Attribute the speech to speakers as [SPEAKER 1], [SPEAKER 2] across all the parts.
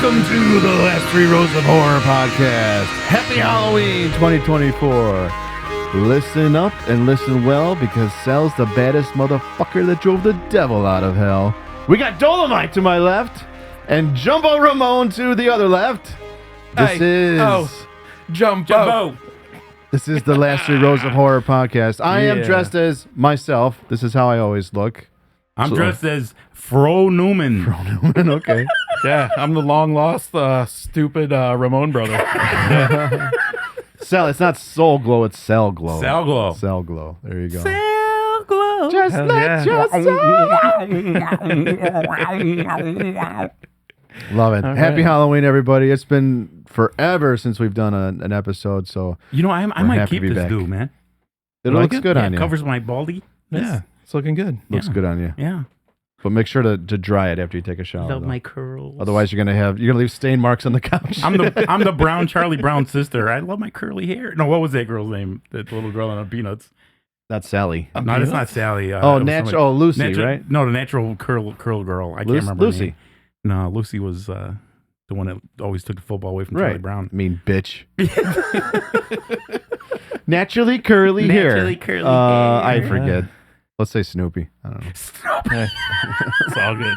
[SPEAKER 1] Welcome to the Last Three Rows of Horror podcast. Happy Halloween 2024. Listen up and listen well, because Sal's the baddest motherfucker that drove the devil out of hell. We got Dolomite to my left and Jumbo Ramon to the other left.
[SPEAKER 2] Jumbo.
[SPEAKER 1] This is the Last Three Rows of Horror podcast. I am dressed as myself. This is how I always look.
[SPEAKER 2] I'm dressed as Fro Newman.
[SPEAKER 1] Okay.
[SPEAKER 3] Yeah, I'm the long lost, stupid Ramon brother.
[SPEAKER 1] Cell, it's not Soul Glow, it's Cell Glow.
[SPEAKER 2] Cell Glow.
[SPEAKER 1] Cell Glow. There you go.
[SPEAKER 2] Cell Glow.
[SPEAKER 1] Just
[SPEAKER 3] Hell
[SPEAKER 1] let
[SPEAKER 3] yeah.
[SPEAKER 1] yourself. Love it.
[SPEAKER 3] All
[SPEAKER 1] Happy
[SPEAKER 3] right.
[SPEAKER 1] Halloween, everybody. It's been forever since we've done an episode, so
[SPEAKER 2] You know, I
[SPEAKER 1] We're
[SPEAKER 2] might
[SPEAKER 1] happy
[SPEAKER 2] keep
[SPEAKER 1] to be
[SPEAKER 2] this
[SPEAKER 1] back.
[SPEAKER 2] dude, man.
[SPEAKER 1] it
[SPEAKER 3] like
[SPEAKER 1] looks
[SPEAKER 3] it?
[SPEAKER 1] good on
[SPEAKER 2] It
[SPEAKER 1] you.
[SPEAKER 2] covers my baldy.
[SPEAKER 3] Yeah, it's looking good.
[SPEAKER 1] Looks
[SPEAKER 2] Yeah.
[SPEAKER 1] good on you.
[SPEAKER 2] Yeah.
[SPEAKER 1] But make sure to dry it after you take a shower.
[SPEAKER 2] Love
[SPEAKER 1] though.
[SPEAKER 2] my curls.
[SPEAKER 1] Otherwise, you're gonna leave stain marks on the couch.
[SPEAKER 2] I'm the brown Charlie Brown sister. I love my curly hair. No, what was that girl's name? That little girl on Peanuts.
[SPEAKER 1] That's Sally.
[SPEAKER 2] No, that's not Sally.
[SPEAKER 1] Oh, Lucy,
[SPEAKER 2] natural,
[SPEAKER 1] right?
[SPEAKER 2] No, the natural curl girl. I can't remember her
[SPEAKER 1] Lucy.
[SPEAKER 2] name. No, Lucy was the one that always took the football away from Charlie
[SPEAKER 1] Right.
[SPEAKER 2] Brown.
[SPEAKER 1] Mean bitch. Naturally curly hair.
[SPEAKER 2] Naturally curly hair.
[SPEAKER 1] I forget. Let's say Snoopy. I don't know.
[SPEAKER 3] It's all good.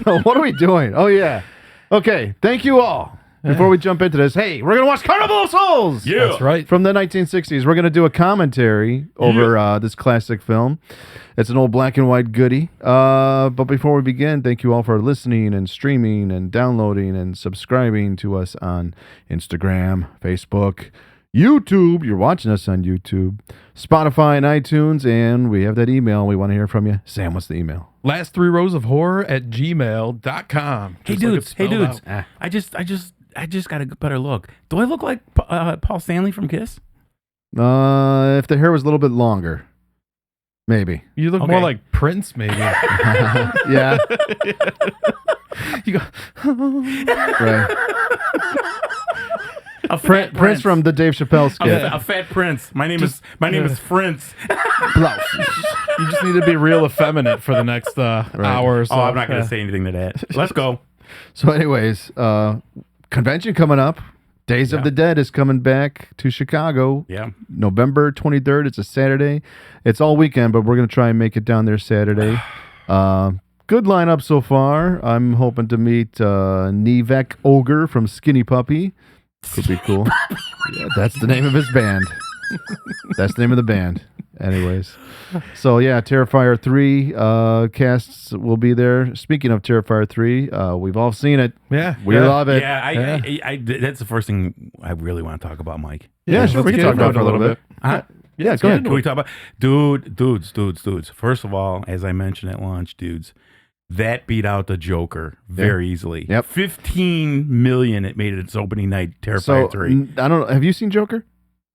[SPEAKER 1] So what are we doing? Oh, yeah. Okay. Thank you all. Before we jump into this, hey, we're going to watch Carnival of Souls.
[SPEAKER 2] Yeah.
[SPEAKER 3] That's right.
[SPEAKER 1] From the 1960s. We're going to do a commentary over this classic film. It's an old black and white goodie. But before we begin, thank you all for listening and streaming and downloading and subscribing to us on Instagram, Facebook, YouTube. You're watching us on YouTube, Spotify, and iTunes. And we have that email. We want to hear from you. Sam, what's the email?
[SPEAKER 3] Last three rows of horror at gmail.com.
[SPEAKER 2] Hey
[SPEAKER 3] Just like
[SPEAKER 2] dudes,
[SPEAKER 3] it's
[SPEAKER 2] hey
[SPEAKER 3] spelled
[SPEAKER 2] dudes.
[SPEAKER 3] out.
[SPEAKER 2] I just got a better look. Do I look like Paul Stanley from Kiss?
[SPEAKER 1] If the hair was a little bit longer, maybe.
[SPEAKER 3] You look
[SPEAKER 2] Okay.
[SPEAKER 3] more like Prince, maybe.
[SPEAKER 1] Yeah.
[SPEAKER 3] You go,
[SPEAKER 1] Right.
[SPEAKER 2] A fat
[SPEAKER 1] Prince from the Dave Chappelle skit.
[SPEAKER 2] a fat Prince. My name is Prince.
[SPEAKER 1] Blouses.
[SPEAKER 3] you just need to be real effeminate for the next hour or so.
[SPEAKER 2] Oh, I'm not going to say anything to that. Let's go.
[SPEAKER 1] So, anyways, convention coming up. Days of the Dead is coming back to Chicago.
[SPEAKER 2] Yeah.
[SPEAKER 1] November 23rd. It's a Saturday. It's all weekend, but we're going to try and make it down there Saturday. Good lineup so far. I'm hoping to meet Nivek Ogre from Skinny Puppy. Could be cool. Yeah, that's the name of his band. That's the name of the band. Anyways. So, yeah, Terrifier 3 casts will be there. Speaking of Terrifier 3, we've all seen it.
[SPEAKER 3] Yeah.
[SPEAKER 1] We love it.
[SPEAKER 2] Yeah, I that's the first thing I really want to talk about, Mike.
[SPEAKER 1] Yeah, sure. We
[SPEAKER 3] let's
[SPEAKER 1] can
[SPEAKER 3] get
[SPEAKER 1] talk about
[SPEAKER 3] into
[SPEAKER 1] it for a little bit. Yeah, go ahead.
[SPEAKER 2] Can we talk about dudes? First of all, as I mentioned at launch, dudes, that beat out the Joker very easily.
[SPEAKER 1] Yep.
[SPEAKER 2] 15 million it made its opening night. Terrifier 3.
[SPEAKER 1] I don't know. Have you seen Joker?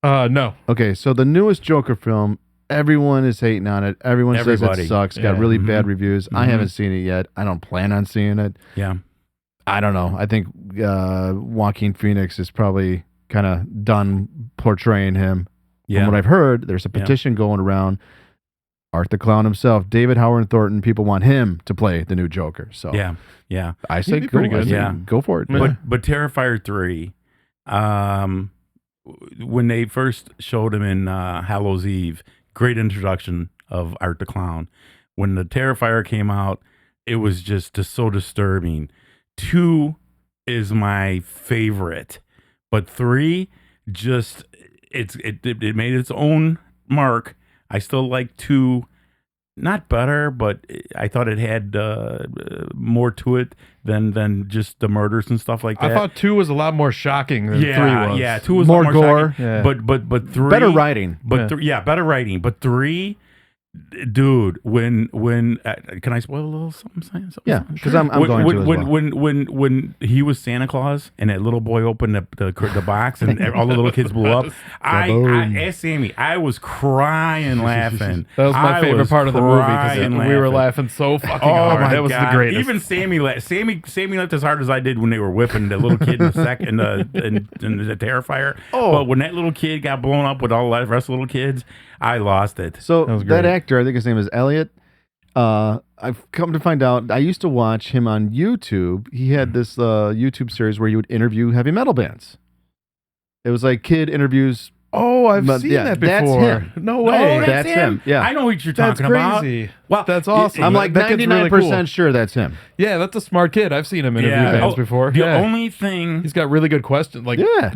[SPEAKER 3] No.
[SPEAKER 1] Okay, so the newest Joker film, everyone is hating on it. Everyone says
[SPEAKER 2] Everybody.
[SPEAKER 1] it sucks. Got
[SPEAKER 3] Yeah.
[SPEAKER 1] really bad reviews. I haven't seen it yet. I don't plan on seeing it.
[SPEAKER 2] Yeah.
[SPEAKER 1] I don't know. I think Joaquin Phoenix is probably kind of done portraying him.
[SPEAKER 2] Yeah.
[SPEAKER 1] From what I've heard, there's a petition going around. Art the Clown himself, David Howard Thornton, people want him to play the new Joker. So
[SPEAKER 2] Yeah.
[SPEAKER 1] I say
[SPEAKER 3] be
[SPEAKER 1] go,
[SPEAKER 3] pretty good.
[SPEAKER 1] I say
[SPEAKER 2] Yeah.
[SPEAKER 1] go for it.
[SPEAKER 2] But Terrifier 3, when they first showed him in Hallows Eve, great introduction of Art the Clown. When the Terrifier came out, it was just so disturbing. 2 is my favorite, but 3 just it made its own mark. I still like 2, not better, but I thought it had more to it than just the murders and stuff like that.
[SPEAKER 3] I thought 2 was a lot more shocking than 3 was.
[SPEAKER 2] Yeah, 2 was
[SPEAKER 1] More
[SPEAKER 2] more
[SPEAKER 1] gore.
[SPEAKER 2] shocking,
[SPEAKER 3] Yeah.
[SPEAKER 2] but 3
[SPEAKER 1] Better writing.
[SPEAKER 2] But better writing. But 3, dude, when can I spoil a little something?
[SPEAKER 1] Yeah, because I'm going to as well.
[SPEAKER 2] When he was Santa Claus and that little boy opened the box and all the little kids blew up, I asked Sammy, I was crying laughing.
[SPEAKER 3] That was my favorite part of the movie because
[SPEAKER 2] crying
[SPEAKER 3] we were
[SPEAKER 2] laughing.
[SPEAKER 3] laughing so fucking
[SPEAKER 2] Oh
[SPEAKER 3] hard.
[SPEAKER 2] my
[SPEAKER 3] That was
[SPEAKER 2] God.
[SPEAKER 3] the greatest.
[SPEAKER 2] Even Sammy laughed. Sammy laughed as hard as I did when they were whipping the little kid in the Terrifier.
[SPEAKER 1] Oh.
[SPEAKER 2] But when that little kid got blown up with all the rest of the little kids, I lost it.
[SPEAKER 1] So
[SPEAKER 3] That was
[SPEAKER 1] that
[SPEAKER 3] great.
[SPEAKER 1] actor, I think his name is Elliot. I've come to find out, I used to watch him on YouTube. He had this YouTube series where he would interview heavy metal bands. It was like kid interviews.
[SPEAKER 3] Oh, I've
[SPEAKER 1] But,
[SPEAKER 3] seen
[SPEAKER 1] yeah,
[SPEAKER 3] that
[SPEAKER 1] that's
[SPEAKER 3] before.
[SPEAKER 1] him.
[SPEAKER 3] No
[SPEAKER 2] Oh,
[SPEAKER 3] way.
[SPEAKER 1] that's him. Yeah.
[SPEAKER 2] I know what you're
[SPEAKER 3] That's
[SPEAKER 2] talking about.
[SPEAKER 3] crazy.
[SPEAKER 2] Well,
[SPEAKER 3] That's awesome.
[SPEAKER 1] I'm like
[SPEAKER 3] That kid's
[SPEAKER 1] 99%
[SPEAKER 3] really cool.
[SPEAKER 1] sure that's him.
[SPEAKER 3] Yeah, that's a smart kid. I've seen him interview
[SPEAKER 2] Yeah.
[SPEAKER 3] bands
[SPEAKER 2] Oh,
[SPEAKER 3] before.
[SPEAKER 2] The
[SPEAKER 3] Yeah.
[SPEAKER 2] only thing,
[SPEAKER 3] He's got really good questions. Like,
[SPEAKER 1] Yeah.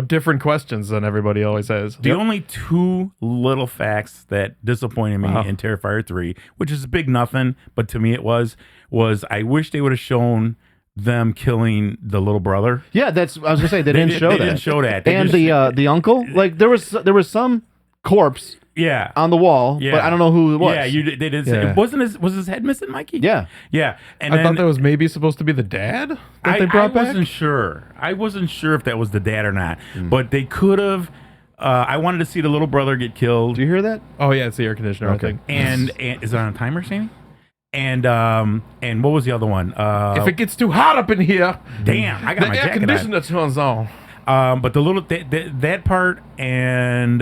[SPEAKER 3] different questions than everybody always has.
[SPEAKER 2] the only two little facts that disappointed me
[SPEAKER 3] Wow.
[SPEAKER 2] in Terrifier 3, which is a big nothing, but to me it was I wish they would have shown them killing the little brother.
[SPEAKER 1] Yeah, I was gonna say they didn't show that.
[SPEAKER 2] They didn't show that. They
[SPEAKER 1] And
[SPEAKER 2] just-
[SPEAKER 1] the uncle, like there was some corpse
[SPEAKER 2] yeah.
[SPEAKER 1] on the wall,
[SPEAKER 2] Yeah.
[SPEAKER 1] but I don't know who it was.
[SPEAKER 2] Yeah, they didn't say.
[SPEAKER 3] Yeah.
[SPEAKER 2] Was his head missing, Mikey?
[SPEAKER 1] Yeah.
[SPEAKER 2] Yeah. And
[SPEAKER 3] I
[SPEAKER 2] then,
[SPEAKER 3] thought that was maybe supposed to be the dad that they brought
[SPEAKER 2] I
[SPEAKER 3] back.
[SPEAKER 2] wasn't sure. I wasn't sure if that was the dad or not.
[SPEAKER 1] Hmm.
[SPEAKER 2] But they could have. I wanted to see the little brother get killed.
[SPEAKER 1] Do you hear that?
[SPEAKER 3] Oh yeah, it's the air conditioner.
[SPEAKER 1] Okay.
[SPEAKER 3] I think.
[SPEAKER 2] And is it on a timer, Sammy? And what was the other one?
[SPEAKER 3] If it gets too hot up in here,
[SPEAKER 2] Damn, I got
[SPEAKER 3] the
[SPEAKER 2] my
[SPEAKER 3] air
[SPEAKER 2] jacket on.
[SPEAKER 3] conditioner turns on.
[SPEAKER 2] But the little that part and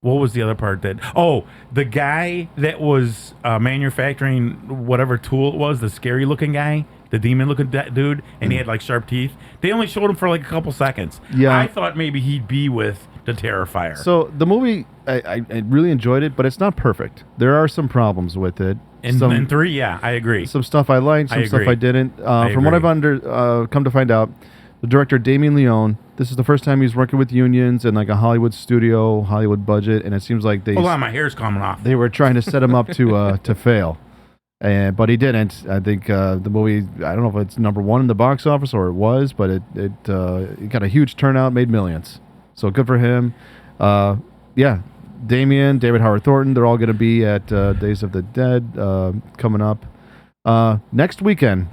[SPEAKER 2] what was the other part that? Oh, the guy that was manufacturing whatever tool it was, the scary looking guy, the demon looking dude, and he had like sharp teeth. They only showed him for like a couple seconds.
[SPEAKER 1] Yeah.
[SPEAKER 2] I thought maybe he'd be with the Terrifier.
[SPEAKER 1] So the movie, I really enjoyed it, but it's not perfect. There are some problems with it.
[SPEAKER 2] in
[SPEAKER 1] some
[SPEAKER 2] 3, yeah, I agree.
[SPEAKER 1] some stuff I liked, some
[SPEAKER 2] I
[SPEAKER 1] stuff
[SPEAKER 2] agree.
[SPEAKER 1] I didn't. From what
[SPEAKER 2] agree.
[SPEAKER 1] I've come to find out, the director Damien Leone, this is the first time he's working with unions and like a Hollywood studio, Hollywood budget, and it seems like
[SPEAKER 2] Hold on, my hair's coming off.
[SPEAKER 1] they were trying to set him up to fail, but he didn't. I think the movie, I don't know if it's #1 in the box office or it was, but it got a huge turnout, made millions. So good for him. Yeah, Damien, David Howard Thornton, they're all going to be at Days of the Dead coming up next weekend.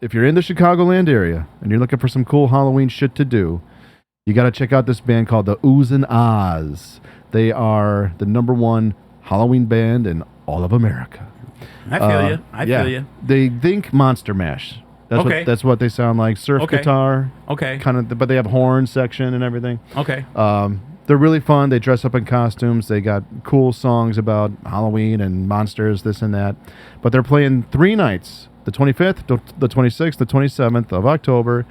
[SPEAKER 1] If you're in the Chicagoland area and you're looking for some cool Halloween shit to do, you got to check out this band called the Oohs and Ahs. They are the #1 Halloween band in all of America.
[SPEAKER 2] I feel you. I feel you.
[SPEAKER 1] They think Monster Mash.
[SPEAKER 2] Okay.
[SPEAKER 1] That's what they sound like. Surf
[SPEAKER 2] Okay.
[SPEAKER 1] guitar,
[SPEAKER 2] Okay.
[SPEAKER 1] kind of, but they have horn section and everything.
[SPEAKER 2] Okay.
[SPEAKER 1] They're really fun. They dress up in costumes. They got cool songs about Halloween and monsters, this and that. But they're playing 3 nights, the 25th, the 26th, the 27th of October.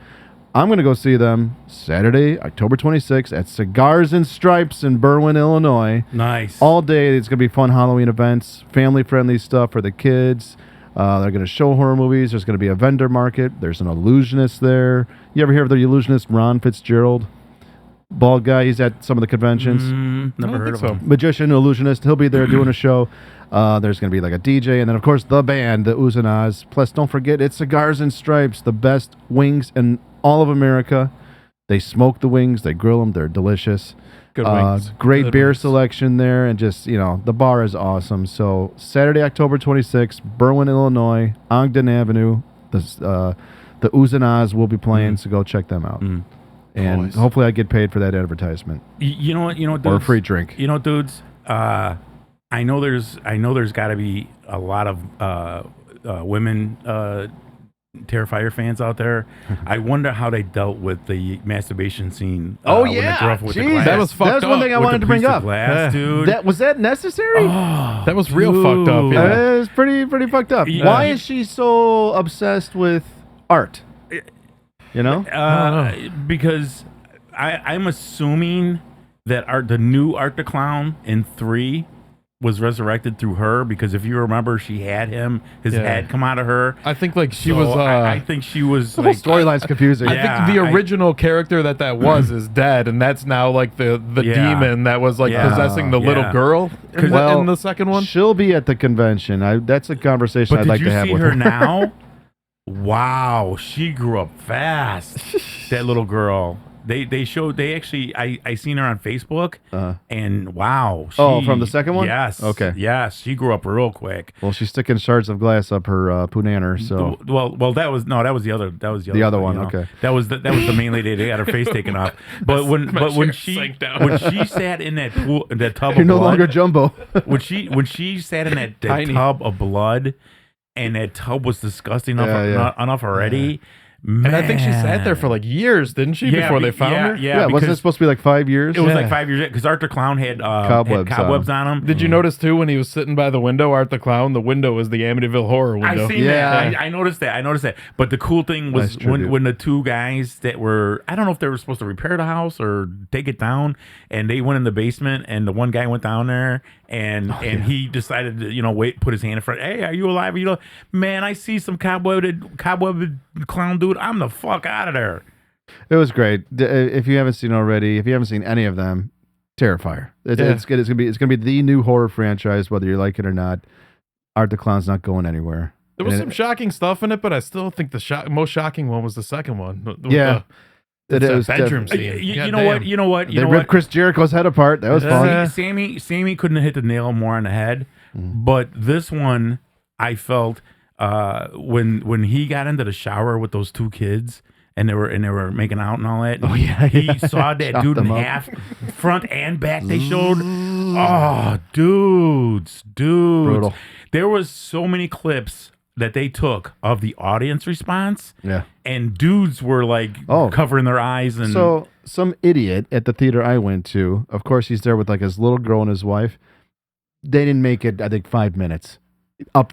[SPEAKER 1] I'm going to go see them Saturday, October 26th at Cigars and Stripes in Berwyn, Illinois.
[SPEAKER 2] Nice.
[SPEAKER 1] All day. It's going to be fun Halloween events, family-friendly stuff for the kids. They're going to show horror movies. There's going to be a vendor market. There's an illusionist there. You ever hear of the illusionist Ron Fitzgerald? Bald guy. He's at some of the conventions.
[SPEAKER 2] Never
[SPEAKER 3] I
[SPEAKER 2] heard
[SPEAKER 3] think
[SPEAKER 2] of
[SPEAKER 3] so.
[SPEAKER 2] him.
[SPEAKER 1] Magician, illusionist. He'll be there doing a show. There's going to be like a DJ. And then, of course, the band, the Oohs and Ahs. Plus, don't forget, it's Cigars and Stripes, the best wings in all of America. They smoke the wings. They grill them. They're delicious.
[SPEAKER 3] Good wings.
[SPEAKER 1] Great
[SPEAKER 3] Good
[SPEAKER 1] beer
[SPEAKER 3] wings.
[SPEAKER 1] selection there. And just, the bar is awesome. So, Saturday, October 26th, Berwyn, Illinois, Ogden Avenue. The Oohs and Ahs will be playing, so go check them out. And
[SPEAKER 3] Nice.
[SPEAKER 1] hopefully I get paid for that advertisement.
[SPEAKER 2] You know what? You know what?
[SPEAKER 1] Or a
[SPEAKER 2] dudes?
[SPEAKER 1] free drink.
[SPEAKER 2] You know, dudes. I know there's got to be a lot of women Terrifier fans out there. I wonder how they dealt with the masturbation scene.
[SPEAKER 1] Oh,
[SPEAKER 2] when
[SPEAKER 1] yeah.
[SPEAKER 2] the girl with the
[SPEAKER 1] Jeez.
[SPEAKER 2] glass,
[SPEAKER 3] That was fucked
[SPEAKER 1] That's one
[SPEAKER 3] up
[SPEAKER 1] thing I
[SPEAKER 2] with
[SPEAKER 1] wanted
[SPEAKER 2] the
[SPEAKER 1] to bring
[SPEAKER 2] piece of
[SPEAKER 1] up.
[SPEAKER 2] glass, dude.
[SPEAKER 1] Was that necessary?
[SPEAKER 2] Oh,
[SPEAKER 3] That was real fucked up,
[SPEAKER 2] dude.
[SPEAKER 3] yeah.
[SPEAKER 1] It's pretty fucked up.
[SPEAKER 2] Yeah.
[SPEAKER 1] Why is she so obsessed with art? You know?
[SPEAKER 2] Because I'm assuming that the new Art the Clown in 3 was resurrected through her, because if you remember, she had his
[SPEAKER 3] Yeah.
[SPEAKER 2] head come out of her.
[SPEAKER 3] I think like she
[SPEAKER 2] So
[SPEAKER 3] was.
[SPEAKER 2] I think she was
[SPEAKER 1] The whole
[SPEAKER 2] like
[SPEAKER 1] storyline's confusing.
[SPEAKER 3] I
[SPEAKER 2] Yeah,
[SPEAKER 3] think the
[SPEAKER 2] I-
[SPEAKER 3] original character that was is dead, and that's now like the
[SPEAKER 2] Yeah.
[SPEAKER 3] demon that was like
[SPEAKER 2] Yeah.
[SPEAKER 3] possessing the little
[SPEAKER 2] Yeah.
[SPEAKER 3] girl in,
[SPEAKER 1] Well,
[SPEAKER 3] in the second one.
[SPEAKER 1] She'll be at the convention. That's a conversation
[SPEAKER 2] But
[SPEAKER 1] I'd
[SPEAKER 2] did
[SPEAKER 1] like
[SPEAKER 2] you
[SPEAKER 1] to have
[SPEAKER 2] see
[SPEAKER 1] with
[SPEAKER 2] her now? Wow, she grew up fast. That little girl. They showed. They actually. I seen her on Facebook, and wow.
[SPEAKER 1] Oh, from the second one?
[SPEAKER 2] Yes.
[SPEAKER 1] Okay.
[SPEAKER 2] Yes, she grew up real quick.
[SPEAKER 1] Well, she's sticking shards of glass up her punanner, so
[SPEAKER 2] Well, that was the other. That was
[SPEAKER 1] The other one,
[SPEAKER 2] you know.
[SPEAKER 1] okay.
[SPEAKER 2] That was the main lady. They got her face taken off. But when
[SPEAKER 3] chair
[SPEAKER 2] she
[SPEAKER 3] sank down.
[SPEAKER 2] when she sat in that pool, in that tub
[SPEAKER 1] you're
[SPEAKER 2] of
[SPEAKER 1] no
[SPEAKER 2] blood,
[SPEAKER 1] longer Jumbo.
[SPEAKER 2] when she sat in that
[SPEAKER 3] Tiny.
[SPEAKER 2] tub of blood, and that tub was disgusting enough
[SPEAKER 1] Yeah.
[SPEAKER 2] enough already. Man.
[SPEAKER 3] And I think she sat there for like years, didn't she, before they found her?
[SPEAKER 2] Yeah,
[SPEAKER 1] wasn't it
[SPEAKER 2] because
[SPEAKER 1] supposed to be like 5 years?
[SPEAKER 2] it was
[SPEAKER 3] Yeah.
[SPEAKER 2] like 5 years because Art the Clown had
[SPEAKER 1] Cobwebs
[SPEAKER 2] on him.
[SPEAKER 3] Did you notice too when he was sitting by the window, Art the Clown? The window was the Amityville Horror window.
[SPEAKER 2] I seen
[SPEAKER 1] Yeah.
[SPEAKER 2] that. I noticed that. But the cool thing was
[SPEAKER 1] Nice tribute.
[SPEAKER 2] when the two guys that were, I don't know if they were supposed to repair the house or take it down, and they went in the basement, and the one guy went down there, and he decided to put his hand in front. Hey, are you alive? Man, I see some cobwebbed clown dude. I'm the fuck out of there.
[SPEAKER 1] It was great. If you haven't seen already, if you haven't seen any of them, Terrifier. It's gonna be the new horror franchise, whether you like it or not. Art the Clown's not going anywhere.
[SPEAKER 3] There was
[SPEAKER 1] And
[SPEAKER 3] some shocking stuff in it, but I still think the most shocking one was the second one. With
[SPEAKER 1] Yeah.
[SPEAKER 3] the
[SPEAKER 1] was
[SPEAKER 3] bedroom
[SPEAKER 1] definitely-
[SPEAKER 3] scene.
[SPEAKER 2] You know what? You know what? You
[SPEAKER 1] They
[SPEAKER 2] know
[SPEAKER 1] ripped
[SPEAKER 2] what?
[SPEAKER 1] Chris Jericho's head apart. That was fun.
[SPEAKER 2] Sammy couldn't have hit the nail more on the head, but this one I felt when he got into the shower with those two kids and they were making out and all that.
[SPEAKER 1] Oh, yeah,
[SPEAKER 2] he
[SPEAKER 1] yeah.
[SPEAKER 2] saw that
[SPEAKER 1] Chopped
[SPEAKER 2] dude in
[SPEAKER 1] them up.
[SPEAKER 2] half, front and back. They showed. Oh, dudes.
[SPEAKER 1] Brutal.
[SPEAKER 2] There was so many clips that they took of the audience response,
[SPEAKER 1] Yeah.
[SPEAKER 2] and dudes were like covering their eyes and
[SPEAKER 1] So some idiot at the theater I went to, of course, he's there with like his little girl and his wife. They didn't make it, I think, 5 minutes.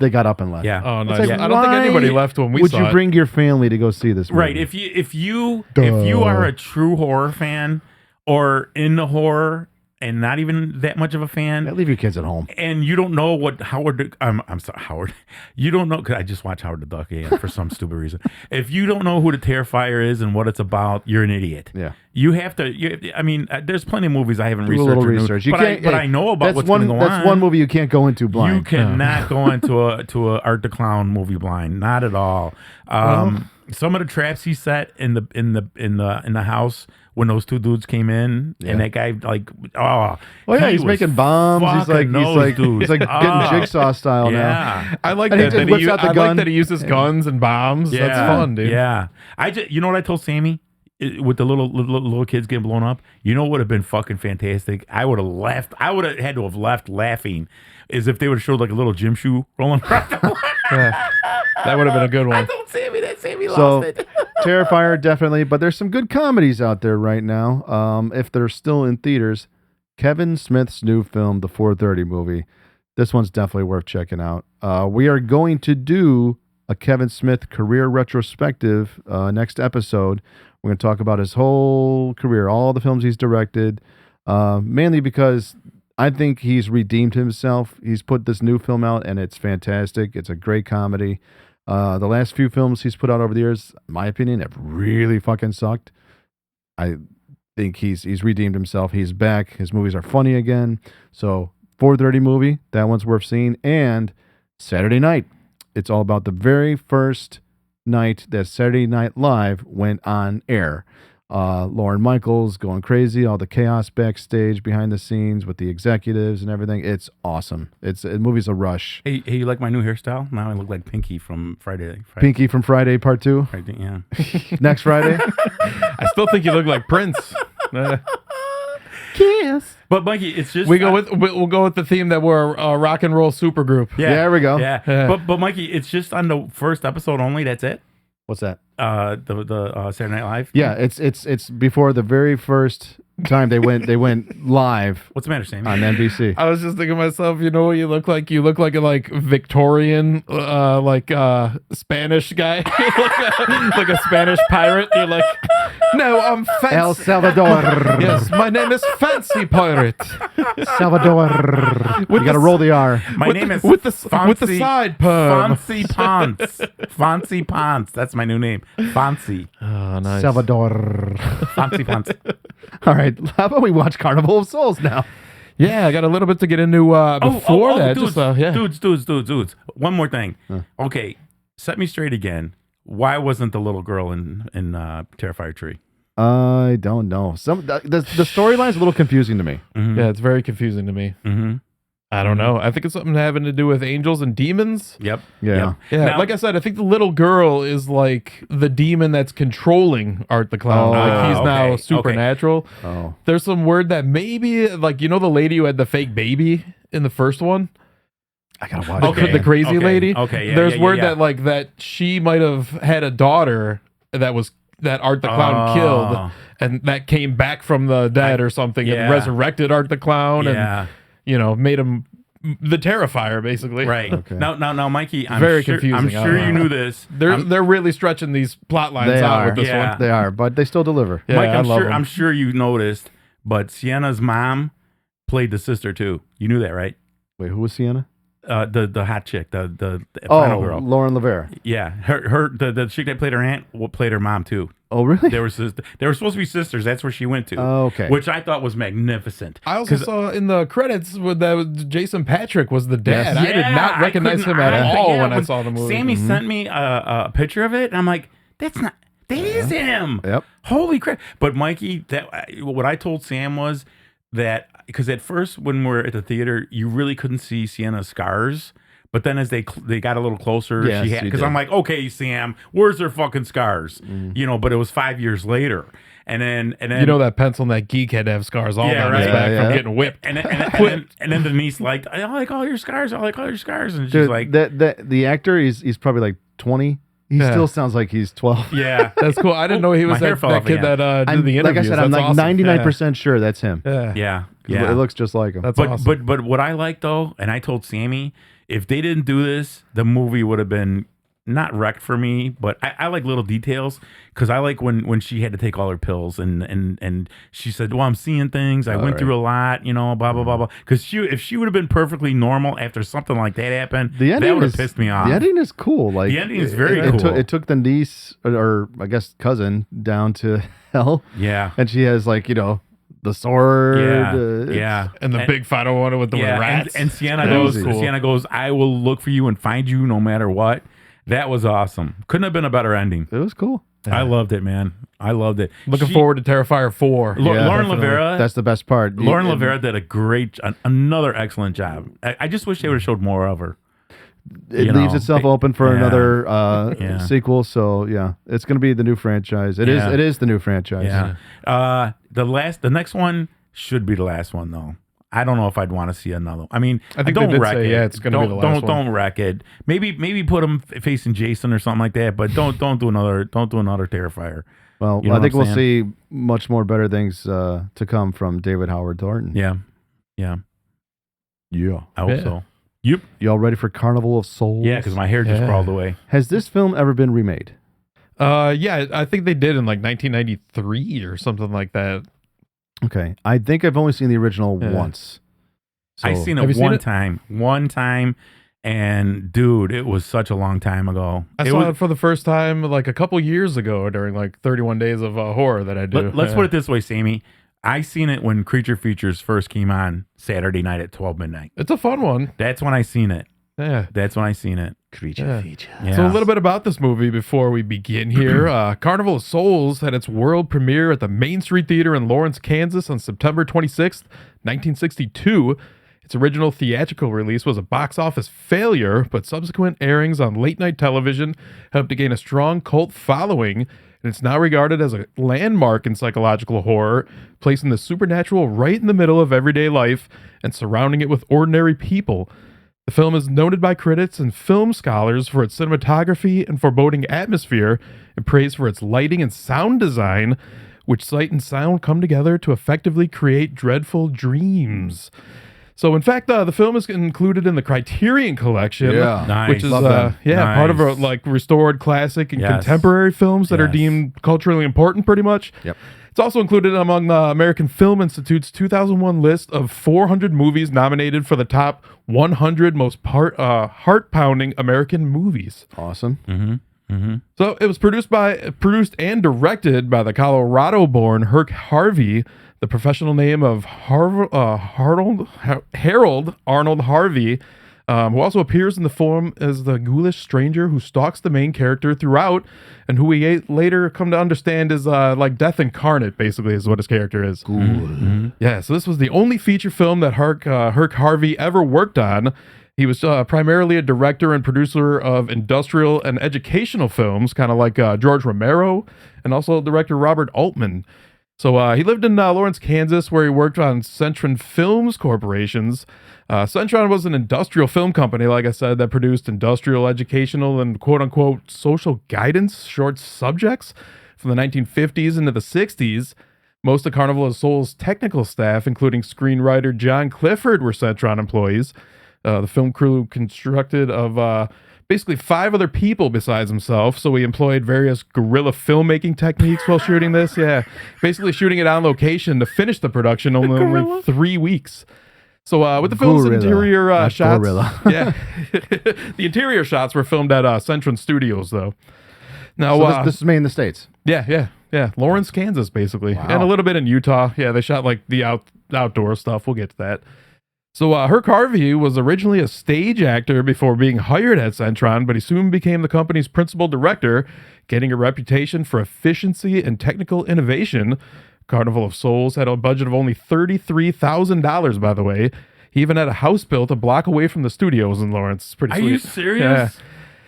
[SPEAKER 1] They got up and left.
[SPEAKER 2] yeah.
[SPEAKER 3] Oh, nice.
[SPEAKER 1] like,
[SPEAKER 3] I don't think
[SPEAKER 1] why
[SPEAKER 3] anybody left when we
[SPEAKER 1] Would
[SPEAKER 3] saw
[SPEAKER 1] you
[SPEAKER 3] it.
[SPEAKER 1] bring your family to go see this movie?
[SPEAKER 2] Right. If you are a true horror fan or into horror and not even that much of a fan,
[SPEAKER 1] Yeah, leave your kids at home.
[SPEAKER 2] and you don't know what Howard, I'm sorry, Howard, you don't know, because I just watched Howard the Duck again for some stupid reason. If you don't know who the Terrifier is and what it's about, you're an idiot.
[SPEAKER 1] Yeah.
[SPEAKER 2] You have to. I mean, there's plenty of movies I haven't
[SPEAKER 1] Do a
[SPEAKER 2] researched.
[SPEAKER 1] little
[SPEAKER 2] or knew,
[SPEAKER 1] research. You
[SPEAKER 2] but
[SPEAKER 1] can't,
[SPEAKER 2] I know about
[SPEAKER 1] that's
[SPEAKER 2] what's
[SPEAKER 1] one.
[SPEAKER 2] going to go on.
[SPEAKER 1] That's one movie you can't go into blind.
[SPEAKER 2] You cannot go into a Art the Clown movie blind, not at all. Some of the traps he set in the house when those two dudes came in, and that guy
[SPEAKER 1] He's making bombs. He's like getting jigsaw style now.
[SPEAKER 2] Yeah.
[SPEAKER 3] I like
[SPEAKER 1] And he
[SPEAKER 3] that.
[SPEAKER 1] just
[SPEAKER 3] That
[SPEAKER 1] whips
[SPEAKER 3] he,
[SPEAKER 1] out the
[SPEAKER 3] I
[SPEAKER 1] gun.
[SPEAKER 3] like that he uses guns and bombs.
[SPEAKER 2] Yeah.
[SPEAKER 3] That's fun, dude.
[SPEAKER 2] Yeah, you know what I told Sammy with the little kids getting blown up. You know what would have been fucking fantastic? I would have left. I would have had to have left laughing, as if they would have showed like a little gym shoe rolling around.
[SPEAKER 3] That would have been a good
[SPEAKER 2] I
[SPEAKER 3] one.
[SPEAKER 2] told Sammy that Sammy
[SPEAKER 1] So,
[SPEAKER 2] lost it.
[SPEAKER 1] Terrifier, definitely. But there's some good comedies out there right now. If they're still in theaters, Kevin Smith's new film, The 4:30 Movie. This one's definitely worth checking out. We are going to do a Kevin Smith career retrospective next episode. We're going to talk about his whole career, all the films he's directed, mainly because I think he's redeemed himself. He's put this new film out, and it's fantastic. It's a great comedy. The last few films he's put out over the years, in my opinion, have really fucking sucked. I think he's redeemed himself. He's back. His movies are funny again. So 4:30 Movie, that one's worth seeing. And Saturday Night. It's all about the very first night that Saturday Night Live went on air. Lauren Michaels going crazy, all the chaos backstage behind the scenes with the executives and everything. It's awesome. The movie's a rush.
[SPEAKER 2] Hey, you like my new hairstyle? Now I look like Pinky from Friday.
[SPEAKER 1] Pinky from Friday Part 2.
[SPEAKER 2] Friday, yeah.
[SPEAKER 1] Next Friday.
[SPEAKER 3] I still think you look like Prince.
[SPEAKER 1] Kiss.
[SPEAKER 2] But Mikey, it's just
[SPEAKER 3] We'll go with the theme that we're a rock and roll supergroup.
[SPEAKER 2] Yeah,
[SPEAKER 1] There we go.
[SPEAKER 2] Yeah,
[SPEAKER 3] Yeah.
[SPEAKER 2] but Mikey, it's just on the first episode only. That's it.
[SPEAKER 1] What's that?
[SPEAKER 2] The Saturday Night Live.
[SPEAKER 1] Yeah, it's before the very first time they went live
[SPEAKER 2] What's the matter, Sammy?
[SPEAKER 1] on NBC.
[SPEAKER 3] I was just thinking to myself, you know what you look like? You look like a Victorian, Spanish guy, like a Spanish pirate. You're like, no, I'm fancy.
[SPEAKER 1] El Salvador.
[SPEAKER 3] Yes, my name is Fancy Pirate.
[SPEAKER 1] Salvador.
[SPEAKER 3] With
[SPEAKER 1] You got to
[SPEAKER 3] the-
[SPEAKER 1] roll the R.
[SPEAKER 2] My
[SPEAKER 3] with
[SPEAKER 2] name
[SPEAKER 3] the-
[SPEAKER 2] is
[SPEAKER 3] with the side perm.
[SPEAKER 2] Fancy Ponce. Fancy Ponce. That's my new name. Fancy.
[SPEAKER 3] Oh, nice.
[SPEAKER 1] Salvador.
[SPEAKER 2] Fancy Ponce.
[SPEAKER 1] All right, how about we watch Carnival of Souls now?
[SPEAKER 3] Yeah, I got a little bit to get into before that.
[SPEAKER 2] Dudes,
[SPEAKER 3] Just,
[SPEAKER 2] dudes. One more thing. Okay, set me straight again. Why wasn't the little girl in Terrifier 3?
[SPEAKER 1] I don't know. The storyline's a little confusing to me.
[SPEAKER 3] Yeah, it's very confusing to me.
[SPEAKER 2] Mm-hmm.
[SPEAKER 3] I don't know. I think it's something having to do with angels and demons.
[SPEAKER 2] Yep.
[SPEAKER 1] Yeah.
[SPEAKER 2] Yep.
[SPEAKER 3] Yeah,
[SPEAKER 2] Now-
[SPEAKER 3] like I said, I think the little girl is like the demon that's controlling Art the Clown.
[SPEAKER 1] Oh,
[SPEAKER 3] like he's now
[SPEAKER 2] okay,
[SPEAKER 3] supernatural.
[SPEAKER 1] Oh.
[SPEAKER 3] There's some word that maybe, like, you know, the lady who had the fake baby in the first one,
[SPEAKER 1] I gotta watch
[SPEAKER 3] the,
[SPEAKER 1] it.
[SPEAKER 2] Okay.
[SPEAKER 3] the crazy
[SPEAKER 2] Okay.
[SPEAKER 3] lady.
[SPEAKER 2] Okay, yeah,
[SPEAKER 3] There's
[SPEAKER 2] yeah,
[SPEAKER 3] word
[SPEAKER 2] yeah.
[SPEAKER 3] that like that she might have had a daughter that Art the Clown killed, and that came back from the dead or something and resurrected Art the Clown and made him the Terrifier, basically.
[SPEAKER 2] Right.
[SPEAKER 1] Okay.
[SPEAKER 2] Now, Mikey, I'm
[SPEAKER 3] Very
[SPEAKER 2] sure,
[SPEAKER 3] confusing.
[SPEAKER 2] I'm sure you knew this.
[SPEAKER 3] They're really stretching these plot lines out with this one.
[SPEAKER 1] They are, but they still deliver.
[SPEAKER 3] Yeah,
[SPEAKER 2] Mike,
[SPEAKER 3] I love them.
[SPEAKER 2] I'm sure you noticed, but Sienna's mom played the sister too. You knew that, right?
[SPEAKER 1] Wait, who was Sienna?
[SPEAKER 2] The hot chick, the final girl.
[SPEAKER 1] Lauren Lavera.
[SPEAKER 2] Yeah, the chick that played her aunt played her mom too.
[SPEAKER 1] Oh, really?
[SPEAKER 2] They were supposed to be sisters. That's where she went to.
[SPEAKER 1] Oh, okay.
[SPEAKER 2] Which I thought was magnificent.
[SPEAKER 3] I also saw in the credits that Jason Patrick was the dad.
[SPEAKER 1] Yes.
[SPEAKER 3] I did not recognize him at all when I saw the movie.
[SPEAKER 2] Sammy sent me a picture of it, and I'm like, that is him.
[SPEAKER 1] Yep.
[SPEAKER 2] Holy crap! But Mikey, what I told Sam was that because at first when we're at the theater, you really couldn't see Sienna's scars. But then as they got a little closer,
[SPEAKER 1] Yes,
[SPEAKER 2] because I'm like, okay, Sam, where's her fucking scars? But it was 5 years later. And then
[SPEAKER 3] that pencil and that geek had to have scars all down his back from getting whipped.
[SPEAKER 2] And then the niece I like all your scars. I like all your scars. And she's
[SPEAKER 1] Dude,
[SPEAKER 2] like,
[SPEAKER 1] the actor, he's probably like 20. He still sounds like he's 12.
[SPEAKER 2] yeah,
[SPEAKER 3] That's cool. I didn't know he was
[SPEAKER 2] My hair
[SPEAKER 3] that
[SPEAKER 2] fell off
[SPEAKER 3] kid
[SPEAKER 2] again.
[SPEAKER 3] that did the interviews.
[SPEAKER 1] Like I said, I'm
[SPEAKER 3] That's
[SPEAKER 1] like
[SPEAKER 3] awesome.
[SPEAKER 1] 99% sure that's him.
[SPEAKER 3] Yeah.
[SPEAKER 2] yeah.
[SPEAKER 1] It looks just like him.
[SPEAKER 3] That's awesome.
[SPEAKER 2] But what I like though, and I told Sammy, if they didn't do this, the movie would have been not wrecked for me. But I like little details because I like when she had to take all her pills and she said, "Well, I'm seeing things. I went through a lot, blah blah blah blah." Because if she would have been perfectly normal after something like that happened, that would have pissed me off.
[SPEAKER 1] The ending is cool. Like
[SPEAKER 2] the ending is very cool.
[SPEAKER 1] It took the niece or I guess cousin down to hell.
[SPEAKER 2] Yeah.
[SPEAKER 1] And she has like the sword.
[SPEAKER 3] And the big final one with the rats.
[SPEAKER 2] And Sienna
[SPEAKER 1] crazy.
[SPEAKER 2] goes, Sienna goes, "I will look for you and find you no matter what." That was awesome. Couldn't have been a better ending.
[SPEAKER 1] It was cool.
[SPEAKER 2] I loved it, man. I loved it.
[SPEAKER 3] Looking forward to Terrifier 4.
[SPEAKER 2] Lauren
[SPEAKER 3] definitely.
[SPEAKER 2] Lavera.
[SPEAKER 1] That's the best part.
[SPEAKER 2] Lauren Lavera did another excellent job. I just wish they would have showed more of her.
[SPEAKER 1] It leaves itself open for another sequel. So yeah, it's going to be the new franchise. It is the new franchise.
[SPEAKER 2] Yeah. The next one should be the last one though. I don't know if I'd want to see another. I mean,
[SPEAKER 3] I think
[SPEAKER 2] don't
[SPEAKER 3] they did
[SPEAKER 2] wreck
[SPEAKER 3] say,
[SPEAKER 2] it.
[SPEAKER 3] it's going to be the last one.
[SPEAKER 2] Don't wreck it. Maybe put him facing Jason or something like that. But don't do another Terrifier.
[SPEAKER 1] Well, I think we'll see much more better things to come from David Howard Thornton.
[SPEAKER 2] Yeah. I hope so. Yep.
[SPEAKER 1] Y'all ready for Carnival of Souls?
[SPEAKER 2] Yeah, because my hair just crawled away.
[SPEAKER 1] Has this film ever been remade?
[SPEAKER 3] Yeah, I think they did in like 1993 or something like that.
[SPEAKER 1] Okay, I think I've only seen the original once. So,
[SPEAKER 2] I seen it one time, and dude, it was such a long time ago.
[SPEAKER 3] I saw it for the first time like a couple years ago during like 31 days of horror that I do.
[SPEAKER 2] Let's put it this way, Sammy. I seen it when Creature Features first came on Saturday night at 12 midnight.
[SPEAKER 3] It's a fun one.
[SPEAKER 2] That's when I seen it.
[SPEAKER 3] Yeah.
[SPEAKER 2] That's when I seen it.
[SPEAKER 1] Creature Features.
[SPEAKER 2] Yeah.
[SPEAKER 3] So a little bit about this movie before we begin here. Carnival of Souls had its world premiere at the Main Street Theater in Lawrence, Kansas on September 26th, 1962. Its original theatrical release was a box office failure, but subsequent airings on late night television helped to gain a strong cult following, and it's now regarded as a landmark in psychological horror, placing the supernatural right in the middle of everyday life and surrounding it with ordinary people. The film is noted by critics and film scholars for its cinematography and foreboding atmosphere, and praised for its lighting and sound design, which sight and sound come together to effectively create dreadful dreams. So, in fact, the film is included in the Criterion Collection,
[SPEAKER 2] Nice.
[SPEAKER 3] which is
[SPEAKER 2] Love that.
[SPEAKER 3] part of a restored classic and
[SPEAKER 2] Yes.
[SPEAKER 3] contemporary films that are
[SPEAKER 2] Yes.
[SPEAKER 3] deemed culturally important, pretty much.
[SPEAKER 1] Yep.
[SPEAKER 3] It's also included among the American Film Institute's 2001 list of 400 movies nominated for the top 100 most heart-pounding American movies.
[SPEAKER 1] Awesome.
[SPEAKER 3] So it was produced and directed by the Colorado-born Herc Harvey, the professional name of Harold Arnold Harvey, who also appears in the film as the ghoulish stranger who stalks the main character throughout, and who we later come to understand is like death incarnate, basically, is what his character is. Yeah, so this was the only feature film that Herc Harvey ever worked on. He was primarily a director and producer of industrial and educational films, kind of like George Romero, and also director Robert Altman. So he lived in Lawrence, Kansas, where he worked on Centron Films Corporations. Centron was an industrial film company, like I said, that produced industrial, educational, and quote-unquote social guidance short subjects from the 1950s into the 60s. Most of Carnival of Souls' technical staff, including screenwriter John Clifford, were Centron employees. The film crew constructed of basically 5 other people besides himself, so he employed various guerrilla filmmaking techniques while shooting this. Yeah, basically shooting it on location to finish the production only 3 weeks. So with the film's interior shots, yeah, the interior shots were filmed at Centron Studios, though. Now
[SPEAKER 1] so this is made in the States.
[SPEAKER 3] Yeah, Lawrence, Kansas, basically,
[SPEAKER 1] Wow.
[SPEAKER 3] and a little bit in Utah. Yeah, they shot like the outdoor stuff. We'll get to that. So Herc Harvey was originally a stage actor before being hired at Centron, but he soon became the company's principal director, getting a reputation for efficiency and technical innovation. Carnival of Souls had a budget of only $33,000, by the way. He even had a house built a block away from the studios in Lawrence. It's pretty sweet.
[SPEAKER 2] Are you serious?
[SPEAKER 3] Yeah.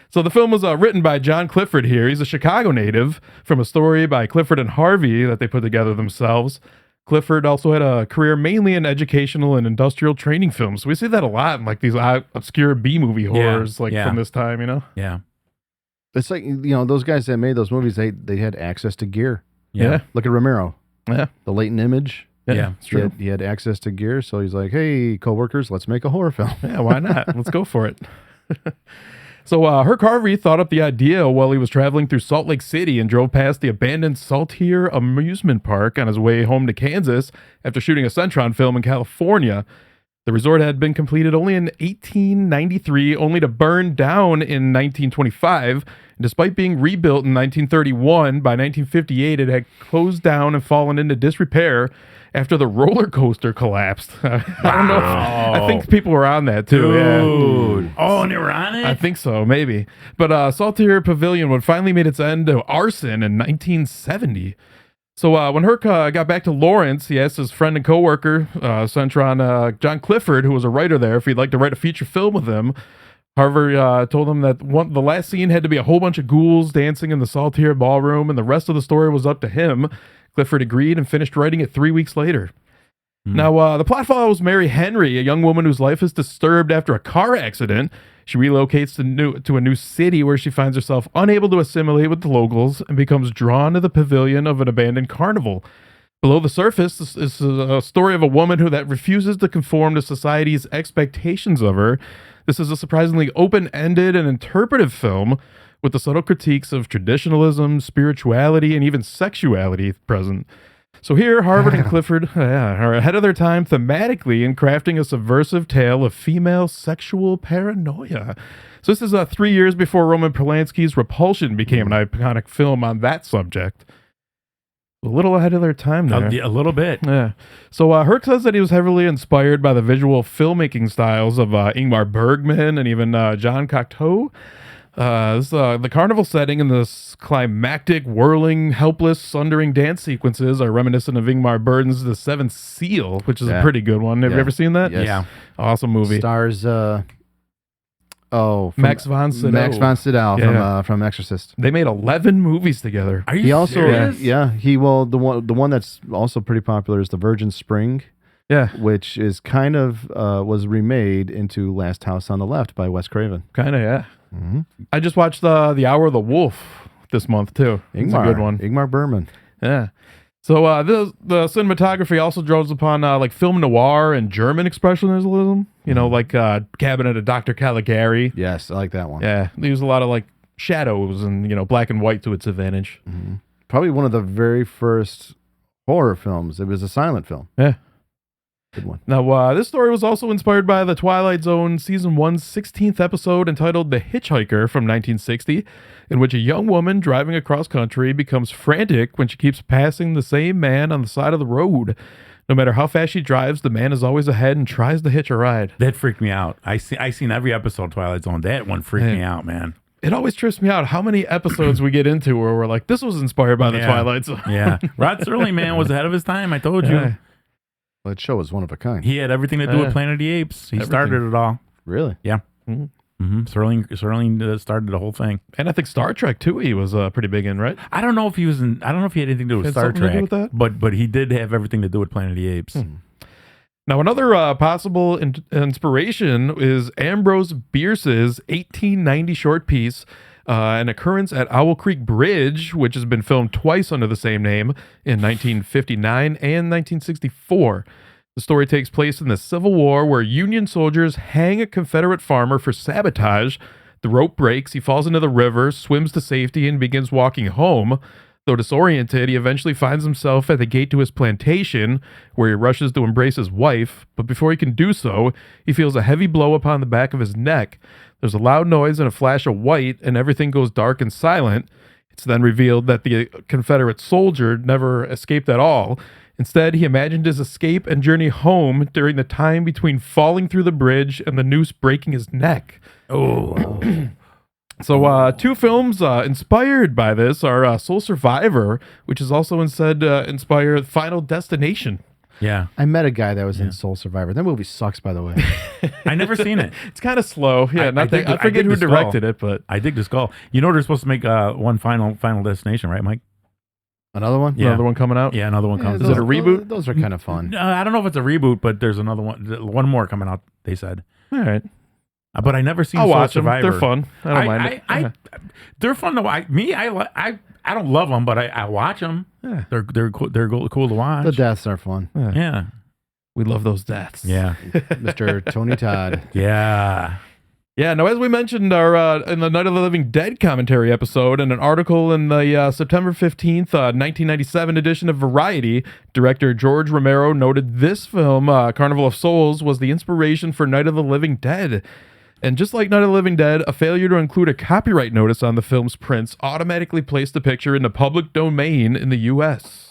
[SPEAKER 3] So the film was written by John Clifford here. He's a Chicago native from a story by Clifford and Harvey that they put together themselves. Clifford also had a career mainly in educational and industrial training films. We see that a lot in like these obscure B-movie horrors from this time, you know?
[SPEAKER 2] Yeah.
[SPEAKER 1] It's like, those guys that made those movies, they had access to gear.
[SPEAKER 3] Yeah.
[SPEAKER 1] Look at Romero.
[SPEAKER 3] Yeah.
[SPEAKER 1] The Latent Image.
[SPEAKER 2] Yeah,
[SPEAKER 3] it's true.
[SPEAKER 1] He had access to gear, so he's like, hey, coworkers, let's make a horror film.
[SPEAKER 3] Yeah, why not? Let's go for it. So Herc Harvey thought up the idea while he was traveling through Salt Lake City and drove past the abandoned Saltier Amusement Park on his way home to Kansas after shooting a Centron film in California. The resort had been completed only in 1893, only to burn down in 1925. And despite being rebuilt in 1931, by 1958 it had closed down and fallen into disrepair after the roller coaster collapsed. I don't know. I think people were on that too.
[SPEAKER 2] Dude.
[SPEAKER 3] Yeah.
[SPEAKER 2] Oh, and they were on it?
[SPEAKER 3] I think so, maybe. But Saltier Pavilion would finally made its end to arson in 1970. So when Herc got back to Lawrence, he asked his friend and coworker, Centron John Clifford, who was a writer there, if he'd like to write a feature film with him. Harvey told him that the last scene had to be a whole bunch of ghouls dancing in the Saltier ballroom, and the rest of the story was up to him. Clifford agreed and finished writing it 3 weeks later. Now, the plot follows Mary Henry, a young woman whose life is disturbed after a car accident. She relocates to a new city where she finds herself unable to assimilate with the locals and becomes drawn to the pavilion of an abandoned carnival. Below the surface is a story of a woman that refuses to conform to society's expectations of her. This is a surprisingly open-ended and interpretive film with the subtle critiques of traditionalism, spirituality, and even sexuality present. So here, Harvard and Clifford are ahead of their time thematically in crafting a subversive tale of female sexual paranoia. So this is 3 years before Roman Polanski's Repulsion became an iconic film on that subject. A little ahead of their time there.
[SPEAKER 2] A little bit.
[SPEAKER 3] Yeah. So Herc says that he was heavily inspired by the visual filmmaking styles of Ingmar Bergman and even John Cocteau. The carnival setting and the climactic, whirling, helpless, sundering dance sequences are reminiscent of Ingmar Bergman's The Seventh Seal, which is a pretty good one. Have you ever seen that?
[SPEAKER 1] Yes.
[SPEAKER 2] Yeah.
[SPEAKER 3] Awesome movie.
[SPEAKER 1] Stars,
[SPEAKER 3] Max von Sydow.
[SPEAKER 1] Max von Sydow from Exorcist.
[SPEAKER 3] They made 11 movies together.
[SPEAKER 2] Are you
[SPEAKER 1] He also,
[SPEAKER 2] serious?
[SPEAKER 1] the one that's also pretty popular is The Virgin Spring.
[SPEAKER 3] Yeah,
[SPEAKER 1] which is kind of was remade into Last House on the Left by Wes Craven.
[SPEAKER 3] kind of, yeah.
[SPEAKER 1] Mm-hmm.
[SPEAKER 3] I just watched The Hour of the Wolf this month, too. It's a good one.
[SPEAKER 1] Ingmar Bergman.
[SPEAKER 3] Yeah. So the cinematography also draws upon like film noir and German expressionism, like Cabinet of Dr. Caligari.
[SPEAKER 1] Yes, I like that one.
[SPEAKER 3] Yeah, they use a lot of like shadows and black and white to its advantage.
[SPEAKER 1] Mm-hmm. Probably one of the very first horror films. It was a silent film.
[SPEAKER 3] Yeah.
[SPEAKER 1] Good one.
[SPEAKER 3] Now, this story was also inspired by The Twilight Zone Season 1's 16th episode entitled The Hitchhiker from 1960, in which a young woman driving across country becomes frantic when she keeps passing the same man on the side of the road. No matter how fast she drives, the man is always ahead and tries to hitch a ride.
[SPEAKER 2] That freaked me out. I seen every episode of Twilight Zone. That one freaked me out, man.
[SPEAKER 3] It always trips me out how many episodes we get into where we're like, this was inspired by The Twilight Zone.
[SPEAKER 2] Yeah. Rod Serling, man, was ahead of his time. I told you.
[SPEAKER 3] Yeah.
[SPEAKER 1] Well, that show was one of a kind.
[SPEAKER 2] He had everything to do with Planet of the Apes. He started it all.
[SPEAKER 1] Really?
[SPEAKER 2] Yeah.
[SPEAKER 3] Mm-hmm.
[SPEAKER 2] Serling started the whole thing.
[SPEAKER 3] And I think Star Trek too. He was pretty big in, right?
[SPEAKER 2] I don't know if he was in. I don't know if he had anything to do with
[SPEAKER 3] Had
[SPEAKER 2] Star
[SPEAKER 3] something to do
[SPEAKER 2] Trek,
[SPEAKER 3] with that?
[SPEAKER 2] but he did have everything to do with Planet of the Apes.
[SPEAKER 3] Now, another possible inspiration is Ambrose Bierce's 1890 short piece, an occurrence at Owl Creek Bridge, which has been filmed twice under the same name in 1959 and 1964. The story takes place in the Civil War, where Union soldiers hang a Confederate farmer for sabotage. The rope breaks, he falls into the river, swims to safety, and begins walking home. Though disoriented, he eventually finds himself at the gate to his plantation, where he rushes to embrace his wife, but before he can do so, he feels a heavy blow upon the back of his neck. There's a loud noise and a flash of white, and everything goes dark and silent. It's then revealed that the Confederate soldier never escaped at all. Instead, he imagined his escape and journey home during the time between falling through the bridge and the noose breaking his neck.
[SPEAKER 2] Oh.
[SPEAKER 3] So, two films inspired by this are Soul Survivor, which is also instead inspired Final Destination.
[SPEAKER 2] Yeah.
[SPEAKER 1] I met a guy that was in Soul Survivor. That movie sucks, by the way.
[SPEAKER 2] I never seen it.
[SPEAKER 3] It's kind of slow. Yeah, I forget who directed it, but
[SPEAKER 2] I dig the skull. You know they're supposed to make one Final Destination, right, Mike?
[SPEAKER 1] Another one?
[SPEAKER 2] Yeah.
[SPEAKER 3] another one coming out.
[SPEAKER 2] Yeah, another one comes.
[SPEAKER 3] Is it a reboot?
[SPEAKER 1] Those are kind of fun.
[SPEAKER 2] I don't know if it's a reboot, but there's another one more coming out. They said,
[SPEAKER 3] All right,
[SPEAKER 2] but I never seen.
[SPEAKER 3] I'll
[SPEAKER 2] Soul
[SPEAKER 3] watch them.
[SPEAKER 2] Survivor.
[SPEAKER 3] They're fun. I don't mind it. Yeah.
[SPEAKER 2] They're fun to watch. I don't love them, but I watch them.
[SPEAKER 3] Yeah.
[SPEAKER 2] They're cool to watch.
[SPEAKER 1] The deaths are fun.
[SPEAKER 2] Yeah.
[SPEAKER 3] We love those deaths.
[SPEAKER 2] Yeah.
[SPEAKER 1] Mr. Tony Todd.
[SPEAKER 2] Yeah.
[SPEAKER 3] Yeah, now as we mentioned our in the Night of the Living Dead commentary episode and an article in the September 15th, 1997 edition of Variety, director George Romero noted this film, Carnival of Souls, was the inspiration for Night of the Living Dead. And just like Night of the Living Dead, a failure to include a copyright notice on the film's prints automatically placed the picture in the public domain in the U.S.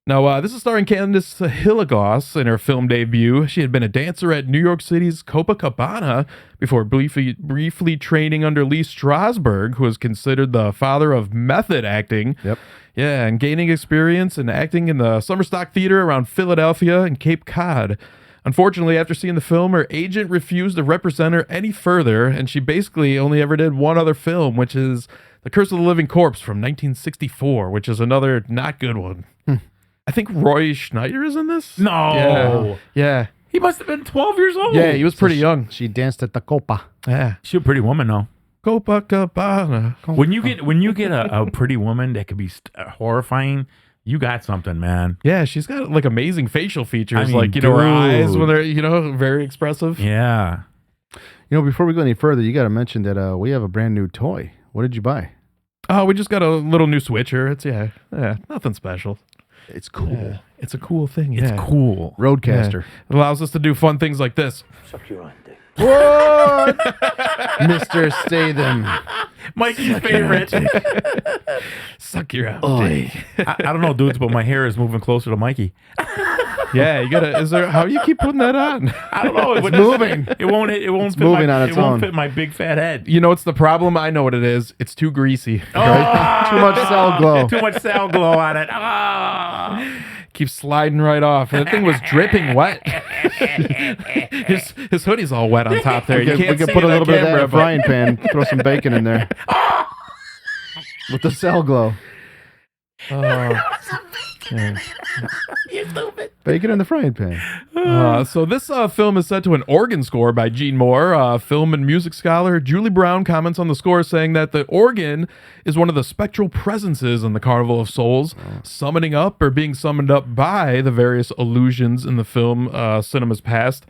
[SPEAKER 3] Now, this is starring Candice Hilligoss in her film debut. She had been a dancer at New York City's Copacabana before briefly training under Lee Strasberg, who was considered the father of method acting.
[SPEAKER 1] Yep.
[SPEAKER 3] Yeah, and gaining experience in acting in the summer stock theater around Philadelphia and Cape Cod. Unfortunately, after seeing the film, her agent refused to represent her any further, and she basically only ever did one other film, which is The Curse of the Living Corpse from 1964, which is another not good one. I think Roy Schneider is in this.
[SPEAKER 2] No.
[SPEAKER 3] Yeah.
[SPEAKER 2] He must have been 12 years old.
[SPEAKER 3] Yeah, he was pretty young.
[SPEAKER 1] She danced at the Copa.
[SPEAKER 3] Yeah.
[SPEAKER 2] She's a pretty woman, though.
[SPEAKER 3] Copacabana.
[SPEAKER 2] When you get a pretty woman that could be horrifying, you got something, man.
[SPEAKER 3] Yeah, she's got like amazing facial features,
[SPEAKER 2] I mean,
[SPEAKER 3] like, her eyes
[SPEAKER 2] dude.
[SPEAKER 3] when they're, very expressive.
[SPEAKER 2] Yeah.
[SPEAKER 1] Before we go any further, you got to mention that we have a brand new toy. What did you buy?
[SPEAKER 3] Oh, we just got a little new switcher. It's nothing special.
[SPEAKER 1] It's cool.
[SPEAKER 3] Yeah, it's a cool thing.
[SPEAKER 2] It's cool.
[SPEAKER 1] Roadcaster.
[SPEAKER 3] It allows us to do fun things like this.
[SPEAKER 4] Suck your own dick.
[SPEAKER 1] What? Mr. Statham.
[SPEAKER 2] Mikey's favorite.
[SPEAKER 3] Suck your own
[SPEAKER 1] Oy.
[SPEAKER 3] dick.
[SPEAKER 2] I don't know, dudes, but my hair is moving closer to Mikey.
[SPEAKER 3] Yeah, you gotta. How do you keep putting that on?
[SPEAKER 2] I don't know.
[SPEAKER 1] It's moving.
[SPEAKER 2] It won't. It won't.
[SPEAKER 1] It's
[SPEAKER 2] fit
[SPEAKER 1] moving
[SPEAKER 2] my,
[SPEAKER 1] on its
[SPEAKER 2] It won't
[SPEAKER 1] own.
[SPEAKER 2] fit my big fat head.
[SPEAKER 3] You know what's the problem? I know what it is. It's too greasy.
[SPEAKER 1] Right? Too much cell glow.
[SPEAKER 2] Too much cell glow on it. Ah.
[SPEAKER 3] Keeps sliding right off. That thing was dripping wet. his hoodie's all wet on top there. You can't
[SPEAKER 1] we
[SPEAKER 3] see
[SPEAKER 1] can put a
[SPEAKER 3] it on
[SPEAKER 1] little bit of that in
[SPEAKER 3] camera,
[SPEAKER 1] a frying pan, throw some bacon in there. With the cell glow.
[SPEAKER 3] Oh. Yeah.
[SPEAKER 2] You stupid.
[SPEAKER 1] Bacon in the frying pan.
[SPEAKER 3] So this film is set to an organ score by Gene Moore. Film and music scholar Julie Brown comments on the score saying that the organ is one of the spectral presences in the Carnival of Souls, summoning up or being summoned up by the various illusions in the film cinema's past.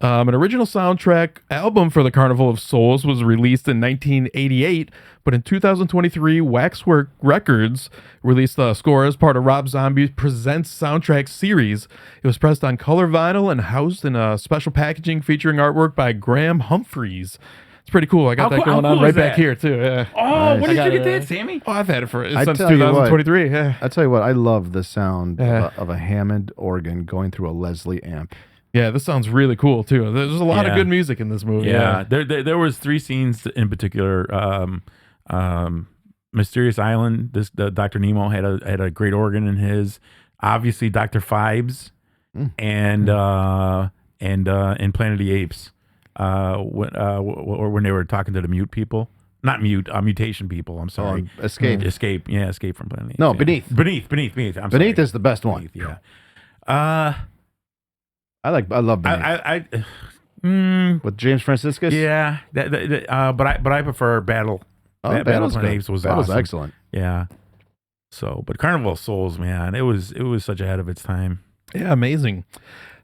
[SPEAKER 3] An original soundtrack album for the Carnival of Souls was released in 1988, but in 2023, Waxwork Records released the score as part of Rob Zombie's Presents soundtrack series. It was pressed on color vinyl and housed in a special packaging featuring artwork by Graham Humphreys. It's pretty cool. I got that going on right back here, too. Yeah.
[SPEAKER 2] Oh,
[SPEAKER 1] Nice.
[SPEAKER 2] when
[SPEAKER 3] I
[SPEAKER 2] did
[SPEAKER 3] got
[SPEAKER 2] you get
[SPEAKER 3] it,
[SPEAKER 2] that, Sammy?
[SPEAKER 3] Oh, I've had it since
[SPEAKER 1] tell you what.
[SPEAKER 3] 2023. Yeah.
[SPEAKER 1] I tell you what, I love the sound
[SPEAKER 3] Yeah.
[SPEAKER 1] of a Hammond organ going through a Leslie amp.
[SPEAKER 3] Yeah, this sounds really cool, too. There's a lot of
[SPEAKER 2] Yeah.
[SPEAKER 3] good music in this movie.
[SPEAKER 2] Yeah. There was 3 scenes in particular. Mysterious Island. The Dr. Nemo had a great organ in his. Obviously, Dr. Phibes and Planet of the Apes. when they were talking to the mute people. Not mutation people. I'm sorry.
[SPEAKER 1] Escape.
[SPEAKER 2] Escape. Yeah, Escape from Planet Apes.
[SPEAKER 1] No,
[SPEAKER 2] yeah.
[SPEAKER 1] Beneath.
[SPEAKER 2] Beneath. I'm
[SPEAKER 1] Beneath
[SPEAKER 2] sorry.
[SPEAKER 1] is the best one.
[SPEAKER 2] Beneath, yeah.
[SPEAKER 1] I love Beneath. With James Franciscus.
[SPEAKER 2] Yeah. But I prefer Battle. Battle of Planet Apes was awesome.
[SPEAKER 1] Excellent.
[SPEAKER 2] Yeah. So, but Carnival of Souls, man, it was such ahead of its time.
[SPEAKER 3] Yeah, amazing.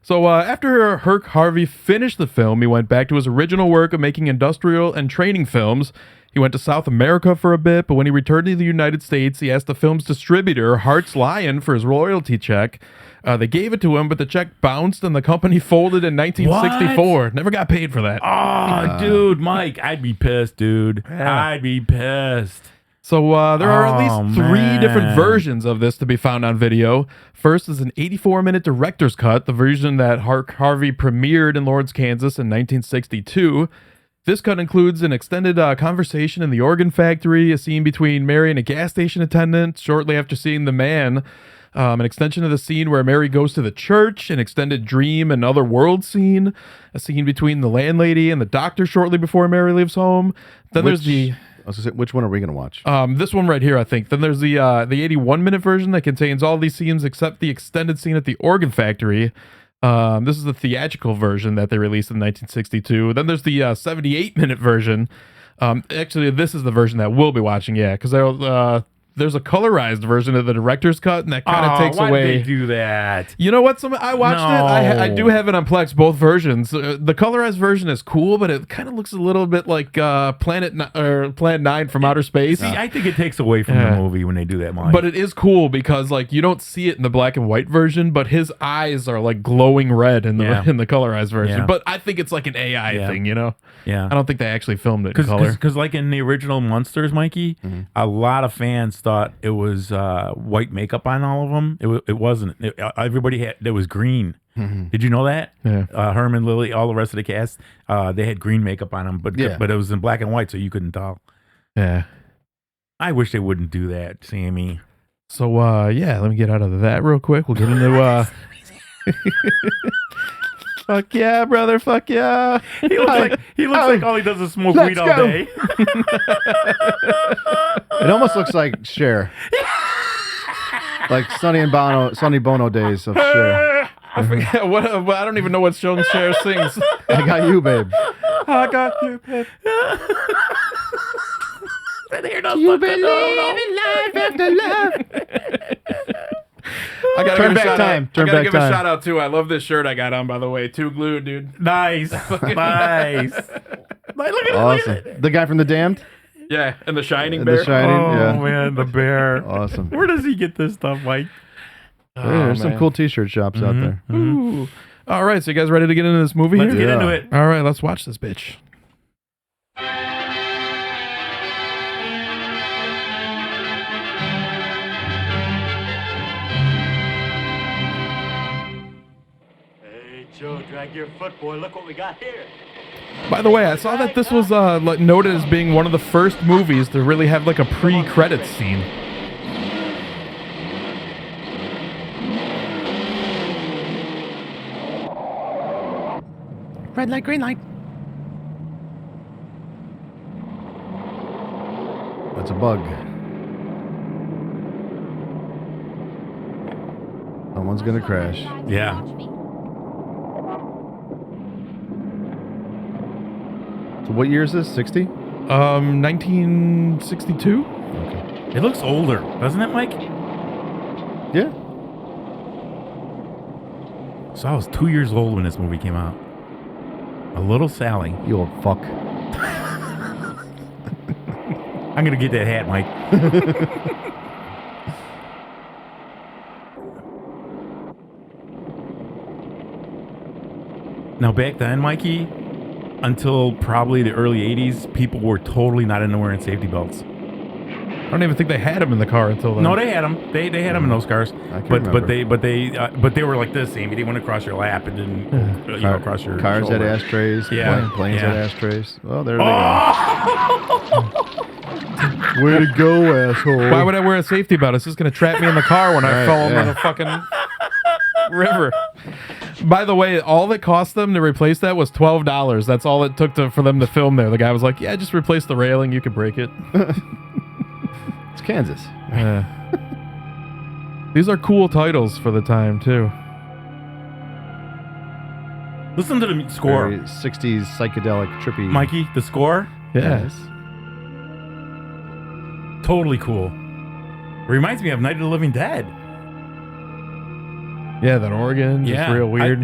[SPEAKER 3] So after Herc Harvey finished the film, he went back to his original work of making industrial and training films. He went to South America for a bit, but when he returned to the United States, he asked the film's distributor, Hart's Lion, for his royalty check. They gave it to him, but the check bounced and the company folded in 1964.
[SPEAKER 2] What?
[SPEAKER 3] Never got paid for that.
[SPEAKER 2] Oh, dude, Mike, I'd be pissed, dude.
[SPEAKER 3] Yeah.
[SPEAKER 2] I'd be pissed.
[SPEAKER 3] So there are at least 3 different versions of this to be found on video. First is an 84-minute director's cut, the version that Harvey premiered in Lawrence, Kansas in 1962. This cut includes an extended conversation in the organ factory, a scene between Mary and a gas station attendant shortly after seeing the man, an extension of the scene where Mary goes to the church, an extended dream and other world scene, a scene between the landlady and the doctor shortly before Mary leaves home. Then there's the...
[SPEAKER 1] I was gonna say, which one are we going to watch?
[SPEAKER 3] This one right here, I think. Then there's the 81-minute version that contains all these scenes except the extended scene at the organ factory. This is the theatrical version that they released in 1962. Then there's the 78-minute version. Actually, this is the version that we'll be watching, yeah, because there's a colorized version of the director's cut, and that kind of takes
[SPEAKER 2] why
[SPEAKER 3] away.
[SPEAKER 2] Did they do that?
[SPEAKER 3] You know what? I watched it. I do have it on Plex, both versions. The colorized version is cool, but it kind of looks a little bit like Planet 9 from outer space.
[SPEAKER 2] See, I think it takes away from the movie when they do that, Mike.
[SPEAKER 3] But it is cool because like you don't see it in the black and white version, but his eyes are like glowing red in the in the colorized version.
[SPEAKER 2] Yeah.
[SPEAKER 3] But I think it's like an AI thing, you know?
[SPEAKER 2] Yeah.
[SPEAKER 3] I don't think they actually filmed it in color.
[SPEAKER 2] Because like in the original Monsters, Mikey, a lot of fans thought it was white makeup on all of them. It wasn't. Everybody had, it was green. Did you know that?
[SPEAKER 3] Yeah.
[SPEAKER 2] Herman, Lily, all the rest of the cast, they had green makeup on them, but it was in black and white, so you couldn't tell.
[SPEAKER 3] Yeah.
[SPEAKER 2] I wish they wouldn't do that, Sammy.
[SPEAKER 3] So let me get out of that real quick. We'll get into fuck yeah, brother, fuck yeah.
[SPEAKER 2] He looks like all he does is smoke weed all day.
[SPEAKER 1] It almost looks like Cher. Like Sonny Bono days of Cher.
[SPEAKER 3] I forget what I don't even know what Cher sings.
[SPEAKER 1] I got you, babe.
[SPEAKER 3] I got you, babe.
[SPEAKER 1] You believe in life after love.
[SPEAKER 3] I gotta
[SPEAKER 1] Turn
[SPEAKER 3] give
[SPEAKER 1] back time. Turn
[SPEAKER 3] I gotta
[SPEAKER 1] back
[SPEAKER 3] give
[SPEAKER 1] time.
[SPEAKER 3] a shout out too. I love this shirt I got on, by the way. Too glued, dude.
[SPEAKER 2] Nice. Nice. Look at
[SPEAKER 1] Awesome. The guy from The Damned?
[SPEAKER 3] Yeah, and the Shining
[SPEAKER 1] The
[SPEAKER 3] bear.
[SPEAKER 1] Shining,
[SPEAKER 2] Oh,
[SPEAKER 1] yeah.
[SPEAKER 2] man, the bear.
[SPEAKER 1] Awesome.
[SPEAKER 2] Where does he get this stuff, Mike?
[SPEAKER 1] There's some cool t-shirt shops out there.
[SPEAKER 3] Ooh. All right, so you guys ready to get into this movie
[SPEAKER 2] Let's
[SPEAKER 3] here?
[SPEAKER 2] get into it.
[SPEAKER 3] All right, let's watch this bitch.
[SPEAKER 4] Joe, drag your foot, boy. Look what we got here.
[SPEAKER 3] By the way, I saw that this was noted as being one of the first movies to really have like a pre-credits scene.
[SPEAKER 1] Red light, green light. That's a bug. Someone's gonna crash.
[SPEAKER 2] Yeah.
[SPEAKER 1] So what year is this? 60?
[SPEAKER 3] 1962.
[SPEAKER 1] Okay.
[SPEAKER 2] It looks older, doesn't it, Mike?
[SPEAKER 1] Yeah.
[SPEAKER 2] So I was 2 years old when this movie came out. A little Sally.
[SPEAKER 1] You old fuck.
[SPEAKER 2] I'm going to get that hat, Mike. Now, back then, Mikey, until probably the early 80s, people were totally not into wearing safety belts.
[SPEAKER 3] I don't even think they had him in the car until then.
[SPEAKER 2] No, they had them. They had them in those cars.
[SPEAKER 1] I can
[SPEAKER 2] But
[SPEAKER 1] remember.
[SPEAKER 2] they were like this, Amy. They went across your lap and didn't across your
[SPEAKER 1] Cars
[SPEAKER 2] shoulder.
[SPEAKER 1] had ashtrays.
[SPEAKER 2] Yeah.
[SPEAKER 1] Planes
[SPEAKER 2] Yeah.
[SPEAKER 1] had ashtrays. Well, there they go. Way to go, asshole.
[SPEAKER 3] Why would I wear a safety belt? It's just going to trap me in the car when I
[SPEAKER 1] Right,
[SPEAKER 3] fall over
[SPEAKER 1] yeah.
[SPEAKER 3] the fucking river. By the way, all that cost them to replace that was $12. That's all it took for them to film there. The guy was like, "Yeah, just replace the railing. You can break it."
[SPEAKER 1] It's Kansas.
[SPEAKER 3] These are cool titles for the time too.
[SPEAKER 2] Listen to the score.
[SPEAKER 1] Very 60s psychedelic trippy.
[SPEAKER 2] Mikey, the score?
[SPEAKER 3] Yeah.
[SPEAKER 2] Totally cool. Reminds me of Night of the Living Dead.
[SPEAKER 3] Yeah, that organ, just real weird.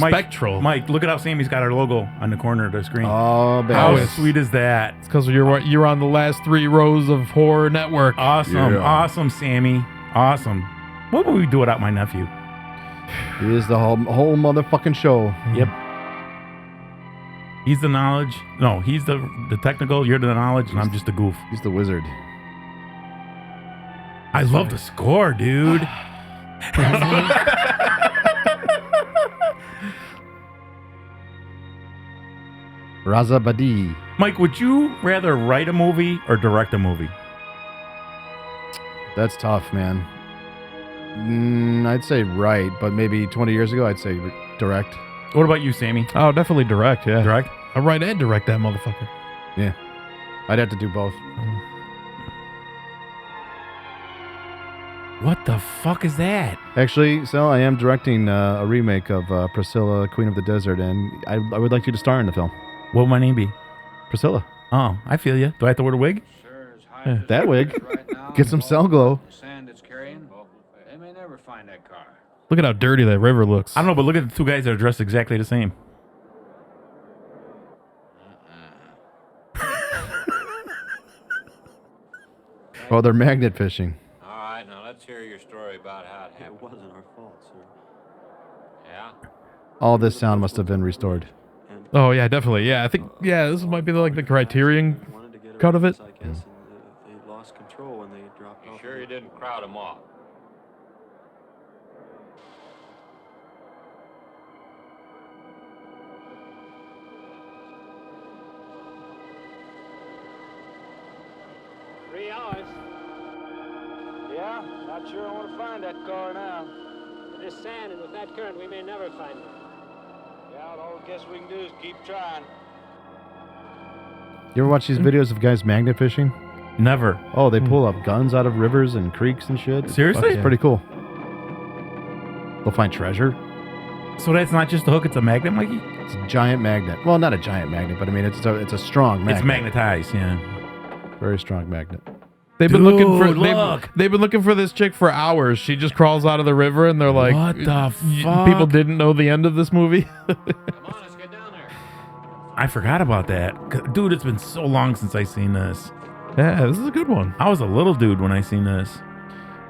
[SPEAKER 2] Mike,
[SPEAKER 3] Spectral.
[SPEAKER 2] Mike, look at how Sammy's got our logo on the corner of the screen.
[SPEAKER 1] Oh, baby.
[SPEAKER 2] How sweet is that?
[SPEAKER 3] It's because you're on the last 3 rows of Horror Network.
[SPEAKER 2] Awesome.
[SPEAKER 1] Yeah.
[SPEAKER 2] Awesome, Sammy. Awesome. What would we do without my nephew?
[SPEAKER 1] He is the whole motherfucking show.
[SPEAKER 2] Yep. He's the knowledge. No, he's the technical. You're the knowledge, and I'm just a goof.
[SPEAKER 1] He's the wizard.
[SPEAKER 2] I love the score, dude.
[SPEAKER 1] Raza Badi.
[SPEAKER 2] Mike, would you rather write a movie or direct a movie?
[SPEAKER 1] That's tough, man. I'd say right, but maybe 20 years ago, I'd say direct.
[SPEAKER 2] What about you, Sammy?
[SPEAKER 3] Oh, definitely direct, yeah.
[SPEAKER 2] Direct?
[SPEAKER 3] I'll write and direct that motherfucker.
[SPEAKER 1] Yeah. I'd have to do both.
[SPEAKER 2] What the fuck is that?
[SPEAKER 1] Actually, Sal, I am directing a remake of Priscilla, Queen of the Desert, and I would like you to star in the film.
[SPEAKER 2] What would my name be?
[SPEAKER 1] Priscilla.
[SPEAKER 2] Oh, I feel you. Do I have to wear a wig?
[SPEAKER 1] That wig. Get some cell glow.
[SPEAKER 5] Sand it's carrying, they may never find that car.
[SPEAKER 3] Look at how dirty that river looks.
[SPEAKER 2] I don't know, but look at the two guys that are dressed exactly the same.
[SPEAKER 1] Oh, they're magnet fishing.
[SPEAKER 5] All right, now let's hear your story about how it happened.
[SPEAKER 6] It wasn't our fault, sir.
[SPEAKER 5] Yeah?
[SPEAKER 1] All this sound must have been restored.
[SPEAKER 6] And
[SPEAKER 3] Oh, yeah, definitely. Yeah, I think, this might be like the Criterion
[SPEAKER 6] wanted to get
[SPEAKER 3] cut of it.
[SPEAKER 6] I guess, and they lost control when they dropped
[SPEAKER 5] You
[SPEAKER 6] off.
[SPEAKER 5] sure you didn't crowd them off?
[SPEAKER 7] Yeah, not sure I want to find that car now. This sand, and with that current, we may never find it. Yeah, all I guess we can do is keep trying.
[SPEAKER 1] You ever watch these videos of guys magnet fishing?
[SPEAKER 2] Never.
[SPEAKER 1] Oh, they pull up guns out of rivers and creeks and shit.
[SPEAKER 2] Seriously?
[SPEAKER 1] It's pretty cool. They'll find treasure.
[SPEAKER 2] So that's not just a hook, it's a magnet, Mikey?
[SPEAKER 1] It's a giant magnet. Well, not a giant magnet, but I mean, it's a strong magnet.
[SPEAKER 2] It's magnetized, yeah.
[SPEAKER 1] Very strong magnet.
[SPEAKER 3] They've been looking for
[SPEAKER 2] look.
[SPEAKER 3] they've been looking for this chick for hours. She just crawls out of the river, and they're like,
[SPEAKER 2] What the fuck?
[SPEAKER 3] People didn't know the end of this movie."
[SPEAKER 5] Come on, let's get down there.
[SPEAKER 2] I forgot about that. Dude, it's been so long since I seen this.
[SPEAKER 3] Yeah, this is a good one.
[SPEAKER 2] I was a little dude when I seen this.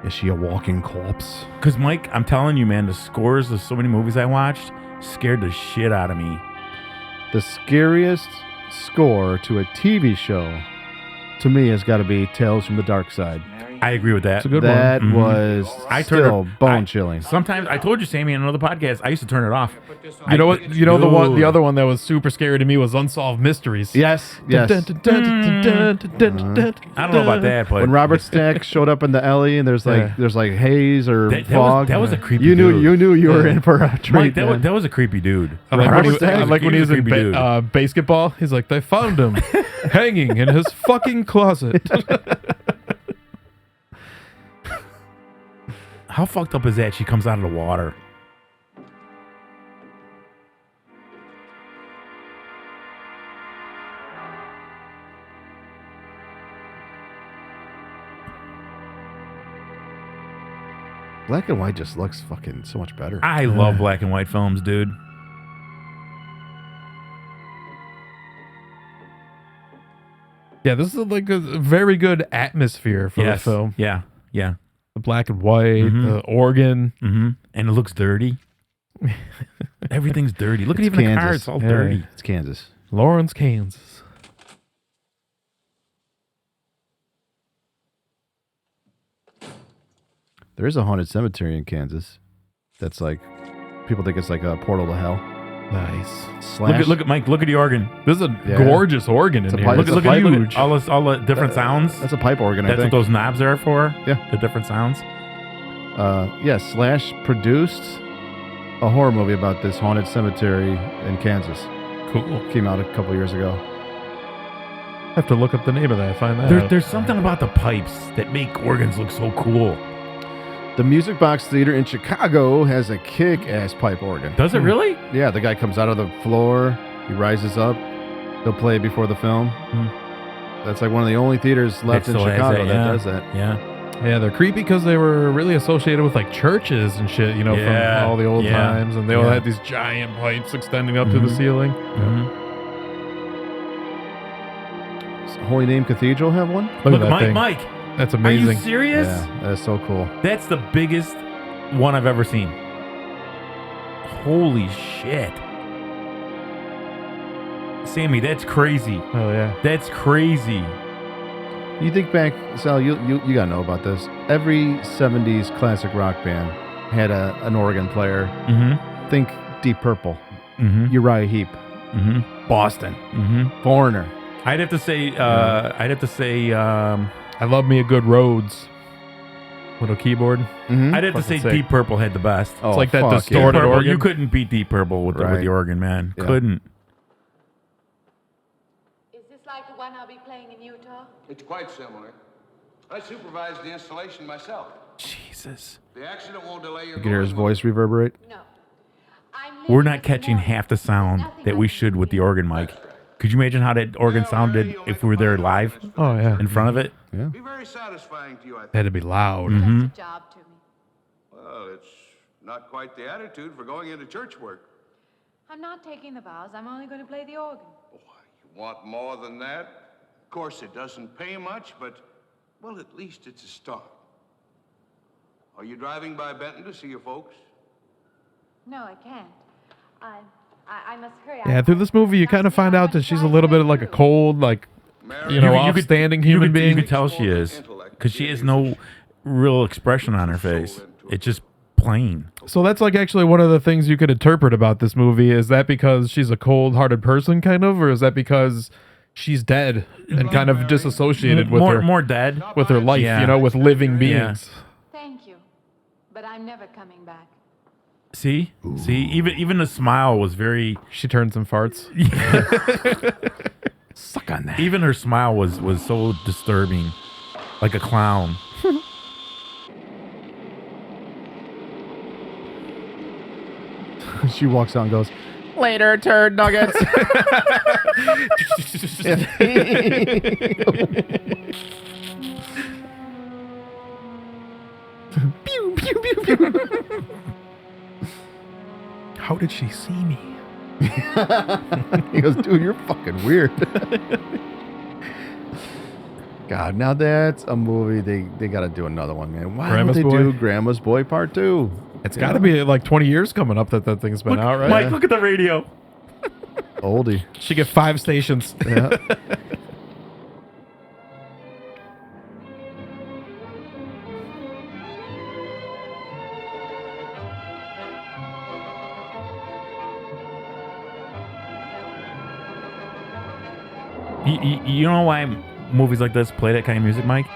[SPEAKER 1] Is she a walking corpse?
[SPEAKER 2] Because, Mike, I'm telling you, man, the scores of so many movies I watched scared the shit out of me.
[SPEAKER 1] The scariest score to a TV show, to me, has got to be Tales from the Dark Side.
[SPEAKER 2] I agree with that.
[SPEAKER 3] It's a good
[SPEAKER 1] That
[SPEAKER 3] one.
[SPEAKER 1] was
[SPEAKER 2] I
[SPEAKER 1] still
[SPEAKER 2] turned
[SPEAKER 1] bone chilling.
[SPEAKER 2] Sometimes, I told you, Sammy, in another podcast, I used to turn it off.
[SPEAKER 5] Put this on.
[SPEAKER 3] You know what? You know the
[SPEAKER 2] Dude.
[SPEAKER 3] other one that was super scary to me was Unsolved Mysteries.
[SPEAKER 1] Yes, yes.
[SPEAKER 2] I don't know about that, but
[SPEAKER 1] When Robert Stack showed up in the alley and there's like haze or fog.
[SPEAKER 2] that was a creepy
[SPEAKER 1] you knew
[SPEAKER 2] dude.
[SPEAKER 1] you were in for a treat.
[SPEAKER 2] Mike, that
[SPEAKER 1] man.
[SPEAKER 2] was a creepy dude.
[SPEAKER 3] Like
[SPEAKER 1] Robert
[SPEAKER 3] when,
[SPEAKER 1] Stack.
[SPEAKER 3] like when he was in
[SPEAKER 2] creepy dude.
[SPEAKER 3] basketball, he's like, they found him hanging in his fucking closet.
[SPEAKER 2] How fucked up is that? She comes out of the water.
[SPEAKER 1] Black and white just looks fucking so much better.
[SPEAKER 2] I love black and white films, dude.
[SPEAKER 3] Yeah, this is like a very good atmosphere for the film.
[SPEAKER 2] Yeah, yeah.
[SPEAKER 3] The black and white, the organ.
[SPEAKER 2] Mm-hmm. And it looks dirty. Everything's dirty. Look at even the car; it's all dirty.
[SPEAKER 1] It's Kansas.
[SPEAKER 3] Lawrence, Kansas.
[SPEAKER 1] There is a haunted cemetery in Kansas. That's like people think it's like a portal to hell.
[SPEAKER 3] Nice.
[SPEAKER 1] Slash.
[SPEAKER 2] Look at Mike. Look at the organ.
[SPEAKER 3] This is a
[SPEAKER 1] Yeah.
[SPEAKER 3] gorgeous organ in
[SPEAKER 1] It's a
[SPEAKER 3] here.
[SPEAKER 1] pipe-
[SPEAKER 3] Look,
[SPEAKER 1] it's a
[SPEAKER 3] look
[SPEAKER 1] pipe-
[SPEAKER 3] at
[SPEAKER 2] Look at all the different sounds.
[SPEAKER 1] That's a pipe organ.
[SPEAKER 2] That's
[SPEAKER 1] I
[SPEAKER 2] what
[SPEAKER 1] think.
[SPEAKER 2] those knobs are for.
[SPEAKER 1] Yeah.
[SPEAKER 2] The different sounds.
[SPEAKER 1] Yeah. Slash produced a horror movie about this haunted cemetery in Kansas.
[SPEAKER 3] Cool.
[SPEAKER 1] Came out a couple years ago.
[SPEAKER 3] Have to look up the name of that. Find that. out.
[SPEAKER 2] There's something about the pipes that make organs look so cool.
[SPEAKER 1] The Music Box Theater in Chicago has a kick-ass pipe organ.
[SPEAKER 2] Does it really?
[SPEAKER 1] Yeah, the guy comes out of the floor. He rises up. They'll play it before the film. That's like one of the only theaters left in
[SPEAKER 2] still has
[SPEAKER 1] Chicago
[SPEAKER 2] that,
[SPEAKER 1] that
[SPEAKER 2] yeah.
[SPEAKER 1] does that.
[SPEAKER 2] Yeah.
[SPEAKER 3] Yeah, they're creepy because they were really associated with like churches and shit, you know,
[SPEAKER 2] Yeah,
[SPEAKER 3] from all the old
[SPEAKER 2] yeah,
[SPEAKER 3] times, and they all
[SPEAKER 2] yeah.
[SPEAKER 3] had these giant pipes extending up to the ceiling.
[SPEAKER 1] Does Holy Name Cathedral have one?
[SPEAKER 3] Look,
[SPEAKER 2] Look,
[SPEAKER 3] at that thing.
[SPEAKER 2] Mike.
[SPEAKER 3] That's
[SPEAKER 2] Are
[SPEAKER 3] amazing.
[SPEAKER 2] you serious?
[SPEAKER 1] Yeah, that's so cool.
[SPEAKER 2] That's the biggest one I've ever seen. Holy shit. Sammy, that's crazy.
[SPEAKER 3] Oh yeah.
[SPEAKER 2] That's crazy.
[SPEAKER 1] You think back, Sal, you gotta know about this. Every 70s classic rock band had an organ player.
[SPEAKER 2] Mm-hmm.
[SPEAKER 1] Think Deep Purple,
[SPEAKER 2] Mm-hmm.
[SPEAKER 1] Uriah Heep,
[SPEAKER 2] Mm-hmm.
[SPEAKER 1] Boston,
[SPEAKER 2] Mm-hmm.
[SPEAKER 1] Foreigner.
[SPEAKER 2] I'd have to say
[SPEAKER 3] I love me a good Rhodes. Little keyboard.
[SPEAKER 1] Mhm.
[SPEAKER 2] I'd have to say
[SPEAKER 3] Fucking sick.
[SPEAKER 2] Deep Purple had the best.
[SPEAKER 1] Oh,
[SPEAKER 3] like that
[SPEAKER 1] fuck, yeah.
[SPEAKER 2] Deep
[SPEAKER 3] distorted
[SPEAKER 2] Purple,
[SPEAKER 3] organ.
[SPEAKER 2] you couldn't beat Deep Purple with
[SPEAKER 1] Right.
[SPEAKER 2] the organ, man.
[SPEAKER 1] Yeah.
[SPEAKER 2] Couldn't.
[SPEAKER 8] Is this like the one I'll be playing in Utah?
[SPEAKER 9] It's quite similar. I supervised the installation myself.
[SPEAKER 2] Jesus.
[SPEAKER 9] The accident won't delay your
[SPEAKER 1] You can hear his
[SPEAKER 9] going
[SPEAKER 1] voice reverberate.
[SPEAKER 8] No.
[SPEAKER 2] We're not catching half the sound that we should with the organ, Mike. Could you imagine how that organ sounded if we were there live
[SPEAKER 3] Oh yeah.
[SPEAKER 2] in front of it?
[SPEAKER 9] Be very satisfying to you, I think.
[SPEAKER 3] Had to be loud.
[SPEAKER 2] Mm-hmm.
[SPEAKER 8] Just a job to me.
[SPEAKER 9] Well, it's not quite the attitude for going into church work.
[SPEAKER 8] I'm not taking the vows. I'm only going to play the organ.
[SPEAKER 9] You want more than that? Of course, it doesn't pay much, but, well, at least it's a start. Are you driving by Benton to see your folks?
[SPEAKER 8] No, I can't. I must hurry.
[SPEAKER 3] Yeah, through this movie, you kind of find out that she's a little bit like a cold, like, you know, upstanding human being.
[SPEAKER 2] You could tell she is, because she has no real expression on her face. It's just plain.
[SPEAKER 3] So that's like actually one of the things you could interpret about this movie. Is that because she's a cold-hearted person, kind of, or is that because she's dead and kind of disassociated with
[SPEAKER 2] More dead.
[SPEAKER 3] with her life,
[SPEAKER 2] Yeah.
[SPEAKER 3] you know, with living beings?
[SPEAKER 8] Thank you. But I'm never coming back.
[SPEAKER 2] See, even the smile was very.
[SPEAKER 3] She turns and farts.
[SPEAKER 1] Suck on that.
[SPEAKER 2] Even her smile was so disturbing, like a clown.
[SPEAKER 1] She walks out and goes, "Later, turd nuggets." Pew, pew, pew, pew.
[SPEAKER 3] How did she see me?
[SPEAKER 1] He goes, "Dude, you're fucking weird." God, now that's a movie they got to do another one, man. Why
[SPEAKER 3] Grandma's
[SPEAKER 1] don't they
[SPEAKER 3] Boy?
[SPEAKER 1] do Grandma's Boy Part 2?
[SPEAKER 3] It's got to be like 20 years coming up that thing's been out, right?
[SPEAKER 2] Mike, look at the radio.
[SPEAKER 1] Oldie.
[SPEAKER 3] She get 5 stations.
[SPEAKER 1] Yeah.
[SPEAKER 2] You know why movies like this play that kind of music, Mike?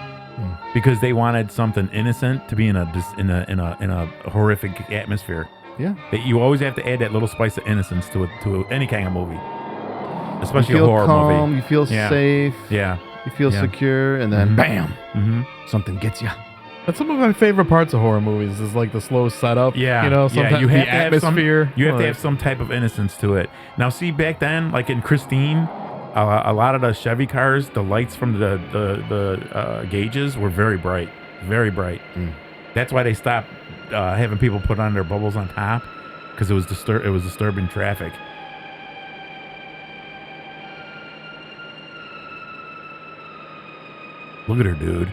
[SPEAKER 2] Because they wanted something innocent to be in a horrific atmosphere.
[SPEAKER 1] Yeah.
[SPEAKER 2] That you always have to add that little spice of innocence to any kind of movie, especially
[SPEAKER 1] You feel
[SPEAKER 2] a horror
[SPEAKER 1] calm,
[SPEAKER 2] movie.
[SPEAKER 1] you feel
[SPEAKER 2] Yeah.
[SPEAKER 1] safe,
[SPEAKER 2] Yeah.
[SPEAKER 1] you feel
[SPEAKER 2] Yeah.
[SPEAKER 1] secure, and then bam,
[SPEAKER 2] Mm-hmm.
[SPEAKER 1] something gets you.
[SPEAKER 3] That's some of my favorite parts of horror movies is like the slow setup.
[SPEAKER 2] Yeah,
[SPEAKER 3] You know,
[SPEAKER 2] yeah.
[SPEAKER 3] sometimes
[SPEAKER 2] You have
[SPEAKER 3] the
[SPEAKER 2] to have
[SPEAKER 3] atmosphere.
[SPEAKER 2] you have to
[SPEAKER 3] like-
[SPEAKER 2] have some type of innocence to it. Now, see, back then, like in Christine, a lot of the Chevy cars, the lights from the gauges were very bright, very bright. That's why they stopped having people put on their bubbles on top, because it was disturbing traffic. Look at her, dude.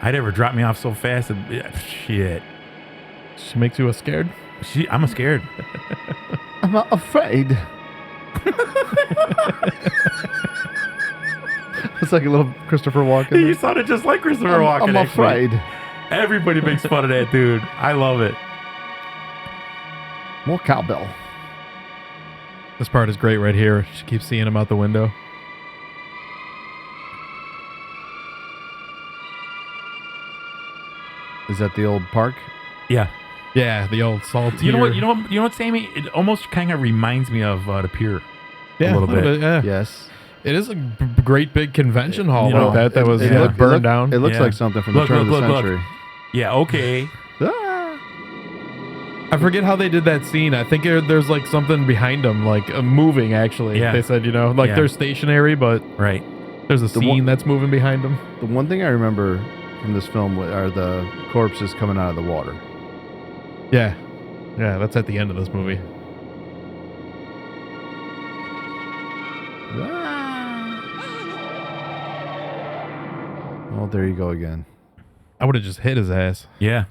[SPEAKER 2] I'd ever drop me off so fast. Shit.
[SPEAKER 3] She makes you scared.
[SPEAKER 2] I'm scared.
[SPEAKER 1] I'm not afraid. It's like a little Christopher Walken.
[SPEAKER 2] You sounded just like Christopher Walken.
[SPEAKER 1] I'm
[SPEAKER 2] actually.
[SPEAKER 1] afraid.
[SPEAKER 2] Everybody makes fun of that dude. I love it.
[SPEAKER 1] More cowbell.
[SPEAKER 3] This part is great right here. She keeps seeing him out the window.
[SPEAKER 1] Is that the old park?
[SPEAKER 2] Yeah.
[SPEAKER 3] Yeah, the old salty.
[SPEAKER 2] You know what, Sammy? It almost kind of reminds me of the Pier.
[SPEAKER 3] Yeah,
[SPEAKER 2] a little bit.
[SPEAKER 3] Yeah.
[SPEAKER 1] Yes.
[SPEAKER 3] It is a great big convention hall
[SPEAKER 2] You know,
[SPEAKER 3] like that was burned down.
[SPEAKER 1] It looks
[SPEAKER 2] Yeah.
[SPEAKER 1] like something from the turn of the century.
[SPEAKER 2] Yeah, okay.
[SPEAKER 1] Ah.
[SPEAKER 3] I forget how they did that scene. I think there's like something behind them, like moving. Actually,
[SPEAKER 2] Yeah.
[SPEAKER 3] they said like they're stationary, but
[SPEAKER 2] Right.
[SPEAKER 3] there's a scene that's moving behind them.
[SPEAKER 1] The one thing I remember from this film are the corpses coming out of the water.
[SPEAKER 3] Yeah, that's at the end of this movie.
[SPEAKER 1] Oh, there you go again.
[SPEAKER 3] I would have just hit his ass.
[SPEAKER 2] Yeah.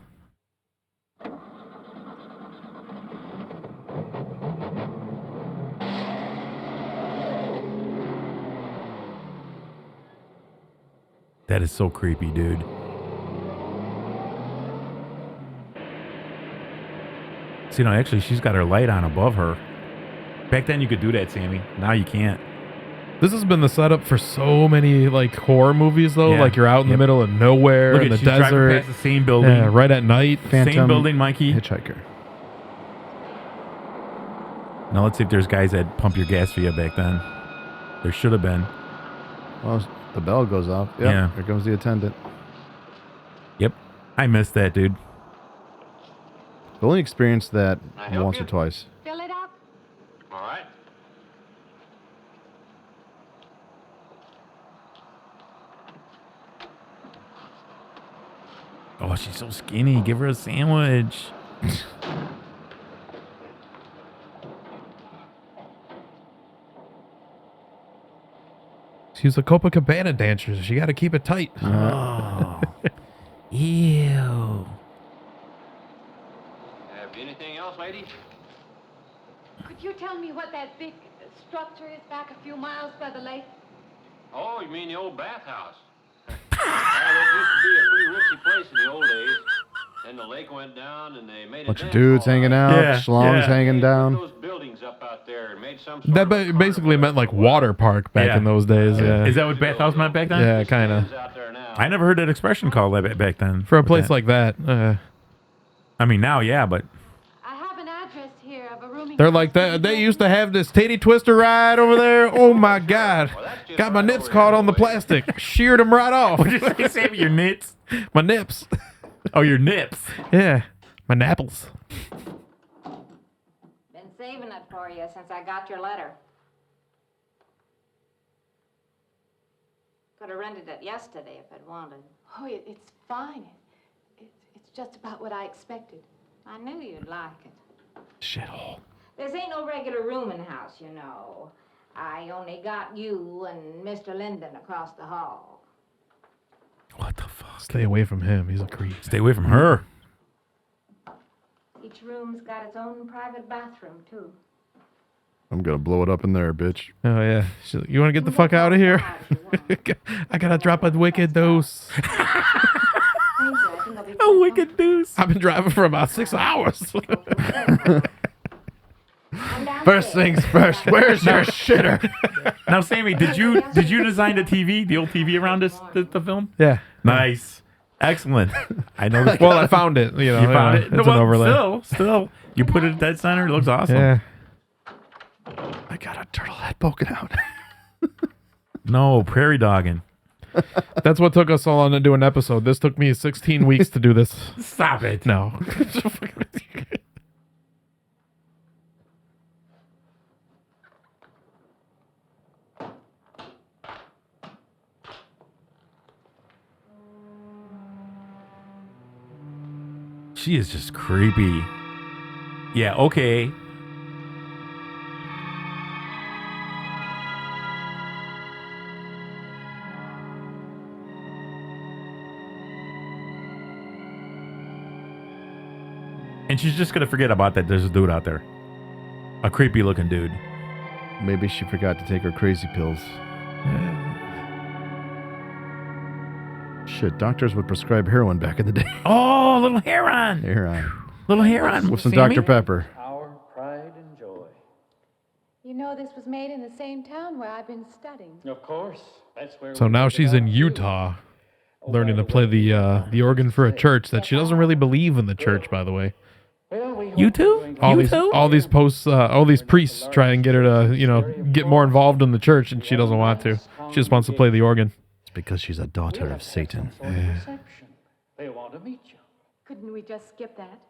[SPEAKER 2] That is so creepy, dude. See, no, actually, she's got her light on above her. Back then, you could do that, Sammy. Now you can't.
[SPEAKER 3] This has been the setup for so many like horror movies, though.
[SPEAKER 2] Yeah.
[SPEAKER 3] Like you're out in the
[SPEAKER 2] Yep.
[SPEAKER 3] middle of nowhere
[SPEAKER 2] Look
[SPEAKER 3] in
[SPEAKER 2] at
[SPEAKER 3] the
[SPEAKER 2] she's driving
[SPEAKER 3] desert.
[SPEAKER 2] past the same building.
[SPEAKER 3] Yeah, right at night.
[SPEAKER 2] Same building, Mikey.
[SPEAKER 1] Hitchhiker.
[SPEAKER 2] Now let's see if there's guys that pump your gas for you back then. There should have been.
[SPEAKER 1] Well, the bell goes off. Yep,
[SPEAKER 2] Yeah.
[SPEAKER 1] Here comes the attendant.
[SPEAKER 2] Yep. I missed that, dude.
[SPEAKER 1] I've only experienced that
[SPEAKER 5] I help
[SPEAKER 1] once
[SPEAKER 5] you?
[SPEAKER 1] or twice.
[SPEAKER 8] Fill it up.
[SPEAKER 5] All right.
[SPEAKER 2] Oh, she's so skinny. Give her a sandwich.
[SPEAKER 3] She's a Copacabana dancer. She got to keep it tight.
[SPEAKER 2] Oh. Ew.
[SPEAKER 5] Have anything else, lady?
[SPEAKER 8] Could you tell me what that big structure is back a few miles by the lake?
[SPEAKER 5] Oh, you mean the old bathhouse? That used to be a pretty ritzy place in the old days. Then the lake went down and they made
[SPEAKER 1] Bunch
[SPEAKER 5] a
[SPEAKER 1] of
[SPEAKER 5] dance
[SPEAKER 1] dudes
[SPEAKER 5] hall
[SPEAKER 1] hanging
[SPEAKER 5] out
[SPEAKER 1] out,
[SPEAKER 2] Yeah,
[SPEAKER 1] schlongs
[SPEAKER 2] yeah.
[SPEAKER 1] hanging
[SPEAKER 5] They
[SPEAKER 1] down.
[SPEAKER 5] put those buildings up out there and made some sort
[SPEAKER 3] That
[SPEAKER 5] of a
[SPEAKER 3] basically meant like water park back
[SPEAKER 2] Yeah.
[SPEAKER 3] in those days. Yeah,
[SPEAKER 2] Is that what bathhouse meant back then?
[SPEAKER 3] yeah, kind of.
[SPEAKER 5] Stands out there now.
[SPEAKER 2] I never heard that expression called that back then.
[SPEAKER 3] For a
[SPEAKER 2] With
[SPEAKER 3] place
[SPEAKER 2] that.
[SPEAKER 3] like that,
[SPEAKER 2] I mean, now, yeah, but
[SPEAKER 8] I have an address here of a rooming
[SPEAKER 3] they're
[SPEAKER 8] house
[SPEAKER 3] like that.
[SPEAKER 8] in
[SPEAKER 3] They
[SPEAKER 8] the
[SPEAKER 3] used to have this titty twister ride over there. Oh my god, got my nips caught on the plastic. Sheared them right off.
[SPEAKER 2] what did you say, Sammy? Your nits?
[SPEAKER 3] My nips.
[SPEAKER 2] Oh, your nips.
[SPEAKER 3] Yeah, my napples.
[SPEAKER 10] Been saving it for you since I got your letter. Could have rented it yesterday if I'd wanted.
[SPEAKER 8] Oh, it's fine. It's just about what I expected.
[SPEAKER 10] I knew you'd like it.
[SPEAKER 3] Shithole.
[SPEAKER 10] This ain't no regular rooming house, you know. I only got you and Mr. Linden across the hall.
[SPEAKER 2] What the fuck?
[SPEAKER 3] Stay away from him. He's a creep.
[SPEAKER 2] Stay away from her.
[SPEAKER 10] Each room's got its own private bathroom, too.
[SPEAKER 1] I'm gonna blow it up in there, bitch.
[SPEAKER 3] Oh yeah. She's like, you want to get the fuck out of here? I gotta drop a wicked dose.
[SPEAKER 10] Thank you. I think I'll be
[SPEAKER 2] A wicked deuce.
[SPEAKER 3] I've been driving for about 6 hours.
[SPEAKER 10] I'm
[SPEAKER 3] First things first. Where's your shitter?
[SPEAKER 2] Now, Sammy, did you design the TV, the old TV around the film?
[SPEAKER 3] Yeah.
[SPEAKER 2] Nice, excellent. I know. This,
[SPEAKER 3] Well, I found it. You know,
[SPEAKER 2] you found it.
[SPEAKER 3] It's
[SPEAKER 2] Well,
[SPEAKER 3] an overlay.
[SPEAKER 2] Still, you put it at dead center. It looks awesome.
[SPEAKER 3] Yeah.
[SPEAKER 1] I got a turtle head poking out.
[SPEAKER 2] No, prairie dogging.
[SPEAKER 3] That's what took us so long to do an episode. This took me 16 weeks to do this.
[SPEAKER 2] Stop it.
[SPEAKER 3] No.
[SPEAKER 2] She is just creepy. Yeah. Okay. And she's just gonna forget about that. There's a dude out there, a creepy looking dude.
[SPEAKER 1] Maybe she forgot to take her crazy pills. Shit, doctors would prescribe heroin back in the day.
[SPEAKER 2] Oh, little heron, little heron
[SPEAKER 1] With some
[SPEAKER 2] Sammy?
[SPEAKER 1] Dr. Pepper.
[SPEAKER 4] Our pride and joy.
[SPEAKER 8] You know, this was made in the same town where I've been studying.
[SPEAKER 4] Of course. That's where
[SPEAKER 3] So
[SPEAKER 4] we
[SPEAKER 3] now
[SPEAKER 4] took it
[SPEAKER 3] she's in
[SPEAKER 4] out, too.
[SPEAKER 3] Utah, learning to play the organ for a church that she doesn't really believe in the church, by the way.
[SPEAKER 7] Well, we hope
[SPEAKER 2] You
[SPEAKER 7] we're
[SPEAKER 2] too?
[SPEAKER 7] going to-
[SPEAKER 3] All these priests try and get her to, get more involved in the church, and she doesn't want to. She just wants to play the organ.
[SPEAKER 1] It's because she's a daughter of Satan.
[SPEAKER 7] Sort of reception. They want to meet you.
[SPEAKER 8] Couldn't we just skip that?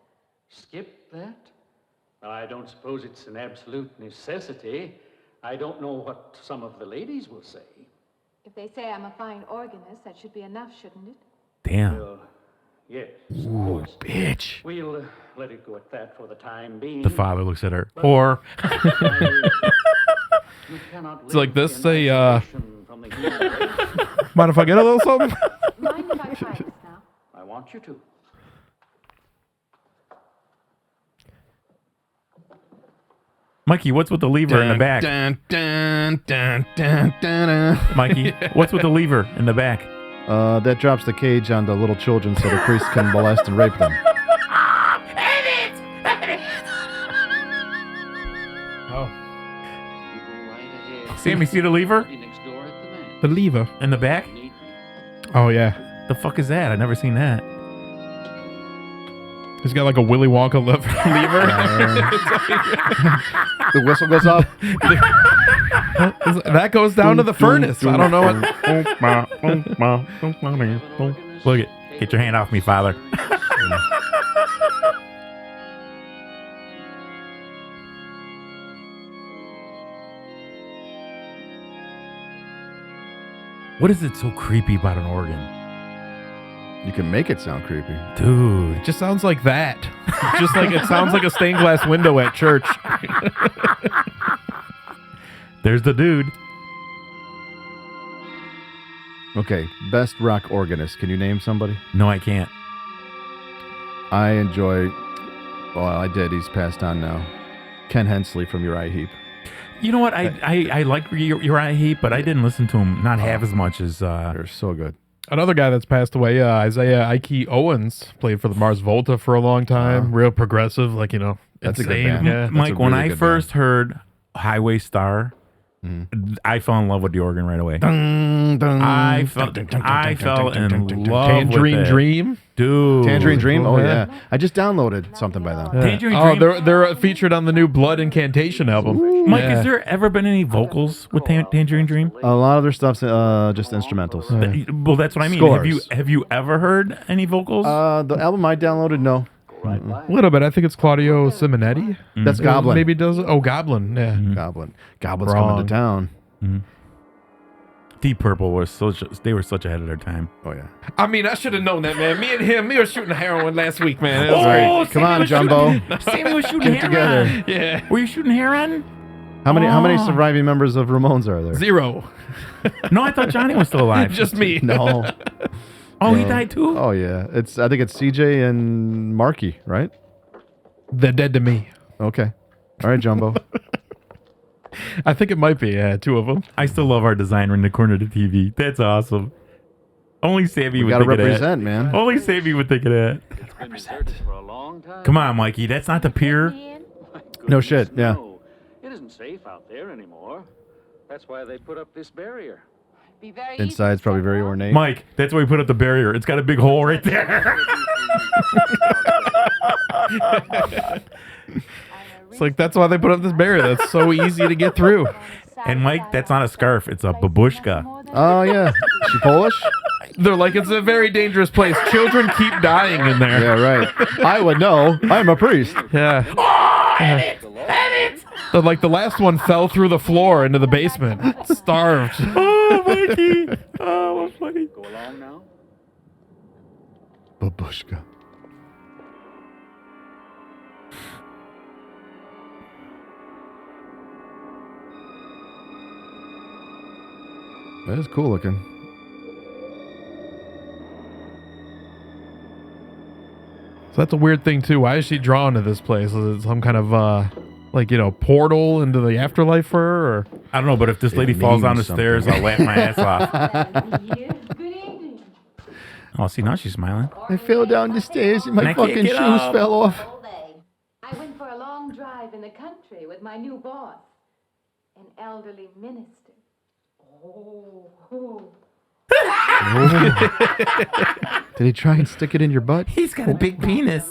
[SPEAKER 7] Skip that? I don't suppose it's an absolute necessity. I don't know what some of the ladies will say.
[SPEAKER 8] If they say I'm a fine organist, that should be enough, shouldn't it?
[SPEAKER 2] Damn.
[SPEAKER 7] Well, yes, of course.
[SPEAKER 2] Bitch.
[SPEAKER 7] We'll let it go at that for the time being.
[SPEAKER 2] The father looks at her. Whore.
[SPEAKER 7] You cannot
[SPEAKER 3] It's like
[SPEAKER 7] live
[SPEAKER 3] this,
[SPEAKER 7] in
[SPEAKER 3] say,
[SPEAKER 7] isolation from the human race.
[SPEAKER 3] Mind if I get a little something?
[SPEAKER 8] Mind if I try this now?
[SPEAKER 7] I want you to.
[SPEAKER 2] Mikey, what's with the lever in the back?
[SPEAKER 1] Dun, dun, dun, dun, dun, dun.
[SPEAKER 2] Mikey, what's with the lever in the back?
[SPEAKER 1] That drops the cage on the little children so the priest can molest and rape them.
[SPEAKER 3] Oh.
[SPEAKER 7] You go right ahead.
[SPEAKER 2] Sammy, see the lever
[SPEAKER 7] Be next door at the man.
[SPEAKER 3] The lever.
[SPEAKER 2] in the back?
[SPEAKER 7] Need me.
[SPEAKER 3] Oh, yeah.
[SPEAKER 2] The fuck is that? I've never seen that.
[SPEAKER 3] He's got like a Willy Wonka lever.
[SPEAKER 1] The whistle goes off.
[SPEAKER 3] That goes down to the furnace. I don't know what.
[SPEAKER 2] Look it. Get your hand off me, father. What is it so creepy about an organ?
[SPEAKER 1] You can make it sound creepy.
[SPEAKER 2] Dude.
[SPEAKER 3] It just sounds like that. Just like it sounds like a stained glass window at church.
[SPEAKER 2] There's the dude.
[SPEAKER 1] Okay, best rock organist. Can you name somebody?
[SPEAKER 2] No, I can't.
[SPEAKER 1] I enjoy. Well, I did. He's passed on now. Ken Hensley from Uriah Heep.
[SPEAKER 2] You know what? I like Uriah Heep, but I didn't listen to him not half as much as...
[SPEAKER 1] They're so good.
[SPEAKER 3] Another guy that's passed away, Isaiah Ike Owens, played for the Mars Volta for a long time. Real progressive, like,
[SPEAKER 1] That's a good
[SPEAKER 3] insane.
[SPEAKER 1] band.
[SPEAKER 3] Yeah.
[SPEAKER 1] That's
[SPEAKER 2] Mike,
[SPEAKER 1] a
[SPEAKER 2] when
[SPEAKER 1] really
[SPEAKER 2] I
[SPEAKER 1] good
[SPEAKER 2] first heard Highway Star, I fell in love with the organ right away. I fell in love
[SPEAKER 3] Tangerine
[SPEAKER 2] with it.
[SPEAKER 3] Dream.
[SPEAKER 2] Dude.
[SPEAKER 1] Tangerine Dream? Oh,
[SPEAKER 3] Yeah.
[SPEAKER 1] yeah. I just downloaded something by them.
[SPEAKER 2] Tangerine
[SPEAKER 3] Oh,
[SPEAKER 2] Dream.
[SPEAKER 3] they're featured on the new Blood Incantation album.
[SPEAKER 2] Mike,
[SPEAKER 3] Yeah.
[SPEAKER 2] has there ever been any vocals with Tangerine Dream?
[SPEAKER 1] A lot of their stuff's just instrumentals.
[SPEAKER 2] Well, that's what I mean.
[SPEAKER 1] Scores.
[SPEAKER 2] Have you ever heard any vocals?
[SPEAKER 1] The album I downloaded, no.
[SPEAKER 3] A little bit. I think it's Claudio Simonetti.
[SPEAKER 1] That's Goblin.
[SPEAKER 3] Maybe does it. Oh, Goblin. Yeah.
[SPEAKER 1] Goblin. Goblin's
[SPEAKER 3] Wrong.
[SPEAKER 1] coming to town.
[SPEAKER 2] Deep Purple was they were such ahead of their time.
[SPEAKER 1] Oh, yeah.
[SPEAKER 3] I mean, I should have known that, man. Me and him, we were shooting heroin last week, man. It was
[SPEAKER 2] Oh,
[SPEAKER 1] Come on, Jumbo.
[SPEAKER 2] Sammy was shooting
[SPEAKER 1] Get
[SPEAKER 2] heroin.
[SPEAKER 1] together.
[SPEAKER 3] Yeah.
[SPEAKER 2] Were you shooting heroin?
[SPEAKER 1] How many
[SPEAKER 2] Oh.
[SPEAKER 1] surviving members of Ramones are there?
[SPEAKER 3] 0.
[SPEAKER 2] No, I thought Johnny was still alive.
[SPEAKER 3] Just me.
[SPEAKER 1] No.
[SPEAKER 2] Oh, he died too?
[SPEAKER 1] Oh, yeah. I think it's CJ and Marky, right?
[SPEAKER 3] They're dead to me.
[SPEAKER 1] Okay. All right, Jumbo.
[SPEAKER 3] I think it might be, 2 of them.
[SPEAKER 2] I still love our designer in the corner of the TV. That's awesome. Only Sammy
[SPEAKER 1] We
[SPEAKER 2] would
[SPEAKER 1] gotta
[SPEAKER 2] think of that.
[SPEAKER 1] represent, man.
[SPEAKER 2] Only Sammy would think of that.
[SPEAKER 7] It's been deserted for a long time.
[SPEAKER 2] Come on, Mikey. That's not the pier.
[SPEAKER 1] No shit, yeah.
[SPEAKER 7] No. It isn't safe out there anymore. That's why they put up this barrier.
[SPEAKER 8] Be very
[SPEAKER 1] Inside's
[SPEAKER 8] easy to
[SPEAKER 1] probably
[SPEAKER 8] set
[SPEAKER 1] very
[SPEAKER 8] up.
[SPEAKER 1] ornate.
[SPEAKER 2] Mike, that's why we put up the barrier. It's got a big hole right there.
[SPEAKER 3] It's like, that's why they put up this barrier. That's so easy to get through.
[SPEAKER 2] And Mike, that's not a scarf. It's a babushka.
[SPEAKER 1] Oh, yeah. She Polish?
[SPEAKER 3] They're like, it's a very dangerous place. Children keep dying in there.
[SPEAKER 1] Yeah, right. I would know. I'm a priest.
[SPEAKER 3] Yeah. But like the last one fell through the floor into the basement. Starved.
[SPEAKER 2] Oh, Mikey. Oh, that's funny.
[SPEAKER 7] Go along now.
[SPEAKER 1] Babushka. That is cool looking.
[SPEAKER 3] So that's a weird thing too. Why is she drawn to this place? Is it some kind of portal into the afterlife for her? Or?
[SPEAKER 2] I don't know, but if this lady
[SPEAKER 1] It
[SPEAKER 2] falls down the
[SPEAKER 1] means something.
[SPEAKER 2] stairs, I'll laugh my ass off.
[SPEAKER 8] Yes, good evening.
[SPEAKER 2] Oh, see, now she's smiling.
[SPEAKER 1] I fell down the stairs and
[SPEAKER 2] And
[SPEAKER 1] my
[SPEAKER 2] I can't
[SPEAKER 1] fucking
[SPEAKER 2] get
[SPEAKER 1] shoes
[SPEAKER 2] up.
[SPEAKER 1] fell off.
[SPEAKER 8] I went for a long drive in the country with my new boss, an elderly minister. Oh.
[SPEAKER 1] Did he try and stick it in your butt?
[SPEAKER 2] He's got a big penis.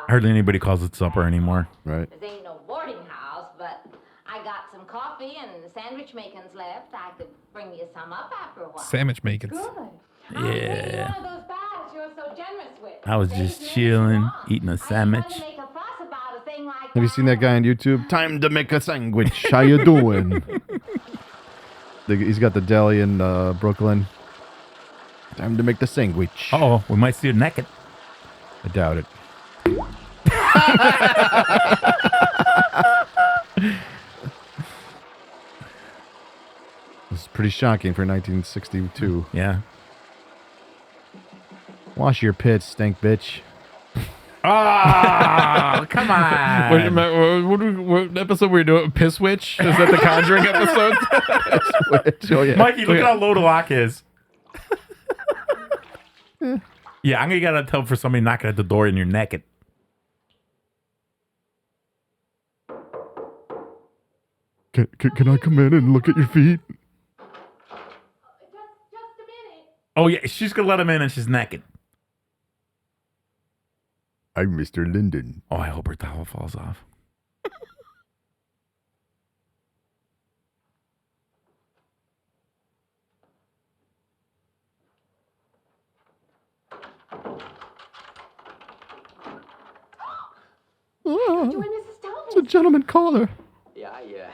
[SPEAKER 2] Hardly anybody calls it supper anymore.
[SPEAKER 1] Right.
[SPEAKER 10] This ain't no boarding house, but I got some coffee and sandwich makings left. I could bring you some up after a while.
[SPEAKER 3] Sandwich makings.
[SPEAKER 8] Good.
[SPEAKER 2] Yeah.
[SPEAKER 8] One of those baths you're so generous with.
[SPEAKER 2] I was just chilling, eating a sandwich.
[SPEAKER 1] Have you seen that guy on YouTube? Time to make a sandwich. How you doing? He's got the deli in Brooklyn. Time to make the sandwich.
[SPEAKER 2] Oh, we might see her naked.
[SPEAKER 1] I doubt it. It's pretty shocking for 1962.
[SPEAKER 2] Yeah.
[SPEAKER 1] Wash your pits, stink bitch.
[SPEAKER 2] Oh, come on.
[SPEAKER 3] What episode were you doing? Piss Witch? Is that the Conjuring episode?
[SPEAKER 1] Oh, yeah.
[SPEAKER 2] Mikey, look at how low the lock is. Yeah, I'm going to get a tub for somebody knocking at the door and you're naked.
[SPEAKER 1] Can I come in and look at your feet?
[SPEAKER 8] Just a minute.
[SPEAKER 2] Oh, yeah, she's going to let him in and she's naked.
[SPEAKER 1] I'm Mr. Linden.
[SPEAKER 2] Oh, I hope her towel falls off.
[SPEAKER 8] Doing Mrs. Thomas.
[SPEAKER 1] It's a gentleman caller.
[SPEAKER 6] Yeah, yeah.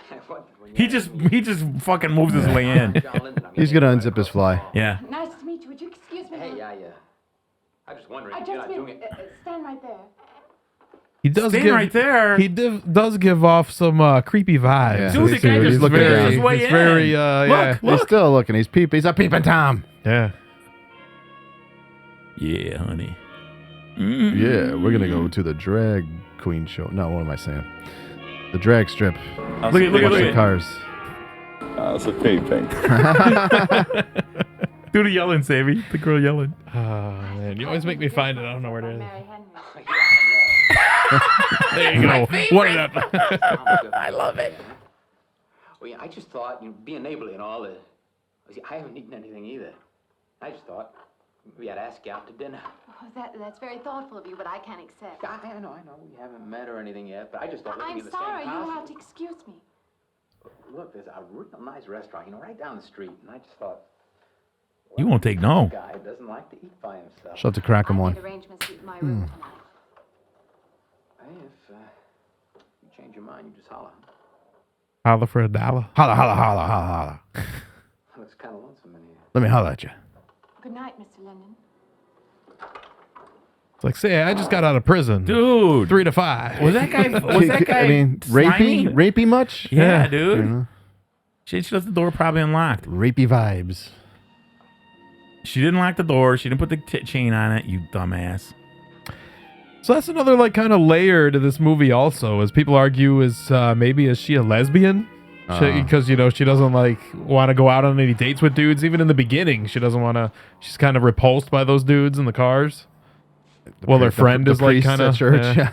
[SPEAKER 2] He just fucking moves his way in.
[SPEAKER 1] He's going to unzip his fly.
[SPEAKER 2] Yeah.
[SPEAKER 8] Nice to meet you. Would you excuse me?
[SPEAKER 6] Hey, yeah. I'm just wondering
[SPEAKER 8] I
[SPEAKER 6] if you're
[SPEAKER 8] just
[SPEAKER 6] not doing
[SPEAKER 8] mean,
[SPEAKER 6] it.
[SPEAKER 8] stand right there.
[SPEAKER 3] He does
[SPEAKER 2] Staying
[SPEAKER 3] give,
[SPEAKER 2] right there.
[SPEAKER 3] He does give off some creepy vibes.
[SPEAKER 1] Yeah.
[SPEAKER 2] Dude, the guy
[SPEAKER 1] He's
[SPEAKER 2] just
[SPEAKER 1] looking
[SPEAKER 2] moves
[SPEAKER 1] down.
[SPEAKER 2] his way
[SPEAKER 3] He's
[SPEAKER 2] in.
[SPEAKER 3] very, yeah.
[SPEAKER 1] He's still looking. He's peeping. He's a peeping Tom.
[SPEAKER 3] Yeah.
[SPEAKER 2] Yeah, honey.
[SPEAKER 1] Yeah, we're going to go to the drag queen show. No, what am I saying? The drag strip.
[SPEAKER 2] Look
[SPEAKER 1] Watch
[SPEAKER 2] at
[SPEAKER 1] the cars.
[SPEAKER 11] That's a peeping.
[SPEAKER 2] Do the yelling, Sammy. The girl yelling.
[SPEAKER 3] Oh, man. You always make me find it. I don't know where it is.
[SPEAKER 8] Mary Henry.
[SPEAKER 3] There you go. One of them.
[SPEAKER 2] I love it.
[SPEAKER 6] Well, yeah, I just thought, being neighborly and all, I haven't eaten anything either. I just thought maybe I'd ask you out to dinner.
[SPEAKER 8] Oh, that's very thoughtful of you, but I can't accept.
[SPEAKER 6] I know. We haven't met or anything yet, but I just thought we'd be
[SPEAKER 8] I'm
[SPEAKER 6] in the
[SPEAKER 8] sorry.
[SPEAKER 6] same
[SPEAKER 8] You'll
[SPEAKER 6] house.
[SPEAKER 8] have to excuse me.
[SPEAKER 6] Look, there's a real nice restaurant, right down the street, and I just thought,
[SPEAKER 2] You won't take no.
[SPEAKER 6] guy doesn't like to eat by himself.
[SPEAKER 1] She'll have to crack him
[SPEAKER 8] I
[SPEAKER 1] one.
[SPEAKER 8] made arrangements to eat in my room tonight.
[SPEAKER 6] Hey, if you change your mind, you just holler.
[SPEAKER 3] Holla for a dollar.
[SPEAKER 1] Holla, holla, holla, holla, holla.
[SPEAKER 6] Looks kind of lonesome in here.
[SPEAKER 1] Let me holla at you.
[SPEAKER 8] Good night, Mr. Linden.
[SPEAKER 3] It's like, say, I just got out of prison.
[SPEAKER 2] Dude.
[SPEAKER 3] 3 to 5.
[SPEAKER 2] Was that guy
[SPEAKER 1] I mean,
[SPEAKER 2] slimy?
[SPEAKER 1] rapey much?
[SPEAKER 2] Yeah, dude.
[SPEAKER 1] You know?
[SPEAKER 2] She left the door probably unlocked.
[SPEAKER 1] Rapey vibes.
[SPEAKER 2] She didn't lock the door. She didn't put the chain on it, you dumbass.
[SPEAKER 3] So that's another kind of layer to this movie also, as people argue is maybe is she a lesbian? Because, she doesn't want to go out on any dates with dudes. Even in the beginning, she doesn't want to. She's kind of repulsed by those dudes in the cars. Well, their friend is
[SPEAKER 1] priest
[SPEAKER 3] kind
[SPEAKER 1] at
[SPEAKER 3] of
[SPEAKER 1] church. Yeah.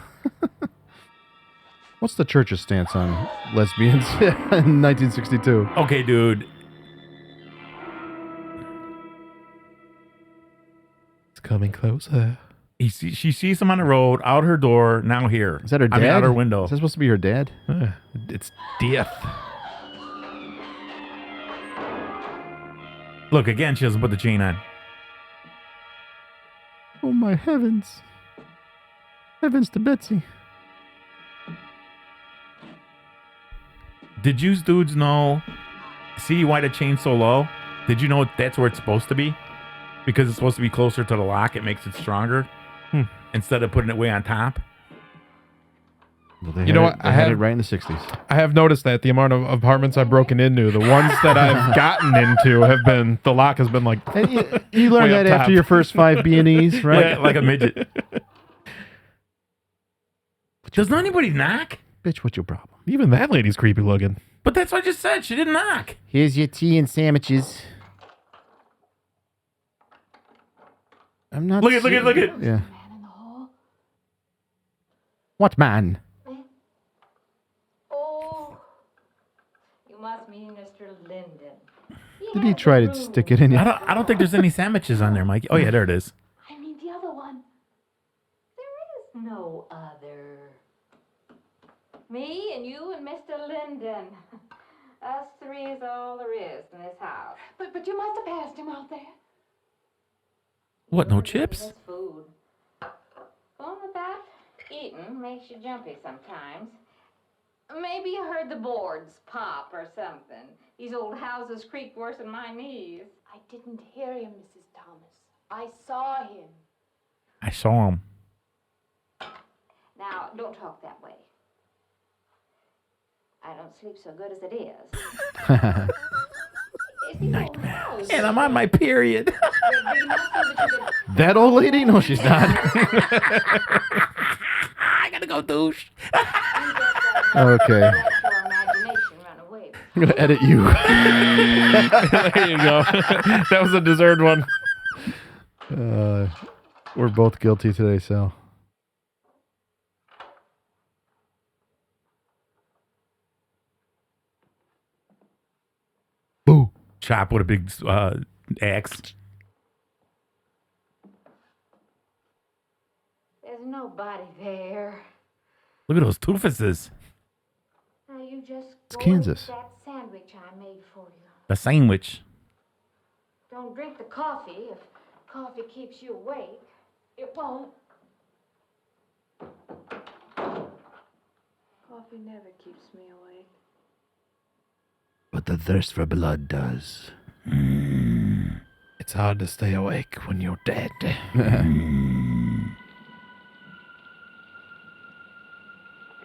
[SPEAKER 1] What's the church's stance on lesbians in 1962?
[SPEAKER 2] Okay, dude.
[SPEAKER 3] It's coming closer.
[SPEAKER 2] She sees him on the road, out her door, now here.
[SPEAKER 1] Is that her dad?
[SPEAKER 2] I mean, out her window.
[SPEAKER 1] Is that supposed to be her dad?
[SPEAKER 3] It's death.
[SPEAKER 2] Look, again, she doesn't put the chain on.
[SPEAKER 1] Oh, my heavens. Heavens to Betsy.
[SPEAKER 2] Did you dudes know? See why the chain's so low? Did you know that's where it's supposed to be? Because it's supposed to be closer to the lock. It makes it stronger. Instead of putting it way on top.
[SPEAKER 1] Well, they
[SPEAKER 3] I
[SPEAKER 1] had
[SPEAKER 3] have
[SPEAKER 1] it right in the 60s.
[SPEAKER 3] I have noticed that the amount of apartments I've broken into, the ones that I've gotten into have been, the lock has been
[SPEAKER 1] And you learn
[SPEAKER 3] way
[SPEAKER 1] that
[SPEAKER 3] up
[SPEAKER 1] after
[SPEAKER 3] top.
[SPEAKER 1] your first 5 B&Es, right?
[SPEAKER 2] Like a midget. Does anybody knock?
[SPEAKER 1] Bitch, what's your problem?
[SPEAKER 3] Even that lady's creepy looking.
[SPEAKER 2] But that's what I just said. She didn't knock.
[SPEAKER 1] Here's your tea and sandwiches. I'm not.
[SPEAKER 2] Look at.
[SPEAKER 1] Yeah.
[SPEAKER 8] Man in the hall.
[SPEAKER 1] What man?
[SPEAKER 10] Oh, you must mean Mr. Linden.
[SPEAKER 1] Did he try to stick it in you?
[SPEAKER 2] I don't think there's any sandwiches on there, Mike. Oh yeah, there it is.
[SPEAKER 8] I mean the other one.
[SPEAKER 10] There is no Me and you and Mr. Linden. Us three is all there is in this house.
[SPEAKER 8] But you must have passed him out there.
[SPEAKER 2] What, no chips?
[SPEAKER 10] This food. Going without eating makes you jumpy sometimes. Maybe you heard the boards pop or something. These old houses creak worse than my knees.
[SPEAKER 8] I didn't hear him, Mrs. Thomas. I saw him.
[SPEAKER 2] I saw him.
[SPEAKER 10] Now, don't talk that way. I don't sleep so good as it is. Nightmare.
[SPEAKER 2] And I'm on my period.
[SPEAKER 1] That old lady? No, she's not.
[SPEAKER 2] I gotta go douche.
[SPEAKER 1] Okay. I'm going to edit you.
[SPEAKER 3] There you go. That was a deserved one.
[SPEAKER 1] We're both guilty today, Sal. Boo.
[SPEAKER 2] Chop with a big axe.
[SPEAKER 10] There's nobody there.
[SPEAKER 2] Look at those toofuses.
[SPEAKER 10] Now you just
[SPEAKER 1] It's
[SPEAKER 10] go
[SPEAKER 1] Kansas.
[SPEAKER 10] and eat that sandwich I made for you.
[SPEAKER 2] The sandwich.
[SPEAKER 10] Don't drink the coffee. If coffee keeps you awake,
[SPEAKER 8] It won't. Coffee never keeps me awake.
[SPEAKER 1] But the thirst for blood does.
[SPEAKER 3] It's hard to stay awake when you're dead.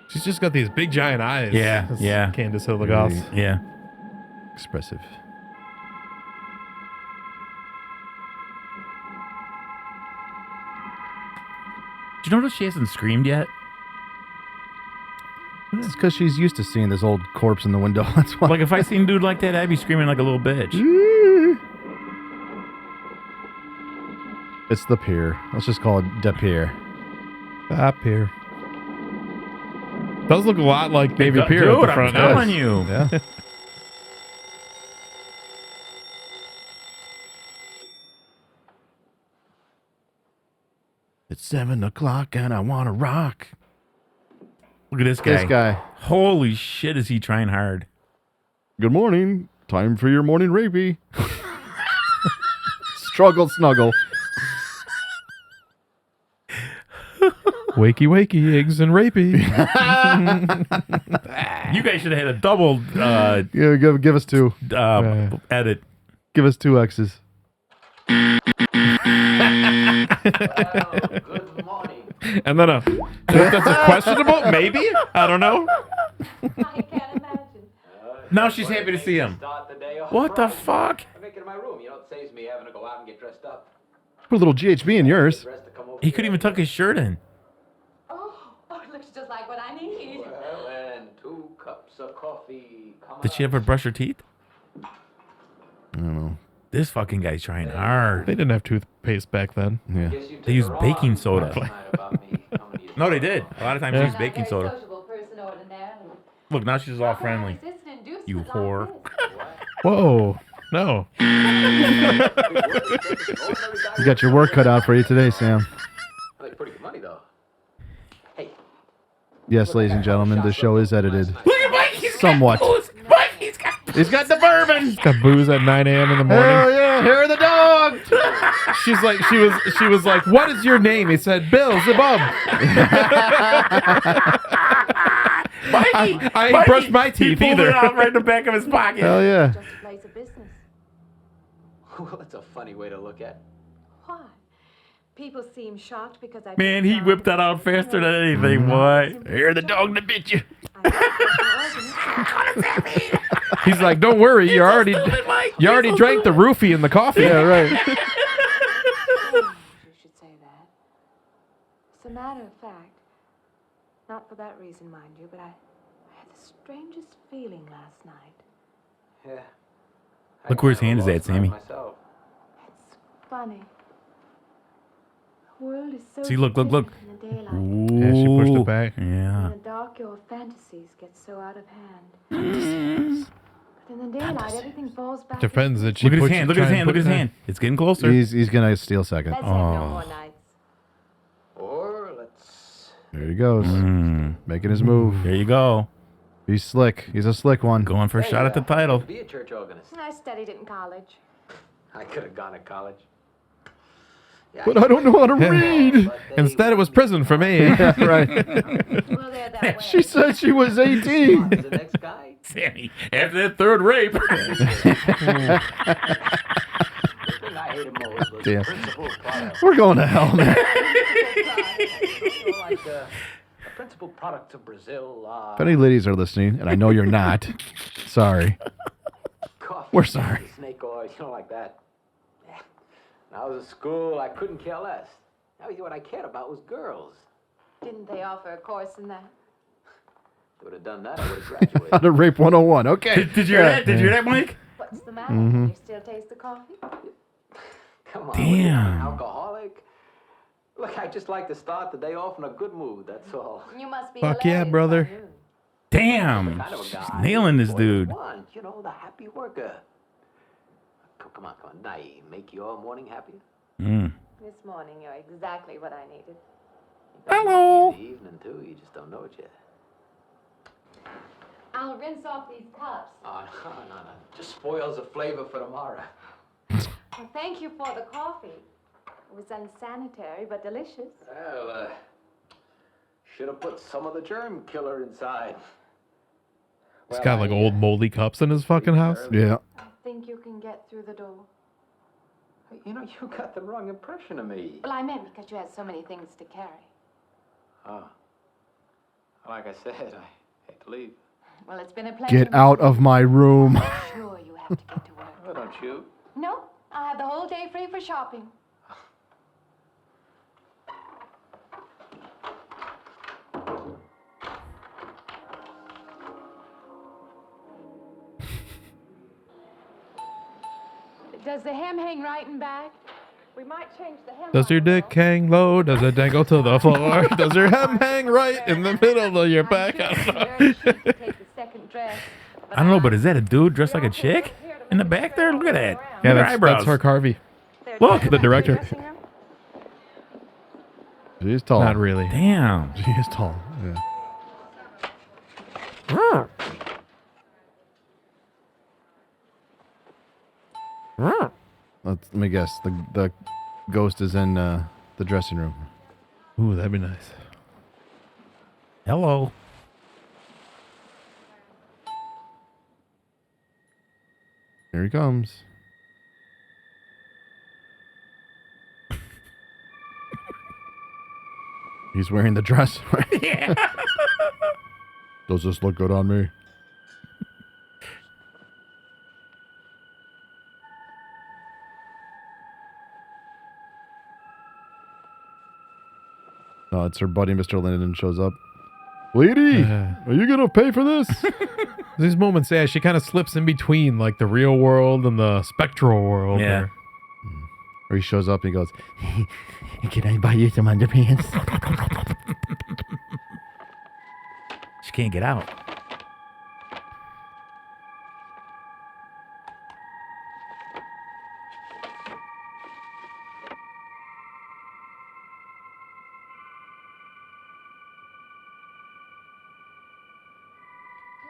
[SPEAKER 3] She's just got these big giant eyes.
[SPEAKER 2] Yeah,
[SPEAKER 3] That's
[SPEAKER 2] yeah.
[SPEAKER 3] Candace Hildegoss.
[SPEAKER 2] Yeah.
[SPEAKER 1] Expressive.
[SPEAKER 2] Did you notice she hasn't screamed yet?
[SPEAKER 1] It's because she's used to seeing this old corpse in the window. That's why.
[SPEAKER 2] Like, if I seen a dude like that, I'd be screaming like a little bitch.
[SPEAKER 1] It's the pier. Let's just call it the pier.
[SPEAKER 3] Up here. Does look a lot like Navy Pier
[SPEAKER 2] Dude,
[SPEAKER 3] at the front.
[SPEAKER 2] I'm telling you.
[SPEAKER 1] Yeah. It's 7 o'clock and I want to rock.
[SPEAKER 2] Look at this guy.
[SPEAKER 1] This guy.
[SPEAKER 2] Holy shit, is he trying hard?
[SPEAKER 1] Good morning. Time for your morning rapey. Struggle snuggle.
[SPEAKER 3] Wakey, wakey, eggs and rapey.
[SPEAKER 2] You guys should have had a double
[SPEAKER 1] Yeah, give us two.
[SPEAKER 2] edit.
[SPEAKER 1] Give us 2 X's.
[SPEAKER 6] Good morning.
[SPEAKER 3] And then that's a questionable? Maybe? I don't know.
[SPEAKER 8] I can't imagine.
[SPEAKER 2] Now she's happy to see him.
[SPEAKER 6] Start the day off
[SPEAKER 2] What the
[SPEAKER 6] right.
[SPEAKER 2] fuck?
[SPEAKER 6] I make it in my room. You know, it saves me having to go out and get dressed up.
[SPEAKER 1] Put a little GHB in yours.
[SPEAKER 6] Dressed to come over
[SPEAKER 2] He couldn't even tuck his shirt in.
[SPEAKER 8] Oh, it looks just like what I need.
[SPEAKER 6] Well, and 2 cups of coffee. Come
[SPEAKER 2] Did she ever brush her teeth?
[SPEAKER 1] I don't know.
[SPEAKER 2] This fucking guy's trying hard.
[SPEAKER 3] They didn't have toothpaste back then.
[SPEAKER 1] Yeah.
[SPEAKER 2] They used baking soda. No, they did. A lot of times they use baking soda.
[SPEAKER 8] Sociable person ordinarily.
[SPEAKER 2] Look, now she's all friendly. You whore.
[SPEAKER 3] Whoa. No.
[SPEAKER 1] You got your work cut out for you today, Sam.
[SPEAKER 6] I make pretty good money, though. Hey.
[SPEAKER 1] Yes, ladies and gentlemen, the show is edited.
[SPEAKER 2] Look at Mike. He's
[SPEAKER 1] Somewhat.
[SPEAKER 2] got booze. Mike, he's got the bourbon.
[SPEAKER 3] He's got booze at 9 a.m. in the morning.
[SPEAKER 1] Hell yeah, hair of the dog.
[SPEAKER 3] She's like, she was like, what is your name? He said, Bill Zabub. I ain't brushed my teeth
[SPEAKER 2] he pulled
[SPEAKER 3] either.
[SPEAKER 2] it out right in the back of his pocket.
[SPEAKER 1] Hell yeah.
[SPEAKER 8] Just a place of business.
[SPEAKER 6] Well, that's a funny way to look at it.
[SPEAKER 8] Why? People seem shocked because I.
[SPEAKER 2] Man, he whipped that out faster than anything. What? Hear the dog that bit you.
[SPEAKER 3] He's like, don't worry, you already drank the roofie in the coffee.
[SPEAKER 1] Yeah, right.
[SPEAKER 8] You should say that. As a matter of fact, not for that reason, mind you, but I had the strangest feeling last night.
[SPEAKER 6] Yeah.
[SPEAKER 2] Look where his hand is at, Sammy.
[SPEAKER 6] Myself.
[SPEAKER 8] It's funny. The world is so
[SPEAKER 2] See, look.
[SPEAKER 8] different in the daylight.
[SPEAKER 2] Ooh.
[SPEAKER 3] Yeah, she pushed it back.
[SPEAKER 2] Yeah.
[SPEAKER 8] In the dark, your fantasies get so out of hand. But in the daylight, everything falls back.
[SPEAKER 3] Depends that she
[SPEAKER 2] Look at his
[SPEAKER 3] puts-
[SPEAKER 2] hand. Look at his
[SPEAKER 3] try and
[SPEAKER 2] hand. Look
[SPEAKER 3] put
[SPEAKER 2] at his
[SPEAKER 3] it-
[SPEAKER 2] hand. It's getting closer.
[SPEAKER 1] He's gonna steal second.
[SPEAKER 8] Let's have no more nights.
[SPEAKER 6] Or let's
[SPEAKER 1] There he goes.
[SPEAKER 2] Mm.
[SPEAKER 1] Making his move.
[SPEAKER 2] There you go.
[SPEAKER 1] He's slick. He's a slick one.
[SPEAKER 2] Going for a shot at the title.
[SPEAKER 6] Be a church organist.
[SPEAKER 8] I studied it in college.
[SPEAKER 6] I could have gone to college. Yeah,
[SPEAKER 1] But I don't know how to read.
[SPEAKER 3] Instead, it was prison for me.
[SPEAKER 1] Yeah, right.
[SPEAKER 8] Well, they're that way.
[SPEAKER 1] She said she was 18.
[SPEAKER 6] The next guy.
[SPEAKER 2] Sammy, after that third rape.
[SPEAKER 6] The thing I hated most was
[SPEAKER 1] Damn.
[SPEAKER 6] the principal product.
[SPEAKER 1] We're going to hell, man.
[SPEAKER 6] Like the principal products of Brazil.
[SPEAKER 1] If any ladies are listening, and I know you're not, sorry.
[SPEAKER 6] Coffee,
[SPEAKER 1] We're sorry.
[SPEAKER 6] snake oil, like that. Yeah. When I was at school, I couldn't care less. What I cared about was girls.
[SPEAKER 8] Didn't they offer a course in that?
[SPEAKER 6] They would have done that, I would have graduated.
[SPEAKER 1] How to rape 101. Okay.
[SPEAKER 2] Did you hear that? Did you hear that, Mike?
[SPEAKER 8] What's the matter?
[SPEAKER 1] Mm-hmm.
[SPEAKER 8] You still taste the coffee?
[SPEAKER 6] Come on,
[SPEAKER 2] Damn.
[SPEAKER 6] what are you, an alcoholic? Look, I just like to start the day off in a good mood, that's all.
[SPEAKER 8] You must be
[SPEAKER 3] Fuck yeah,
[SPEAKER 8] hilarious,
[SPEAKER 3] brother.
[SPEAKER 8] aren't you?
[SPEAKER 2] Damn.
[SPEAKER 6] Kind of a
[SPEAKER 2] She's
[SPEAKER 6] guy.
[SPEAKER 2] nailing this
[SPEAKER 6] Boy, you
[SPEAKER 2] dude.
[SPEAKER 6] want, the happy worker. Come on. Now you make your morning happier.
[SPEAKER 2] Mm.
[SPEAKER 8] This morning, you're exactly what I needed.
[SPEAKER 2] Hello.
[SPEAKER 6] In the evening, too, you just don't know it yet.
[SPEAKER 8] I'll rinse off these cups.
[SPEAKER 6] Oh, no. Just spoils the flavor for tomorrow.
[SPEAKER 8] Well, thank you for the coffee. It was unsanitary, but delicious.
[SPEAKER 6] Well, should have put some of the germ killer inside.
[SPEAKER 3] He's got like old moldy cups in his fucking house.
[SPEAKER 1] Yeah.
[SPEAKER 8] I think you can get through the door.
[SPEAKER 6] You got the wrong impression of me.
[SPEAKER 8] Well, I meant because you had so many things to carry.
[SPEAKER 6] Oh. Like I said, I hate to leave.
[SPEAKER 8] Well, it's been a pleasure.
[SPEAKER 1] Get out of my room.
[SPEAKER 8] I'm sure you have to get to work.
[SPEAKER 6] Why don't you?
[SPEAKER 8] No, I'll have the whole day free for shopping. Does the hem hang right and back? We might change the hem.
[SPEAKER 3] Does your dick hang low? Does it dangle to the floor? Does your hem hang right in the middle of your back? I don't know.
[SPEAKER 2] I don't know, but is that a dude dressed like a chick in the back there? Look at that.
[SPEAKER 3] Yeah,
[SPEAKER 2] Her
[SPEAKER 3] that's
[SPEAKER 2] eyebrows.
[SPEAKER 3] Herc Harvey.
[SPEAKER 2] Look.
[SPEAKER 3] The director.
[SPEAKER 1] She is tall.
[SPEAKER 3] Not really.
[SPEAKER 2] Damn.
[SPEAKER 1] She is tall. Yeah. Let me guess. The ghost is in the dressing room.
[SPEAKER 3] Ooh, that'd be nice.
[SPEAKER 2] Hello.
[SPEAKER 1] Here he comes. He's wearing the dress.
[SPEAKER 2] Yeah.
[SPEAKER 1] Does this look good on me? No, it's her buddy, Mr. Linden, shows up. Lady, are you gonna pay for this?
[SPEAKER 3] These moments, yeah, she kind of slips in between like the real world and the spectral world.
[SPEAKER 2] Yeah.
[SPEAKER 1] Or he shows up and he goes, "Can I buy you some underpants?"
[SPEAKER 2] She can't get out.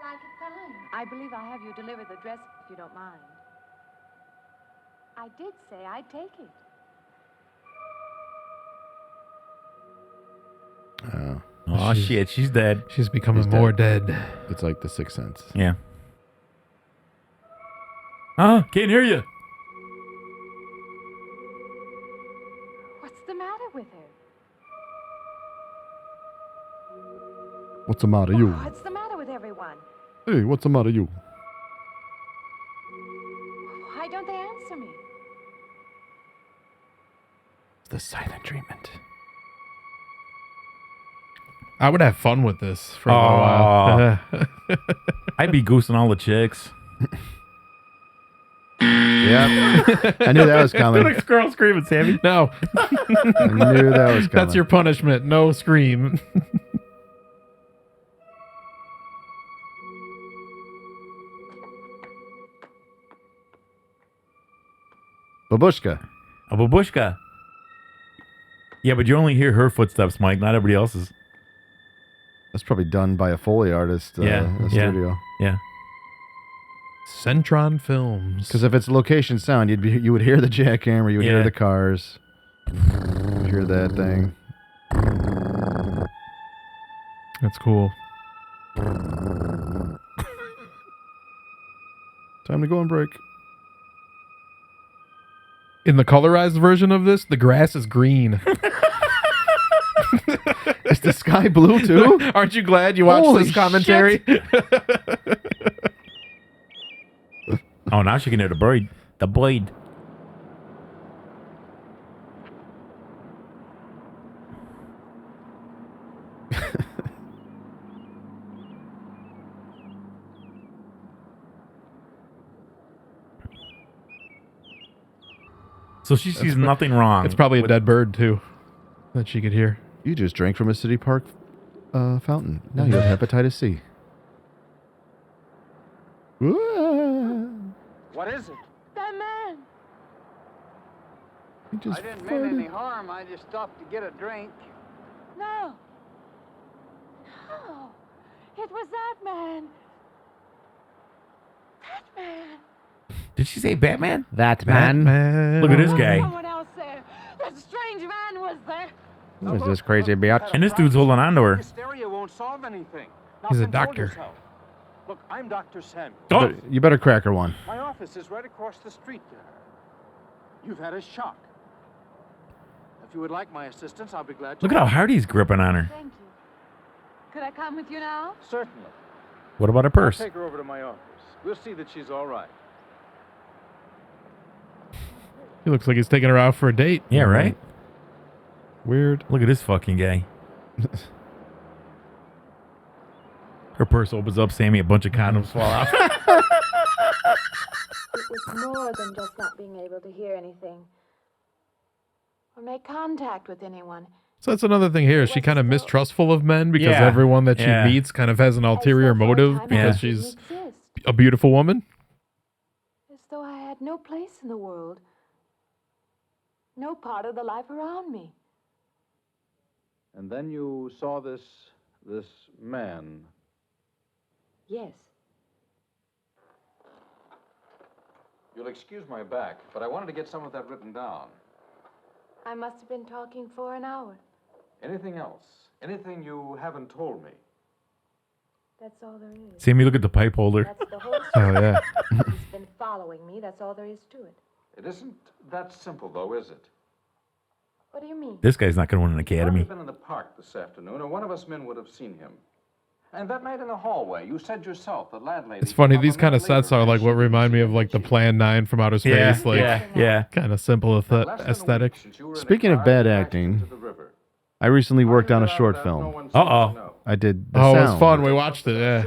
[SPEAKER 8] Like it fine. I believe I have you deliver the dress if you don't mind. I did say I'd take it.
[SPEAKER 2] Oh, shit. She's dead.
[SPEAKER 3] She's becoming
[SPEAKER 1] She's
[SPEAKER 3] more dead.
[SPEAKER 1] It's like the Sixth Sense.
[SPEAKER 2] Yeah. Can't hear you.
[SPEAKER 8] What's the matter with her?
[SPEAKER 1] What's the matter, you?
[SPEAKER 8] What's the matter with everyone?
[SPEAKER 1] Hey, what's the matter, you?
[SPEAKER 8] Why don't they answer me?
[SPEAKER 1] It's the silent treatment.
[SPEAKER 3] I would have fun with this for a little while.
[SPEAKER 2] I'd be goosing all the chicks.
[SPEAKER 1] Yeah. I knew that was coming.
[SPEAKER 2] Look, girl screaming, Sammy.
[SPEAKER 3] No.
[SPEAKER 1] I knew that was coming.
[SPEAKER 3] That's your punishment. No scream.
[SPEAKER 1] Babushka.
[SPEAKER 2] A babushka. Yeah, but you only hear her footsteps, Mike, not everybody else's.
[SPEAKER 1] That's probably done by a Foley artist in the studio.
[SPEAKER 2] Yeah.
[SPEAKER 3] Centron Films.
[SPEAKER 1] Because if it's location sound, you would hear the jackhammer, you would hear the cars, you'd hear that thing.
[SPEAKER 3] That's cool.
[SPEAKER 1] Time to go on break.
[SPEAKER 3] In the colorized version of this, the grass is green.
[SPEAKER 1] Is the sky blue too?
[SPEAKER 3] Aren't you glad you watched
[SPEAKER 1] Holy
[SPEAKER 3] this commentary?
[SPEAKER 2] Oh, now she can hear the bird. The blade. So she sees nothing wrong.
[SPEAKER 3] It's probably a dead bird, too, that she could hear.
[SPEAKER 1] You just drank from a City Park fountain. Now you have hepatitis C.
[SPEAKER 7] What is it?
[SPEAKER 8] That man.
[SPEAKER 7] I didn't mean any harm. I just stopped to get a drink.
[SPEAKER 8] No. No. It was that man. That man.
[SPEAKER 2] Did she say Batman?
[SPEAKER 1] That man.
[SPEAKER 2] Look at this guy.
[SPEAKER 8] Someone else there. That strange man was there.
[SPEAKER 1] Who is this crazy bitch?
[SPEAKER 2] And this dude's holding on to her.
[SPEAKER 7] Hysteria won't solve anything. Now
[SPEAKER 3] He's a
[SPEAKER 7] control
[SPEAKER 3] doctor.
[SPEAKER 7] yourself. Look, I'm Dr. Samuel.
[SPEAKER 2] Oh.
[SPEAKER 1] You better crack her one.
[SPEAKER 7] My office is right across the street there. You've had a shock. If you would like my assistance, I'll be glad to.
[SPEAKER 2] Look at how hard he's gripping on her.
[SPEAKER 8] Thank you. Could I come with you now?
[SPEAKER 7] Certainly.
[SPEAKER 2] What about her
[SPEAKER 7] I'll
[SPEAKER 2] purse?
[SPEAKER 7] take her over to my office. We'll see that she's all right.
[SPEAKER 3] He looks like he's taking her out for a date.
[SPEAKER 2] Yeah, right?
[SPEAKER 1] Weird.
[SPEAKER 2] Look at this fucking guy. Her purse opens up, Sammy, a bunch of condoms fall out.
[SPEAKER 8] It was more than just not being able to hear anything or make contact with anyone.
[SPEAKER 3] So that's another thing here. She kind of mistrustful of men because
[SPEAKER 2] Yeah.
[SPEAKER 3] everyone that she
[SPEAKER 2] Yeah.
[SPEAKER 3] meets kind of has an ulterior motive because she's a beautiful woman.
[SPEAKER 8] As though I had no place in the world. No part of the life around me.
[SPEAKER 12] And then you saw this man.
[SPEAKER 8] Yes.
[SPEAKER 12] You'll excuse my back, but I wanted to get some of that written down.
[SPEAKER 8] I must have been talking for an hour.
[SPEAKER 12] Anything else? Anything you haven't told me?
[SPEAKER 8] That's all there is.
[SPEAKER 2] Sammy, look at the pipe holder.
[SPEAKER 8] That's the whole
[SPEAKER 3] Oh,
[SPEAKER 8] story.
[SPEAKER 3] yeah.
[SPEAKER 8] He's been following me. That's all there is to it.
[SPEAKER 12] It isn't that simple, though, is it?
[SPEAKER 8] What do you mean?
[SPEAKER 2] This guy's not going to win an
[SPEAKER 12] He might
[SPEAKER 2] academy.
[SPEAKER 12] have been in the park this afternoon, or one of us men would have seen him. And that night in the hallway, you said yourself, the landlady...
[SPEAKER 3] It's funny. These kind of sets are like what remind me of like the Plan 9 from outer space.
[SPEAKER 2] Yeah.
[SPEAKER 3] Kind of simple aesthetic.
[SPEAKER 1] Speaking of bad acting, I recently worked on a short film.
[SPEAKER 2] Uh-oh.
[SPEAKER 1] I did the
[SPEAKER 3] Oh, it
[SPEAKER 1] sound.
[SPEAKER 3] was fun. We watched it. Yeah.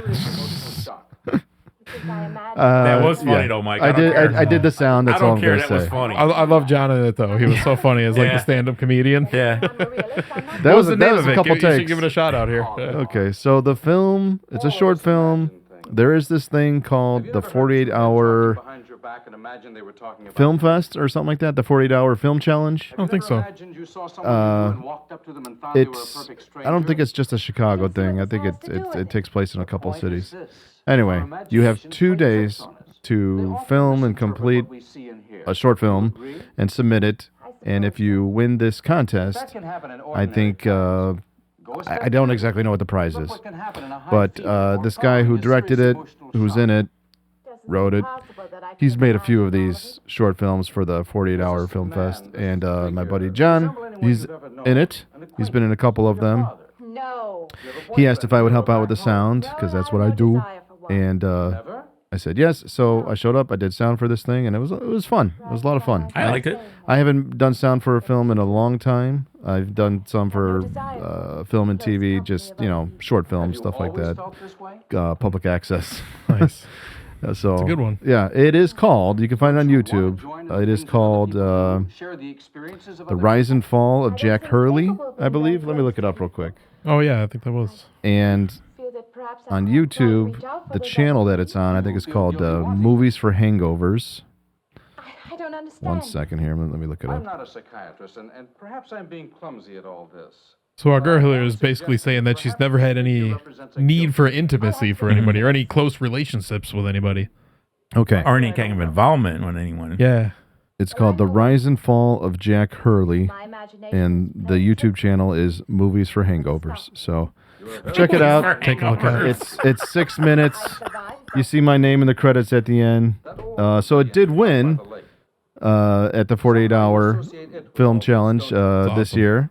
[SPEAKER 2] That was funny, though, Mike.
[SPEAKER 1] I
[SPEAKER 2] don't care.
[SPEAKER 1] I did the sound. That's
[SPEAKER 2] I
[SPEAKER 1] all
[SPEAKER 2] don't
[SPEAKER 1] I'm
[SPEAKER 2] care.
[SPEAKER 1] going
[SPEAKER 2] That
[SPEAKER 1] to
[SPEAKER 2] was
[SPEAKER 1] say.
[SPEAKER 2] funny.
[SPEAKER 3] I love John in it though. He was so funny as like
[SPEAKER 2] Yeah.
[SPEAKER 3] the stand-up comedian.
[SPEAKER 2] Yeah.
[SPEAKER 1] That was
[SPEAKER 3] the name of
[SPEAKER 1] a
[SPEAKER 3] it?
[SPEAKER 1] couple
[SPEAKER 3] You should
[SPEAKER 1] takes.
[SPEAKER 3] give it a shout out here. Yeah.
[SPEAKER 1] Okay, so the film, it's a short film. There is this thing called the 48-hour Film Fest or something like that, the 48-hour film challenge.
[SPEAKER 3] I don't think so.
[SPEAKER 1] It's I don't think it's just a Chicago thing. I think it takes place in a couple of cities. Anyway, you have 2 days to film and complete a short film and submit it. And if you win this contest, I think I don't exactly know what the prize is, but this guy who directed it, who's in it, wrote it. He's made a few of these short films for the 48-hour Film Fest, and my buddy John, he's in it. He's been in a couple of them.
[SPEAKER 8] No.
[SPEAKER 1] He asked if I would help out with the sound, because that's what I do, and I said yes. So I showed up. I did sound for this thing, and it was fun. It was a lot of fun.
[SPEAKER 2] I liked it.
[SPEAKER 1] I haven't done sound for a film in a long time. I've done some for film and TV, just short films, stuff like that. Public access.
[SPEAKER 3] Nice.
[SPEAKER 1] So
[SPEAKER 3] It's a good one.
[SPEAKER 1] Yeah, it is called. You can find it on YouTube. It is called The Rise and Fall of Jack Hurley, I believe. Let me look it up real quick.
[SPEAKER 3] Oh yeah, I think that was.
[SPEAKER 1] And on YouTube, the channel that it's on, I think it's called Movies for Hangovers.
[SPEAKER 8] I don't understand.
[SPEAKER 1] 1 second here. Let me look it
[SPEAKER 12] I'm
[SPEAKER 1] up.
[SPEAKER 12] not a psychiatrist, and perhaps I'm being clumsy at all this.
[SPEAKER 3] So our girl here is basically saying that she's never had any need for intimacy for anybody or any close relationships with anybody.
[SPEAKER 1] Okay.
[SPEAKER 2] Or any kind of involvement with anyone.
[SPEAKER 3] Yeah.
[SPEAKER 1] It's called The Rise and Fall of Jack Hurley, and the YouTube channel is Movies for Hangovers. So check it out.
[SPEAKER 3] Take a look at it.
[SPEAKER 1] It's 6 minutes. You see my name in the credits at the end. So it did win at the 48-hour film challenge this year.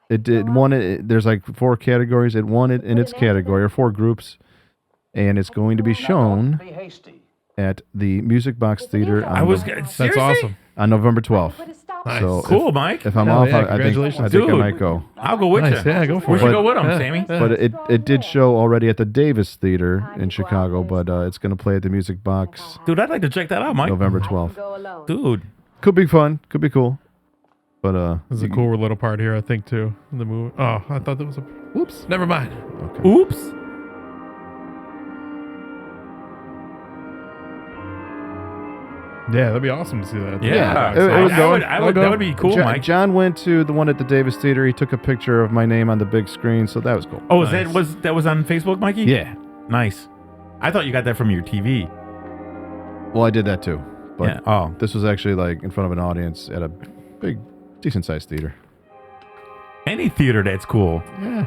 [SPEAKER 1] It won it. There's like 4 categories. It won it in its category, or 4 groups, and it's going to be shown at the Music Box Theater.
[SPEAKER 3] That's awesome.
[SPEAKER 1] On November 12th.
[SPEAKER 3] Nice.
[SPEAKER 1] So
[SPEAKER 2] Cool, Mike.
[SPEAKER 1] If I'm
[SPEAKER 3] Hell
[SPEAKER 1] off,
[SPEAKER 3] yeah,
[SPEAKER 1] I think I might go.
[SPEAKER 2] I'll go with
[SPEAKER 3] Nice,
[SPEAKER 2] you.
[SPEAKER 3] yeah, go for
[SPEAKER 2] We
[SPEAKER 3] it.
[SPEAKER 2] should go with him,
[SPEAKER 3] Yeah.
[SPEAKER 2] Sammy.
[SPEAKER 1] But it did show already at the Davis Theater in Chicago, but it's going to play at the Music Box
[SPEAKER 2] Dude, I'd like to check that out, Mike.
[SPEAKER 1] November 12th.
[SPEAKER 2] Dude.
[SPEAKER 1] Could be fun. Could be cool. But
[SPEAKER 3] There's a cool little part here, I think, too, in the movie. Oh, I thought that was a... Whoops. Never mind.
[SPEAKER 1] Okay.
[SPEAKER 2] Oops.
[SPEAKER 3] Yeah, that'd be awesome to see that.
[SPEAKER 2] Yeah.
[SPEAKER 1] it was going.
[SPEAKER 2] That would be cool, Mike.
[SPEAKER 1] John went to the one at the Davis Theater. He took a picture of my name on the big screen, so that was cool.
[SPEAKER 2] Oh,
[SPEAKER 3] Nice.
[SPEAKER 2] that was on Facebook, Mikey?
[SPEAKER 1] Yeah.
[SPEAKER 2] Nice. I thought you got that from your TV.
[SPEAKER 1] Well, I did that too. But
[SPEAKER 2] Yeah. Oh.
[SPEAKER 1] this was actually like in front of an audience at a big, decent-sized theater.
[SPEAKER 2] Any theater that's cool.
[SPEAKER 1] Yeah.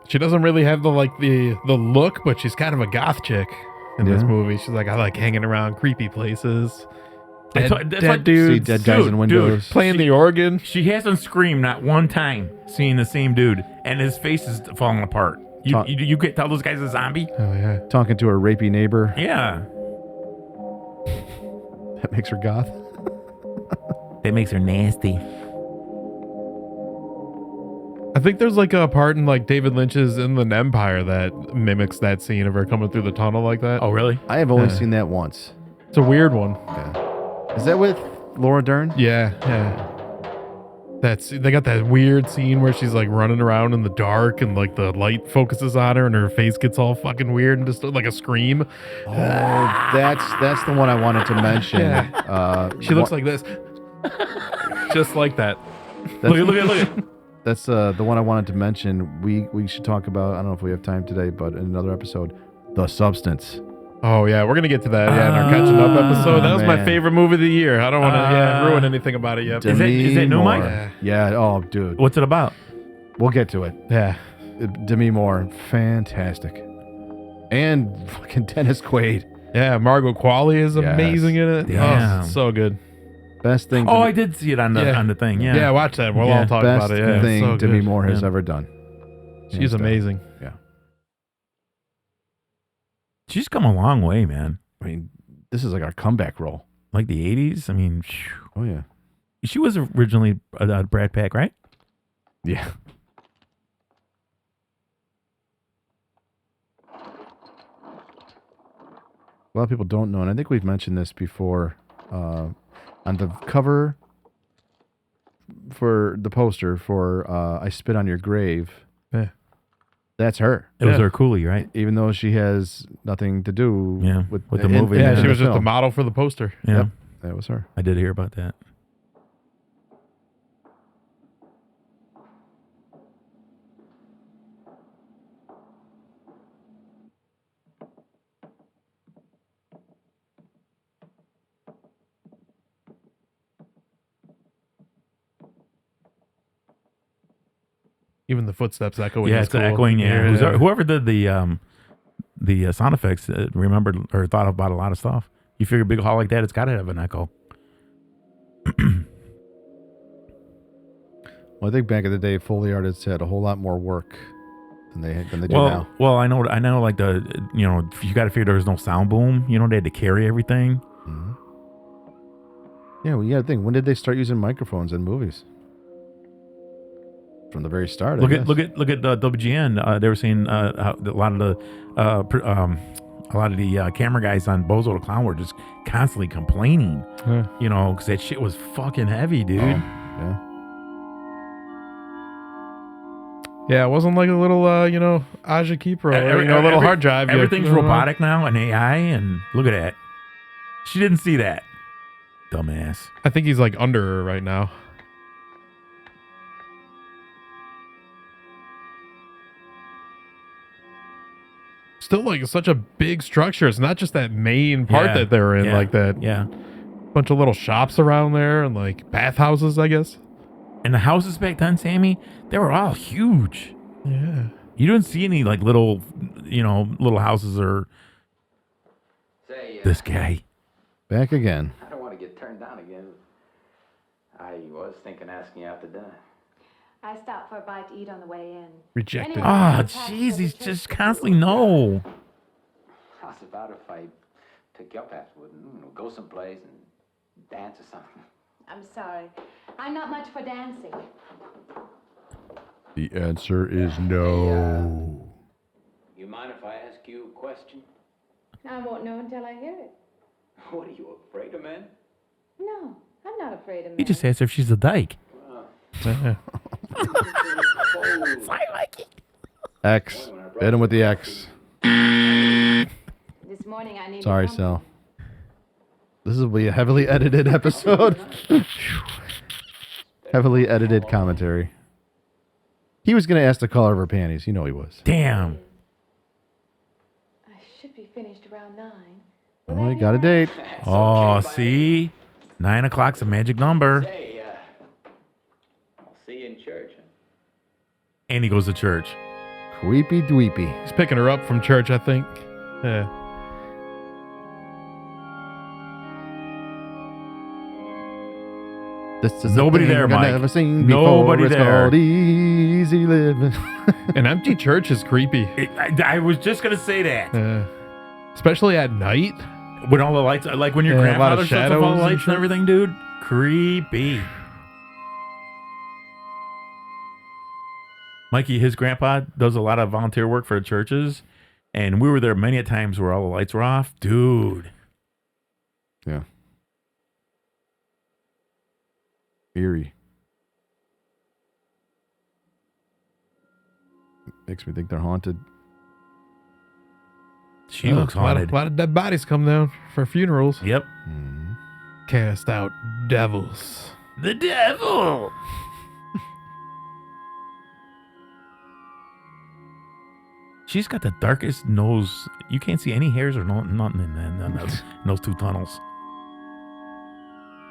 [SPEAKER 3] She doesn't really have the look, but she's kind of a goth chick in this
[SPEAKER 1] Yeah.
[SPEAKER 3] movie. She's like, I like hanging around creepy places.
[SPEAKER 2] That's
[SPEAKER 3] Dead
[SPEAKER 2] like-
[SPEAKER 3] dudes.
[SPEAKER 1] See dead guys in windows.
[SPEAKER 3] Playing the organ.
[SPEAKER 2] She hasn't screamed not one time seeing the same dude, and his face is falling apart. You could tell this guy's a zombie?
[SPEAKER 3] Oh, yeah.
[SPEAKER 1] Talking to her rapey neighbor.
[SPEAKER 2] Yeah.
[SPEAKER 1] That makes her goth.
[SPEAKER 2] That makes her nasty.
[SPEAKER 3] I think there's like a part in like David Lynch's Inland Empire that mimics that scene of her coming through the tunnel like that.
[SPEAKER 2] Oh, really?
[SPEAKER 1] I have only seen that once.
[SPEAKER 3] It's a weird one.
[SPEAKER 1] Okay. Is that with Laura Dern?
[SPEAKER 3] Yeah. They got that weird scene where she's like running around in the dark and like the light focuses on her and her face gets all fucking weird and just like a scream.
[SPEAKER 1] Oh, that's the one I wanted to mention.
[SPEAKER 3] Yeah. She looks like this. Just like that.
[SPEAKER 2] Look at.
[SPEAKER 1] That's the one I wanted to mention. We should talk about, I don't know if we have time today, but in another episode, The Substance.
[SPEAKER 3] Oh, yeah. We're going to get to that in our catching up episode. That was my
[SPEAKER 1] man.
[SPEAKER 3] favorite movie of the year. I don't want to ruin anything about it yet.
[SPEAKER 2] Is that new, Mike?
[SPEAKER 1] Yeah. Oh, dude.
[SPEAKER 2] What's it about?
[SPEAKER 1] We'll get to it.
[SPEAKER 3] Yeah.
[SPEAKER 1] Demi Moore, fantastic. And fucking Dennis Quaid.
[SPEAKER 3] Yeah, Margot Qualley is
[SPEAKER 1] Yes.
[SPEAKER 3] amazing in it.
[SPEAKER 2] Damn.
[SPEAKER 3] Oh, so good.
[SPEAKER 1] Best thing.
[SPEAKER 2] Oh, I did see it on the thing. Yeah.
[SPEAKER 3] Yeah, watch that. We'll all talk
[SPEAKER 1] best
[SPEAKER 3] about it. Yeah,
[SPEAKER 1] thing
[SPEAKER 3] so
[SPEAKER 1] Demi
[SPEAKER 3] good.
[SPEAKER 1] Moore has
[SPEAKER 3] Yeah.
[SPEAKER 1] ever done.
[SPEAKER 3] She's
[SPEAKER 1] Hands down.
[SPEAKER 3] amazing.
[SPEAKER 1] Yeah.
[SPEAKER 2] She's come a long way, man.
[SPEAKER 1] I mean, this is like our comeback role.
[SPEAKER 2] Like the 80s. I mean, phew.
[SPEAKER 1] Oh, yeah.
[SPEAKER 2] She was originally Brad Pitt, right?
[SPEAKER 1] Yeah. A lot of people don't know, and I think we've mentioned this before. On the cover for the poster for I Spit on Your Grave,
[SPEAKER 3] Yeah.
[SPEAKER 1] that's her.
[SPEAKER 2] It was her coolie, right?
[SPEAKER 1] Even though she has nothing to do
[SPEAKER 2] Yeah,
[SPEAKER 1] with
[SPEAKER 2] the movie.
[SPEAKER 3] Yeah,
[SPEAKER 1] in
[SPEAKER 3] she was
[SPEAKER 1] the
[SPEAKER 3] just the
[SPEAKER 1] film.
[SPEAKER 3] model for the poster.
[SPEAKER 2] Yeah.
[SPEAKER 1] Yep, that was her.
[SPEAKER 2] I did hear about that.
[SPEAKER 3] Even the footsteps echoing.
[SPEAKER 2] Yeah,
[SPEAKER 3] is
[SPEAKER 2] it's
[SPEAKER 3] cool.
[SPEAKER 2] echoing. Yeah, whoever did the sound effects remembered or thought about a lot of stuff. You figure a big hall like that, it's got to have an echo.
[SPEAKER 1] Well, I think back in the day, Foley artists had a whole lot more work than they do
[SPEAKER 2] Well,
[SPEAKER 1] now.
[SPEAKER 2] well, I know. Like you got to figure there was no sound boom. You know, they had to carry everything.
[SPEAKER 1] Mhm. Yeah, well, you got to think. When did they start using microphones in movies? From the very start. I
[SPEAKER 2] Look
[SPEAKER 1] guess.
[SPEAKER 2] at WGN. They were saying how a lot of the camera guys on Bozo the Clown were just constantly complaining.
[SPEAKER 3] Yeah.
[SPEAKER 2] You know, because that shit was fucking heavy, dude.
[SPEAKER 1] Yeah.
[SPEAKER 3] Yeah, it wasn't like a little, Aja Keeper, or, a little hard drive.
[SPEAKER 2] Everything's robotic now and AI, and look at that. She didn't see that. Dumbass.
[SPEAKER 3] I think he's like under her right now. Still, like, such a big structure. It's not just that main part that they're in, like that.
[SPEAKER 2] Yeah.
[SPEAKER 3] Bunch of little shops around there and like bathhouses, I guess.
[SPEAKER 2] And the houses back then, Sammy, they were all huge.
[SPEAKER 3] Yeah.
[SPEAKER 2] You don't see any like little, little houses or this guy.
[SPEAKER 1] Back again.
[SPEAKER 6] I don't want to get turned down again. I was thinking asking you out to dinner.
[SPEAKER 8] I stopped for a bite to eat on the way in.
[SPEAKER 3] Rejected.
[SPEAKER 8] Anyway,
[SPEAKER 2] Ah,
[SPEAKER 8] I packed
[SPEAKER 2] jeez,
[SPEAKER 8] for
[SPEAKER 2] he's
[SPEAKER 8] the
[SPEAKER 2] just
[SPEAKER 8] trip.
[SPEAKER 2] constantly no.
[SPEAKER 6] I was about if I took you up afterward and go someplace and dance or something.
[SPEAKER 8] I'm sorry. I'm not much for dancing.
[SPEAKER 1] The answer is no.
[SPEAKER 6] You mind if I ask you a question?
[SPEAKER 8] I won't know until I hear it.
[SPEAKER 6] What are you, afraid of men?
[SPEAKER 8] No, I'm not afraid of men.
[SPEAKER 2] He just asked if she's a dyke.
[SPEAKER 1] X. Hit him with the X.
[SPEAKER 8] This morning I need
[SPEAKER 1] Sorry, Sal. This will be a heavily edited episode. Heavily edited commentary. He was going to ask the color of her panties. You know he was.
[SPEAKER 2] Damn.
[SPEAKER 8] I should be finished around 9.
[SPEAKER 1] Oh, he got a date.
[SPEAKER 2] Oh, see? 9 o'clock's a magic number.
[SPEAKER 6] Hey, I'll see you in church.
[SPEAKER 2] And he goes to church.
[SPEAKER 1] Creepy dweepy.
[SPEAKER 3] He's picking her up from church, I think. Yeah.
[SPEAKER 1] This is
[SPEAKER 2] Nobody there, Mike.
[SPEAKER 1] I've never seen
[SPEAKER 2] Nobody
[SPEAKER 1] before.
[SPEAKER 2] there.
[SPEAKER 1] It's called easy living.
[SPEAKER 3] An empty church is creepy.
[SPEAKER 2] I was just going to say that.
[SPEAKER 3] Especially at night.
[SPEAKER 2] When all the lights, like when your
[SPEAKER 3] Yeah, a lot of
[SPEAKER 2] grandfather shuts off all the
[SPEAKER 3] shadows and
[SPEAKER 2] lights and
[SPEAKER 3] shit.
[SPEAKER 2] everything, dude. Creepy. Mikey, his grandpa does a lot of volunteer work for the churches, and we were there many a times where all the lights were off. Dude.
[SPEAKER 1] Yeah. Eerie. Makes me think they're haunted.
[SPEAKER 2] She looks haunted.
[SPEAKER 3] A lot of dead bodies come down for funerals.
[SPEAKER 2] Yep.
[SPEAKER 3] Cast out devils.
[SPEAKER 2] The devil. She's got the darkest nose. You can't see any hairs or nothing in those two tunnels.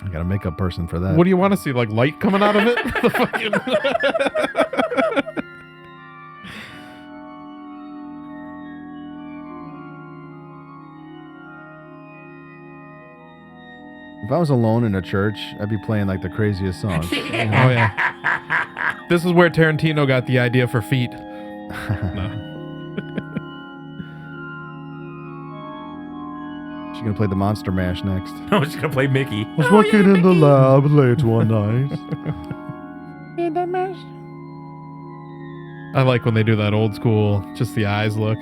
[SPEAKER 1] I got a makeup person for that.
[SPEAKER 3] What do you want to see? Like light coming out of it? The fucking.
[SPEAKER 1] If I was alone in a church, I'd be playing like the craziest songs.
[SPEAKER 3] Oh yeah. This is where Tarantino got the idea for feet. No.
[SPEAKER 1] She's gonna play the Monster Mash next.
[SPEAKER 2] No, she's gonna play Mickey.
[SPEAKER 1] I was working in the lab late one night.
[SPEAKER 3] I like when they do that old school, just the eyes look.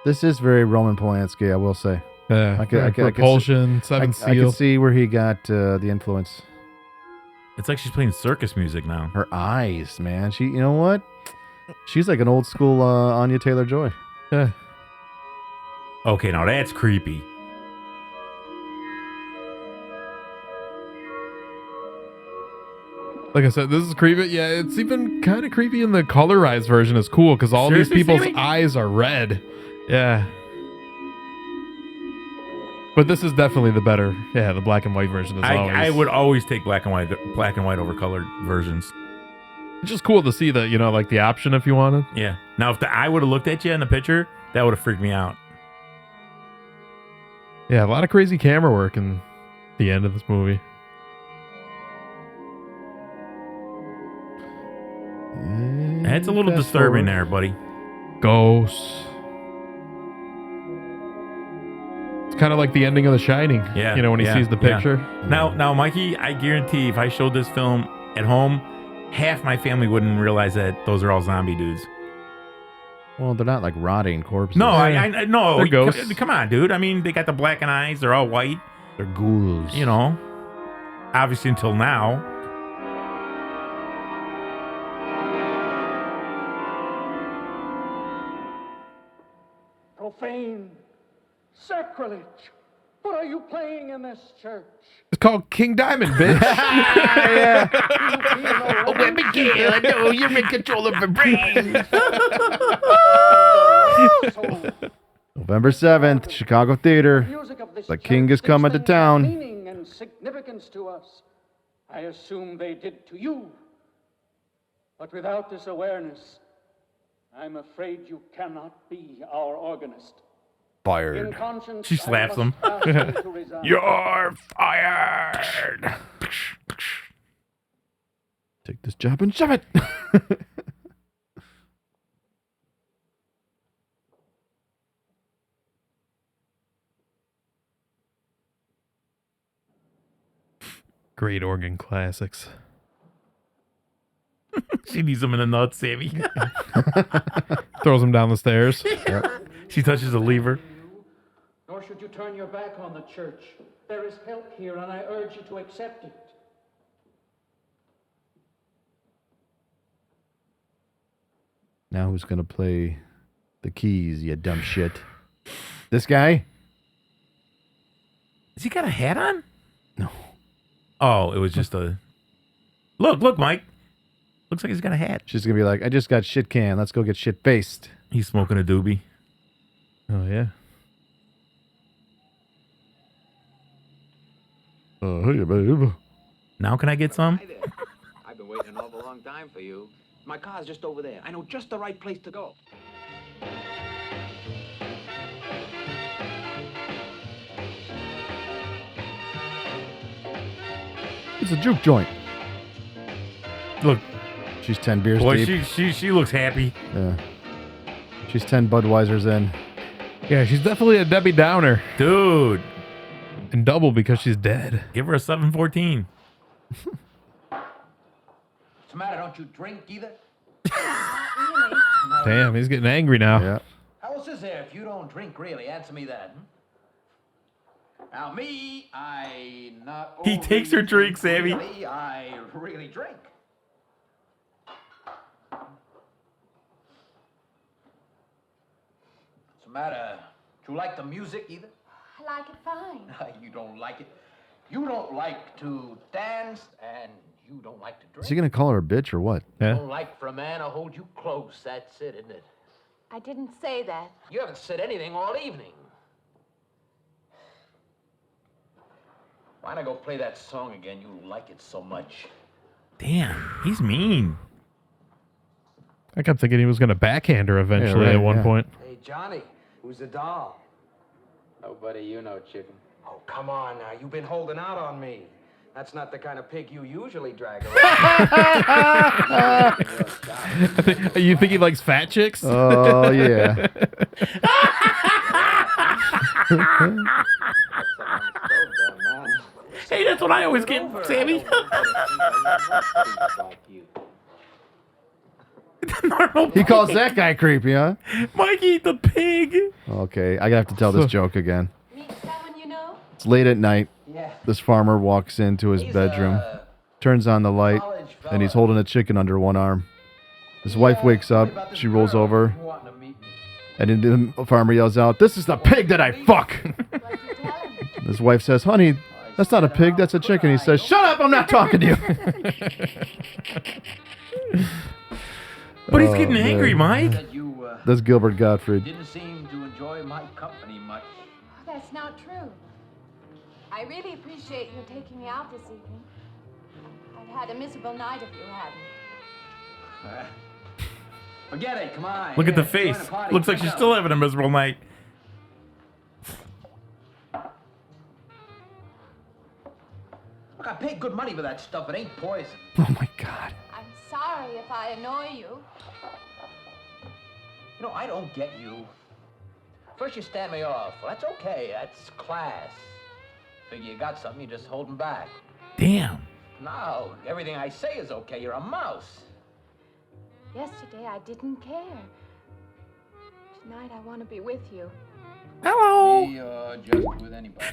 [SPEAKER 1] This is very Roman Polanski, I will say.
[SPEAKER 3] Yeah,
[SPEAKER 1] I could
[SPEAKER 3] Propulsion, Seven
[SPEAKER 1] I
[SPEAKER 3] Seal.
[SPEAKER 1] could see where he got the influence.
[SPEAKER 2] It's like she's playing circus music now.
[SPEAKER 1] Her eyes, man. She, you know what? She's like an old school Anya Taylor-Joy.
[SPEAKER 3] Yeah.
[SPEAKER 2] Okay, now that's creepy.
[SPEAKER 3] Like I said, this is creepy. Yeah, it's even kind of creepy in the colorized version. Is cool because all
[SPEAKER 2] Seriously,
[SPEAKER 3] these people's
[SPEAKER 2] Sammy?
[SPEAKER 3] eyes are red. Yeah. But this is definitely the better. Yeah, the black and white version is always.
[SPEAKER 2] I would always take black and white over colored versions.
[SPEAKER 3] It's just cool to see that, like the option if you wanted.
[SPEAKER 2] Yeah. Now, if the eye would have looked at you in the picture, that would have freaked me out.
[SPEAKER 3] Yeah, a lot of crazy camera work in the end of this movie.
[SPEAKER 2] That's a little disturbing there, buddy.
[SPEAKER 3] Ghosts. It's kind of like the ending of The Shining.
[SPEAKER 2] Yeah.
[SPEAKER 3] When he sees the picture.
[SPEAKER 2] Now, Mikey, I guarantee if I showed this film at home, half my family wouldn't realize that those are all zombie dudes.
[SPEAKER 1] Well, they're not like rotting corpses.
[SPEAKER 2] No, I no.
[SPEAKER 3] They're ghosts.
[SPEAKER 2] Come on, dude. I mean, they got the blackened eyes. They're all white.
[SPEAKER 1] They're ghouls.
[SPEAKER 2] Obviously, until now.
[SPEAKER 7] Profane. Sacrilege. What are you playing in this church?
[SPEAKER 3] It's called King Diamond, bitch.
[SPEAKER 1] Yeah.
[SPEAKER 7] Oh,
[SPEAKER 3] Abigail, no, you're in control of the brain.
[SPEAKER 1] November 7th, Chicago Theater. The king is coming to town.
[SPEAKER 7] Meaning and significance to us. I assume they did to you. But without this awareness, I'm afraid you cannot be our organist. In
[SPEAKER 3] Fired.
[SPEAKER 7] conscience,
[SPEAKER 2] She slaps
[SPEAKER 7] I
[SPEAKER 2] him.
[SPEAKER 7] must ask you to resign.
[SPEAKER 3] You're fired.
[SPEAKER 1] Take this job and shove it.
[SPEAKER 3] Great organ classics.
[SPEAKER 2] She needs him in the nuts, Sammy.
[SPEAKER 3] Throws him down the stairs.
[SPEAKER 2] She touches a lever.
[SPEAKER 7] Nor should you turn your back on the church. There is help here, and I urge you to accept it.
[SPEAKER 1] Now who's going to play the keys, you dumb shit? This guy?
[SPEAKER 2] Has he got a hat on?
[SPEAKER 1] No.
[SPEAKER 2] Oh, it was just a... Look, Mike. Looks like he's got a hat.
[SPEAKER 1] She's going to be like, I just got shit canned. Let's go get shit faced.
[SPEAKER 2] He's smoking a doobie.
[SPEAKER 3] Oh, yeah.
[SPEAKER 1] Oh, hey, babe.
[SPEAKER 2] Now can I get some?
[SPEAKER 6] Hi there. I've been waiting an awful long time for you. My car's just over there. I know just the right place to go.
[SPEAKER 1] It's a juke joint.
[SPEAKER 2] Look,
[SPEAKER 1] she's 10 beers
[SPEAKER 2] boy,
[SPEAKER 1] deep.
[SPEAKER 2] she looks happy.
[SPEAKER 1] Yeah. She's 10 Budweisers in.
[SPEAKER 3] Yeah, she's definitely a Debbie Downer.
[SPEAKER 2] Dude.
[SPEAKER 3] And double because she's dead.
[SPEAKER 2] Give her a 714.
[SPEAKER 6] What's the matter? Don't you drink either?
[SPEAKER 3] Damn, he's getting angry now.
[SPEAKER 1] Yeah.
[SPEAKER 6] How else is there if you don't drink, really? Answer me that. Now, me, I not
[SPEAKER 2] He takes her drink, Sammy.
[SPEAKER 6] Really, I really drink. What's the matter? Do you like the music either?
[SPEAKER 10] I like it fine.
[SPEAKER 6] You don't like it. You don't like to dance, and you don't like to drink.
[SPEAKER 1] Is he going to call her a bitch or what?
[SPEAKER 6] You don't like for a man to hold you close. That's it, isn't it?
[SPEAKER 10] I didn't say that.
[SPEAKER 6] You haven't said anything all evening. Why not go play that song again? You like it so much.
[SPEAKER 2] Damn, he's mean.
[SPEAKER 3] I kept thinking he was going to backhand her eventually at one point.
[SPEAKER 6] Hey, Johnny, who's the doll? Nobody you know, chicken. Oh, come on now. You've been holding out on me. That's not the kind of pig you usually drag around.
[SPEAKER 3] You think he likes fat chicks?
[SPEAKER 1] Oh, yeah.
[SPEAKER 2] Hey, that's what I always get, Sammy. Normal.
[SPEAKER 1] He calls that guy creepy, huh?
[SPEAKER 2] Mikey the pig.
[SPEAKER 1] Okay, I have to tell this joke again.
[SPEAKER 10] Meet someone you know?
[SPEAKER 1] It's late at night.
[SPEAKER 6] Yeah.
[SPEAKER 1] This farmer walks into his bedroom, turns on the light, and he's holding a chicken under one arm. His wife wakes up, she rolls over, and then the farmer yells out, "This is the pig that I fuck!" His wife says, "Honey, that's not a pig, that's a chicken." He says, "Shut up, I'm not talking to you."
[SPEAKER 2] But he's getting angry, Mike.
[SPEAKER 1] That's Gilbert Gottfried.
[SPEAKER 6] Didn't seem to enjoy my company much.
[SPEAKER 8] That's not true. I really appreciate you taking me out this evening. I'd had a miserable night if you hadn't.
[SPEAKER 6] Forget it, come on.
[SPEAKER 2] Look at the
[SPEAKER 6] Join
[SPEAKER 2] face.
[SPEAKER 6] party.
[SPEAKER 2] Looks like
[SPEAKER 6] Come
[SPEAKER 2] she's
[SPEAKER 6] on.
[SPEAKER 2] still having a miserable night.
[SPEAKER 6] Look, I paid good money for that stuff. It ain't poison.
[SPEAKER 1] Oh my God.
[SPEAKER 8] I'm sorry if I annoy you.
[SPEAKER 6] You know, I don't get you. First you stand me off. Well, that's okay. That's class. Figure you got something, you're just holding back.
[SPEAKER 2] Damn.
[SPEAKER 6] No, everything I say is okay. You're a mouse.
[SPEAKER 8] Yesterday I didn't care. Tonight I want to be with you.
[SPEAKER 2] Hello.
[SPEAKER 6] Me, just with anybody.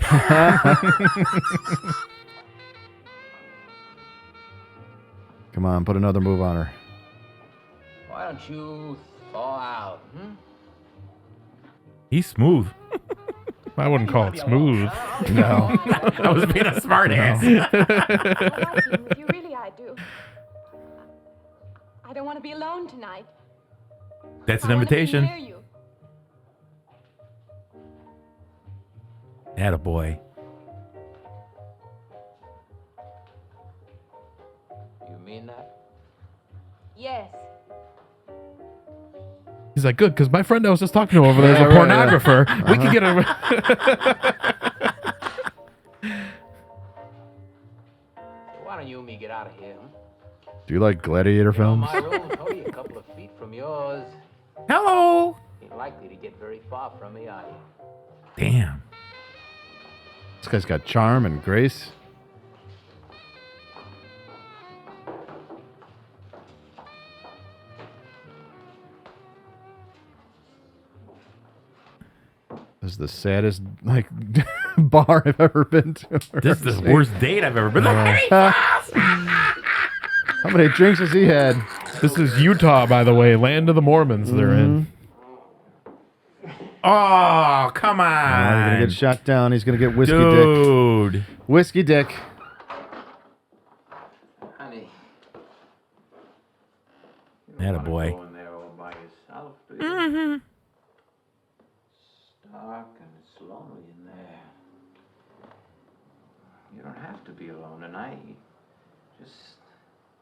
[SPEAKER 1] Come on, put another move on her.
[SPEAKER 6] Why don't you thaw out,
[SPEAKER 2] He's smooth.
[SPEAKER 3] I wouldn't call it smooth.
[SPEAKER 1] No.
[SPEAKER 2] I was being a smart ass.
[SPEAKER 8] I like being with you, really I do. I don't want to be alone tonight.
[SPEAKER 2] That's an
[SPEAKER 8] I wanna be
[SPEAKER 2] invitation.
[SPEAKER 8] near you.
[SPEAKER 2] Attaboy.
[SPEAKER 6] You mean that?
[SPEAKER 8] Yes.
[SPEAKER 3] He's like, good, because my friend I was just talking to over there is a pornographer. We could get a...
[SPEAKER 6] Why don't you and me get out of here?
[SPEAKER 1] Do you like gladiator films?
[SPEAKER 6] My room's only a couple of feet from yours.
[SPEAKER 2] Hello.
[SPEAKER 6] Ain't likely to get very far from me, are you?
[SPEAKER 2] Damn.
[SPEAKER 1] This guy's got charm and grace. This is the saddest bar I've ever been to.
[SPEAKER 2] This is the worst date I've ever been to.
[SPEAKER 1] How many drinks has he had?
[SPEAKER 3] This is Utah, by the way, land of the Mormons they're in.
[SPEAKER 2] Oh, come on.
[SPEAKER 1] He's going to get shot down. He's going to get whiskey
[SPEAKER 2] Dude.
[SPEAKER 1] dick. Whiskey dick.
[SPEAKER 6] Honey.
[SPEAKER 2] Attaboy.
[SPEAKER 6] Go in there all by yourself, do you? Mm-hmm. It's dark and it's lonely in there. You don't have to be alone tonight. Just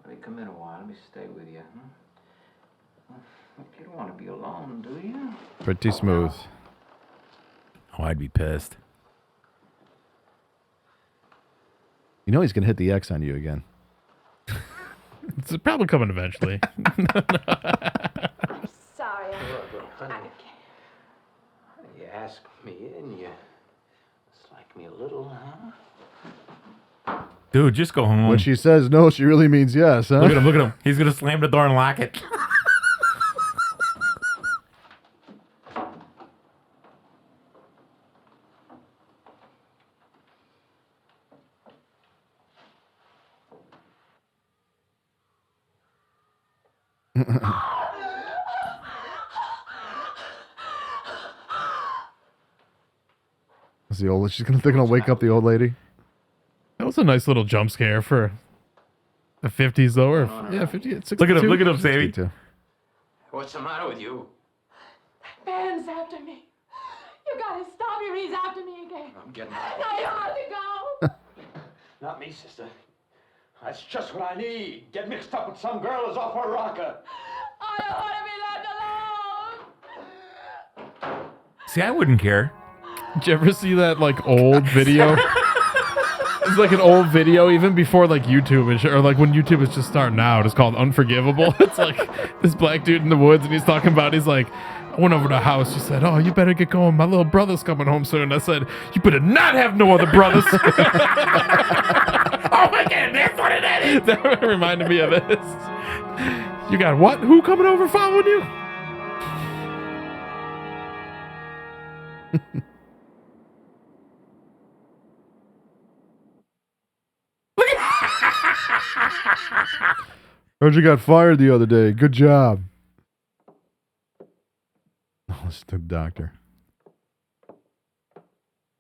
[SPEAKER 6] let me come in a while. Let me stay with you. You don't want to be alone, do you?
[SPEAKER 1] Pretty smooth.
[SPEAKER 2] Oh, I'd be pissed.
[SPEAKER 1] You know he's going to hit the X on you again.
[SPEAKER 3] It's probably coming eventually.
[SPEAKER 8] Sorry.
[SPEAKER 6] Look, honey. You ask me and you dislike me a little, huh?
[SPEAKER 2] Dude, just go home.
[SPEAKER 1] When she says no, she really means yes, huh?
[SPEAKER 2] Look at him, look at him. He's going to slam the door and lock it.
[SPEAKER 1] Is the old? They're gonna wake up the old lady.
[SPEAKER 3] That was a nice little jump scare for the 50s, though. Or, yeah, 50, 62.
[SPEAKER 2] Look at him, Sammy.
[SPEAKER 6] What's the matter with you?
[SPEAKER 8] Ben's after me. You gotta stop him. He's after me again.
[SPEAKER 6] I'm getting
[SPEAKER 8] Now you have to go.
[SPEAKER 4] Not me, sister. That's just what I need. Get mixed up with some girl who's off her rocker.
[SPEAKER 8] I don't want to be left alone.
[SPEAKER 2] See, I wouldn't care.
[SPEAKER 3] Did you ever see that, old video? It's like an old video, even before, YouTube and shit, or, when YouTube is just starting out. It's called Unforgivable. It's this black dude in the woods, and he's talking about, I went over to the house. She said, oh, you better get going. My little brother's coming home soon. I said, you better not have no other brothers.
[SPEAKER 2] Oh, my God, that's what it is.
[SPEAKER 3] That reminded me of this. You got what? Who coming over following you?
[SPEAKER 1] Heard you got fired the other day. Good job. Oh, it's the doctor.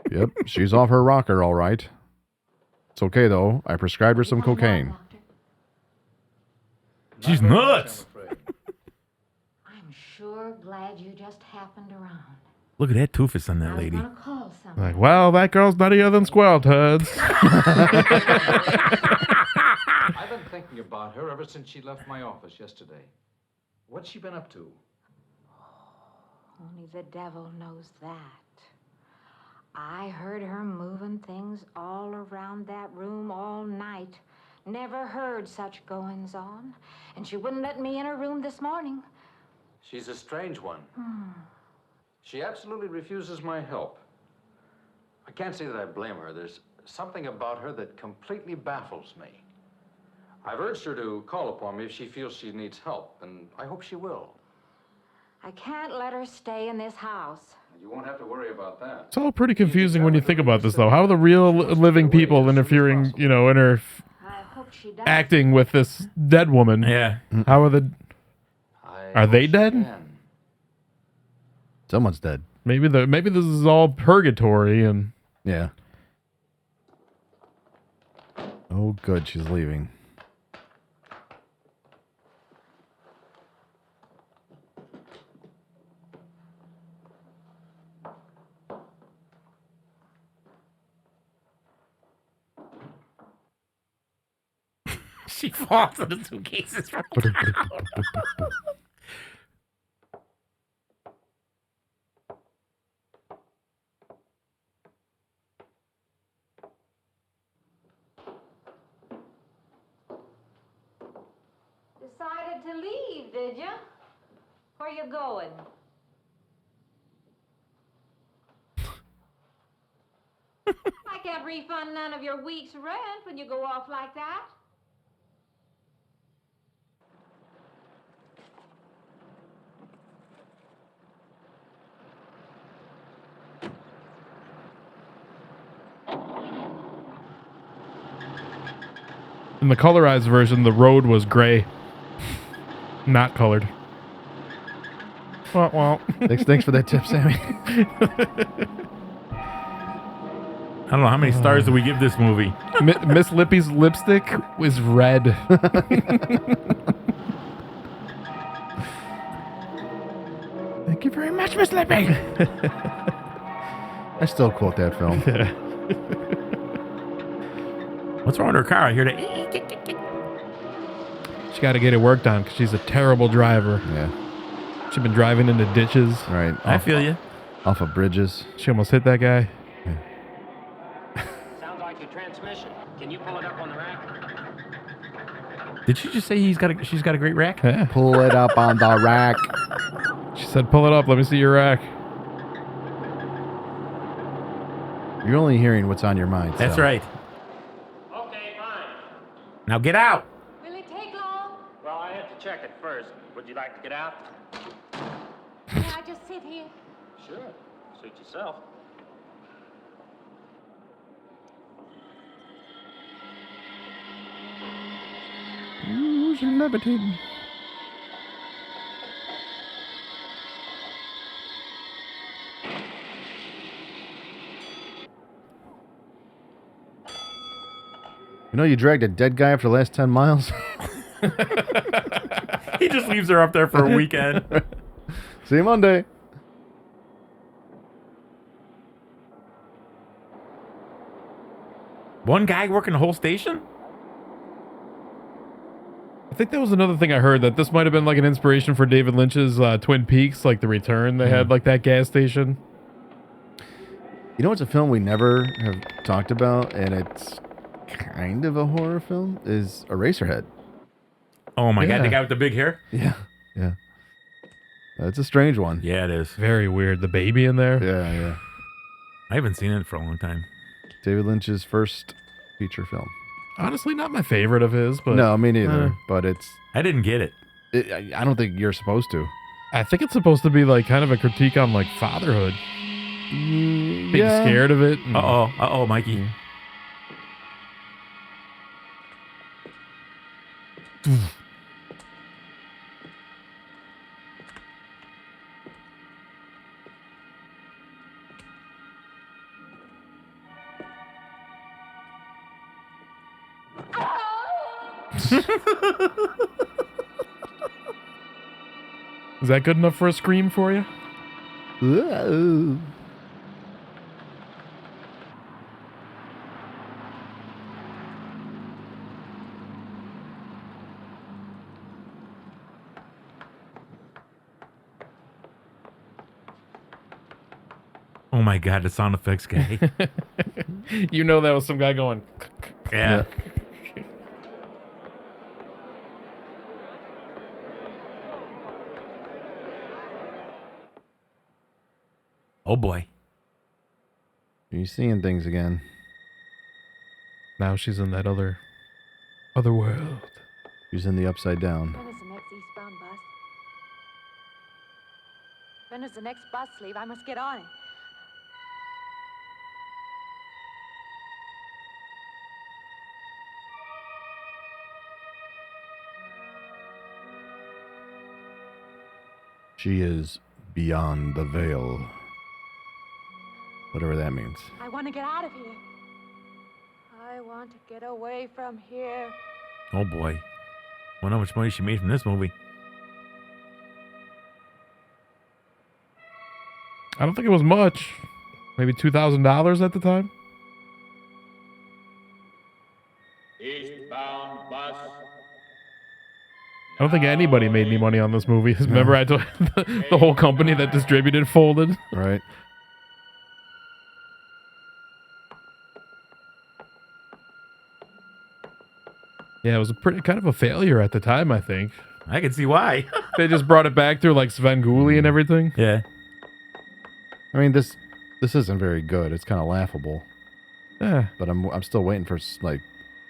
[SPEAKER 1] Yep, she's off her rocker, all right. It's okay, though. I prescribed her some cocaine.
[SPEAKER 2] She's nuts.
[SPEAKER 10] I'm sure glad you just happened around.
[SPEAKER 2] Look at that toofus on that
[SPEAKER 10] I was
[SPEAKER 2] lady.
[SPEAKER 10] gonna call someone.
[SPEAKER 3] Well, that girl's nuttier than squirrel tuds.
[SPEAKER 12] I've been thinking about her ever since she left my office yesterday. What's she been up to?
[SPEAKER 10] Only the devil knows that. I heard her moving things all around that room all night. Never heard such goings on. And she wouldn't let me in her room this morning.
[SPEAKER 12] She's a strange one. She absolutely refuses my help. I can't say that I blame her. There's something about her that completely baffles me. I've urged her to call upon me if she feels she needs help, and I hope she will.
[SPEAKER 10] I can't let her stay in this house.
[SPEAKER 12] You won't have to worry about that.
[SPEAKER 3] It's all pretty confusing when you think about this, though. How are the real living people interfering, in her...
[SPEAKER 10] I hope she does.
[SPEAKER 3] acting with this dead woman.
[SPEAKER 2] Yeah.
[SPEAKER 3] How are they dead?
[SPEAKER 1] Someone's dead.
[SPEAKER 3] Maybe this is all purgatory and
[SPEAKER 1] Yeah. Oh, good. She's leaving.
[SPEAKER 2] She falls in the suitcases from
[SPEAKER 10] Decided to leave, did you? Where you going? I can't refund none of your week's rent when you go off like that.
[SPEAKER 3] in the colorized version, the road was gray, not colored. Well.
[SPEAKER 1] Thanks for that tip, Sammy.
[SPEAKER 2] I don't know how many stars do we give this movie.
[SPEAKER 3] Miss Lippy's lipstick was red.
[SPEAKER 1] Thank you very much, Miss Lippy. I still quote that film.
[SPEAKER 2] What's wrong with her car? I hear that.
[SPEAKER 3] She got to get it worked on because she's a terrible driver.
[SPEAKER 1] Yeah.
[SPEAKER 3] She's been driving into ditches.
[SPEAKER 1] Right.
[SPEAKER 2] I feel you.
[SPEAKER 1] Off of bridges.
[SPEAKER 3] She almost hit that guy.
[SPEAKER 13] Sounds like your transmission. Can you pull it up on the rack?
[SPEAKER 2] Did she just say she's got a great rack?
[SPEAKER 3] Yeah.
[SPEAKER 1] Pull it up on the rack.
[SPEAKER 3] She said, pull it up. Let me see your rack.
[SPEAKER 1] You're only hearing what's on your mind.
[SPEAKER 2] That's
[SPEAKER 1] so.
[SPEAKER 2] right.
[SPEAKER 13] Okay, fine.
[SPEAKER 2] Now get out.
[SPEAKER 10] Will it take long?
[SPEAKER 13] Well, I have to check it first. Would you like to get out?
[SPEAKER 10] May I just sit here?
[SPEAKER 13] Sure. Suit yourself.
[SPEAKER 1] Ooh, she's levitating. You know you dragged a dead guy after the last 10 miles?
[SPEAKER 2] He just leaves her up there for a weekend.
[SPEAKER 1] See you Monday.
[SPEAKER 2] One guy working the whole station?
[SPEAKER 3] I think that was another thing I heard, that this might have been like an inspiration for David Lynch's Twin Peaks, like The Return. They had like that gas station.
[SPEAKER 1] You know what's a film we never have talked about, and it's kind of a horror film, is Eraserhead.
[SPEAKER 2] Oh my
[SPEAKER 3] Yeah.
[SPEAKER 2] God, the guy with the big hair?
[SPEAKER 1] Yeah. Yeah. It's a strange one.
[SPEAKER 2] Yeah, it is.
[SPEAKER 3] Very weird. The baby in there.
[SPEAKER 1] Yeah, yeah.
[SPEAKER 2] I haven't seen it for a long time.
[SPEAKER 1] David Lynch's first feature film.
[SPEAKER 3] Honestly, not my favorite of his, but
[SPEAKER 1] No, me neither. But it's...
[SPEAKER 2] I didn't get it.
[SPEAKER 1] I don't think you're supposed to.
[SPEAKER 3] I think it's supposed to be like kind of a critique on like fatherhood. Being scared of it. and-
[SPEAKER 2] Uh-oh, Mikey.
[SPEAKER 3] Is that good enough for a scream for you?
[SPEAKER 1] Ooh.
[SPEAKER 2] Oh my God, the sound effects guy.
[SPEAKER 3] You know that was some guy going.
[SPEAKER 2] Yeah. Oh boy.
[SPEAKER 1] You're seeing things again.
[SPEAKER 3] Now she's in that other world.
[SPEAKER 1] She's in the upside down.
[SPEAKER 8] When is the next eastbound bus? When does the next bus leave? I must get on it.
[SPEAKER 1] She is beyond the veil. Whatever that means.
[SPEAKER 8] I want to get out of here. I want to get away from here.
[SPEAKER 2] Oh boy. Wonder how much money she made from this movie.
[SPEAKER 3] I don't think it was much. Maybe $2,000 at the time.
[SPEAKER 14] Eastbound bus.
[SPEAKER 3] I don't think anybody made any money on this movie. Remember, I told the whole company that distributed folded.
[SPEAKER 1] Right.
[SPEAKER 3] Yeah, it was a pretty kind of a failure at the time, I think.
[SPEAKER 2] I can see why.
[SPEAKER 3] They just brought it back through like Svengoolie and everything.
[SPEAKER 2] Yeah.
[SPEAKER 1] I mean, this isn't very good. It's kind of laughable.
[SPEAKER 3] Yeah.
[SPEAKER 1] But I'm still waiting for like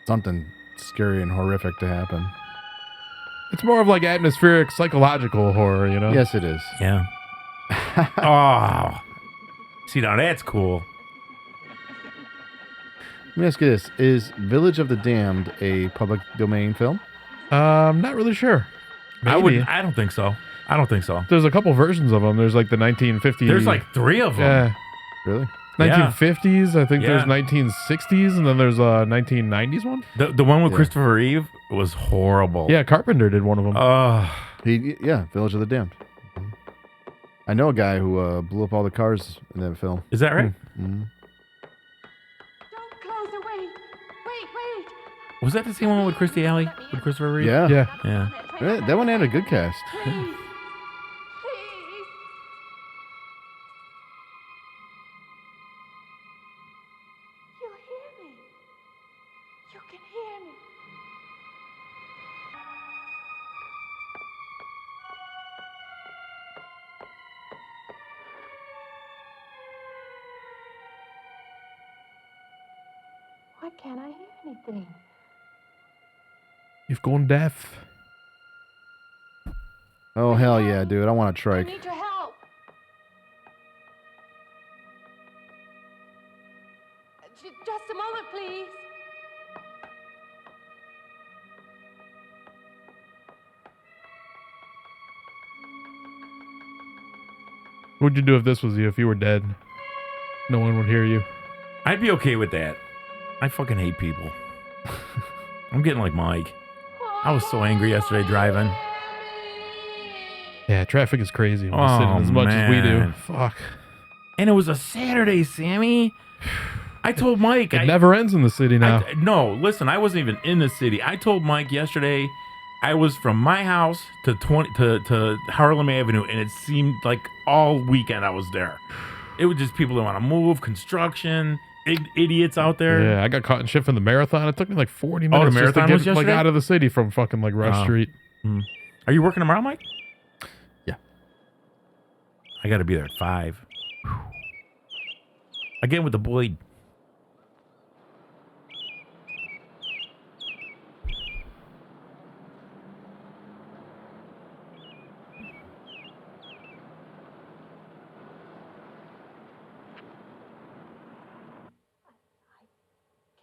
[SPEAKER 1] something scary and horrific to happen.
[SPEAKER 3] It's more of like atmospheric psychological horror, you know?
[SPEAKER 1] Yes, it is.
[SPEAKER 2] Yeah. Oh. See, now that's cool.
[SPEAKER 1] Let me ask you this. Is Village of the Damned a public domain film?
[SPEAKER 3] Not really sure. Maybe.
[SPEAKER 2] I don't think so. I don't think so.
[SPEAKER 3] There's a couple versions of them. There's like the 1950s.
[SPEAKER 2] There's like 3 of them.
[SPEAKER 3] Yeah.
[SPEAKER 1] Really?
[SPEAKER 3] 1950s. I think
[SPEAKER 2] Yeah.
[SPEAKER 3] there's 1960s, and then there's a 1990s one.
[SPEAKER 2] The one with Christopher Reeve was horrible.
[SPEAKER 3] Yeah, Carpenter did one of them.
[SPEAKER 1] Village of the Damned. I know a guy who blew up all the cars in that film.
[SPEAKER 2] Is that right?
[SPEAKER 1] Mm-hmm.
[SPEAKER 8] Don't close the way. Wait.
[SPEAKER 2] Was that the same one with Christy Alley? With Christopher Reeve?
[SPEAKER 1] Yeah.
[SPEAKER 3] Yeah.
[SPEAKER 1] That one had a good cast.
[SPEAKER 8] Please. You hear me. You can hear me. Why can't I hear anything?
[SPEAKER 3] You've gone deaf.
[SPEAKER 1] Oh, hell yeah, dude. I want a
[SPEAKER 8] I
[SPEAKER 1] trike.
[SPEAKER 8] need your help. Just a moment, please.
[SPEAKER 3] What'd you do if this was you? If you were dead, no one would hear you.
[SPEAKER 2] I'd be okay with that. I fucking hate people. I'm getting like Mike. I was so angry yesterday driving.
[SPEAKER 3] Yeah, traffic is crazy when we're sitting as much as we do.
[SPEAKER 2] man.
[SPEAKER 3] Fuck.
[SPEAKER 2] And it was a Saturday, Sammy. I told Mike.
[SPEAKER 3] It never ends in the city now.
[SPEAKER 2] No, listen, I wasn't even in the city. I told Mike yesterday I was from my house to Harlem Avenue, and it seemed like all weekend I was there. It was just people that want to move, construction, idiots out there.
[SPEAKER 3] Yeah, I got caught in shit from the marathon. It took me like 40 minutes
[SPEAKER 2] the
[SPEAKER 3] just to
[SPEAKER 2] marathon
[SPEAKER 3] get
[SPEAKER 2] was
[SPEAKER 3] like
[SPEAKER 2] yesterday?
[SPEAKER 3] out of the city from fucking like Rush
[SPEAKER 2] Oh.
[SPEAKER 3] Street.
[SPEAKER 2] Are you working tomorrow, Mike?
[SPEAKER 1] Yeah.
[SPEAKER 2] I got to be there at 5. Again with the Boyd.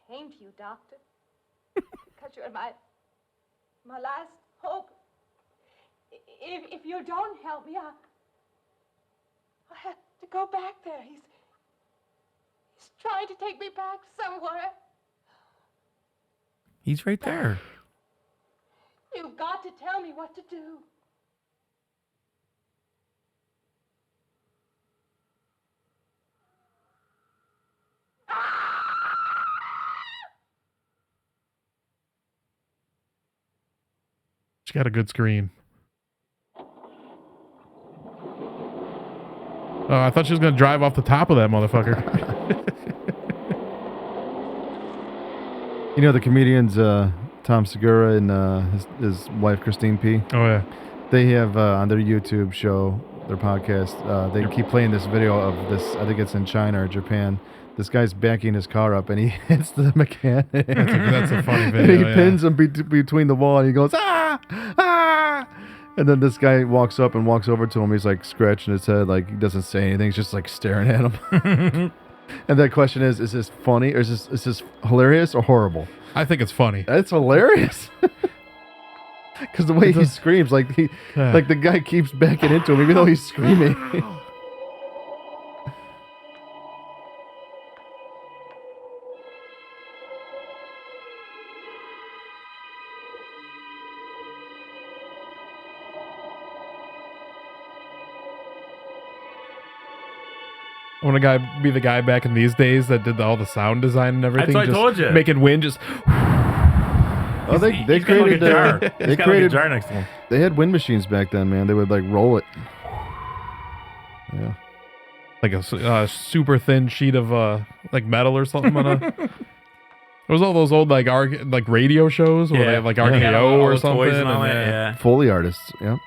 [SPEAKER 8] Came to you, Doctor, because you're my last hope. If you don't help me, I have to go back there. He's trying to take me back somewhere.
[SPEAKER 2] He's right there.
[SPEAKER 8] You've got to tell me what to do.
[SPEAKER 3] She got a good scream. Oh, I thought she was going to drive off the top of that motherfucker.
[SPEAKER 1] You know the comedians Tom Segura and his wife Christine P.
[SPEAKER 3] Oh yeah,
[SPEAKER 1] they have on their YouTube show, their podcast. They keep playing this video of this. I think it's in China or Japan. This guy's backing his car up and he hits the mechanic.
[SPEAKER 3] That's a funny
[SPEAKER 1] And
[SPEAKER 3] video.
[SPEAKER 1] he
[SPEAKER 3] yeah.
[SPEAKER 1] pins him between the wall and he goes ah. And then this guy walks up and walks over to him. He's like scratching his head, like he doesn't say anything. He's just like staring at him. And that question is this funny or is this hilarious or horrible?
[SPEAKER 3] I think it's funny.
[SPEAKER 1] That's hilarious. Because the way he screams, like the guy keeps backing into him, even though he's screaming.
[SPEAKER 3] I want to be the guy back in these days that did all the sound design and everything.
[SPEAKER 2] That's what I told you.
[SPEAKER 3] Making wind just.
[SPEAKER 1] Oh, they
[SPEAKER 2] He's got
[SPEAKER 1] created
[SPEAKER 2] like a jar.
[SPEAKER 1] they
[SPEAKER 2] He's got
[SPEAKER 1] created
[SPEAKER 2] like a jar next to him.
[SPEAKER 1] They had wind machines back then, man. They would like roll it. Yeah.
[SPEAKER 3] Like a super thin sheet of like metal or something on a. It was all those old like radio shows where they have like RKO or something.
[SPEAKER 2] And all that, yeah.
[SPEAKER 1] Foley artists. Yep.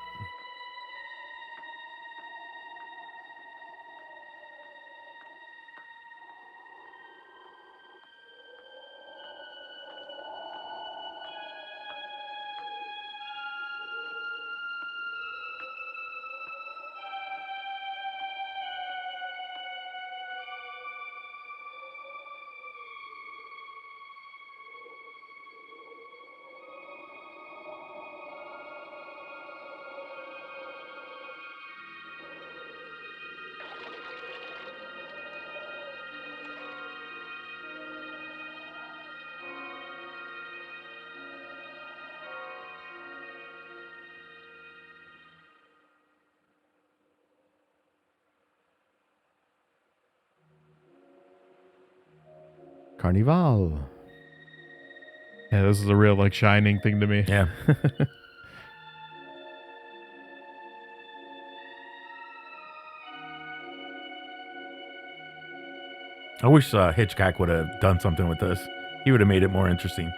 [SPEAKER 1] Carnival.
[SPEAKER 3] Yeah, this is a real like Shining thing to me.
[SPEAKER 2] Yeah. I wish Hitchcock would have done something with this. He would have made it more interesting.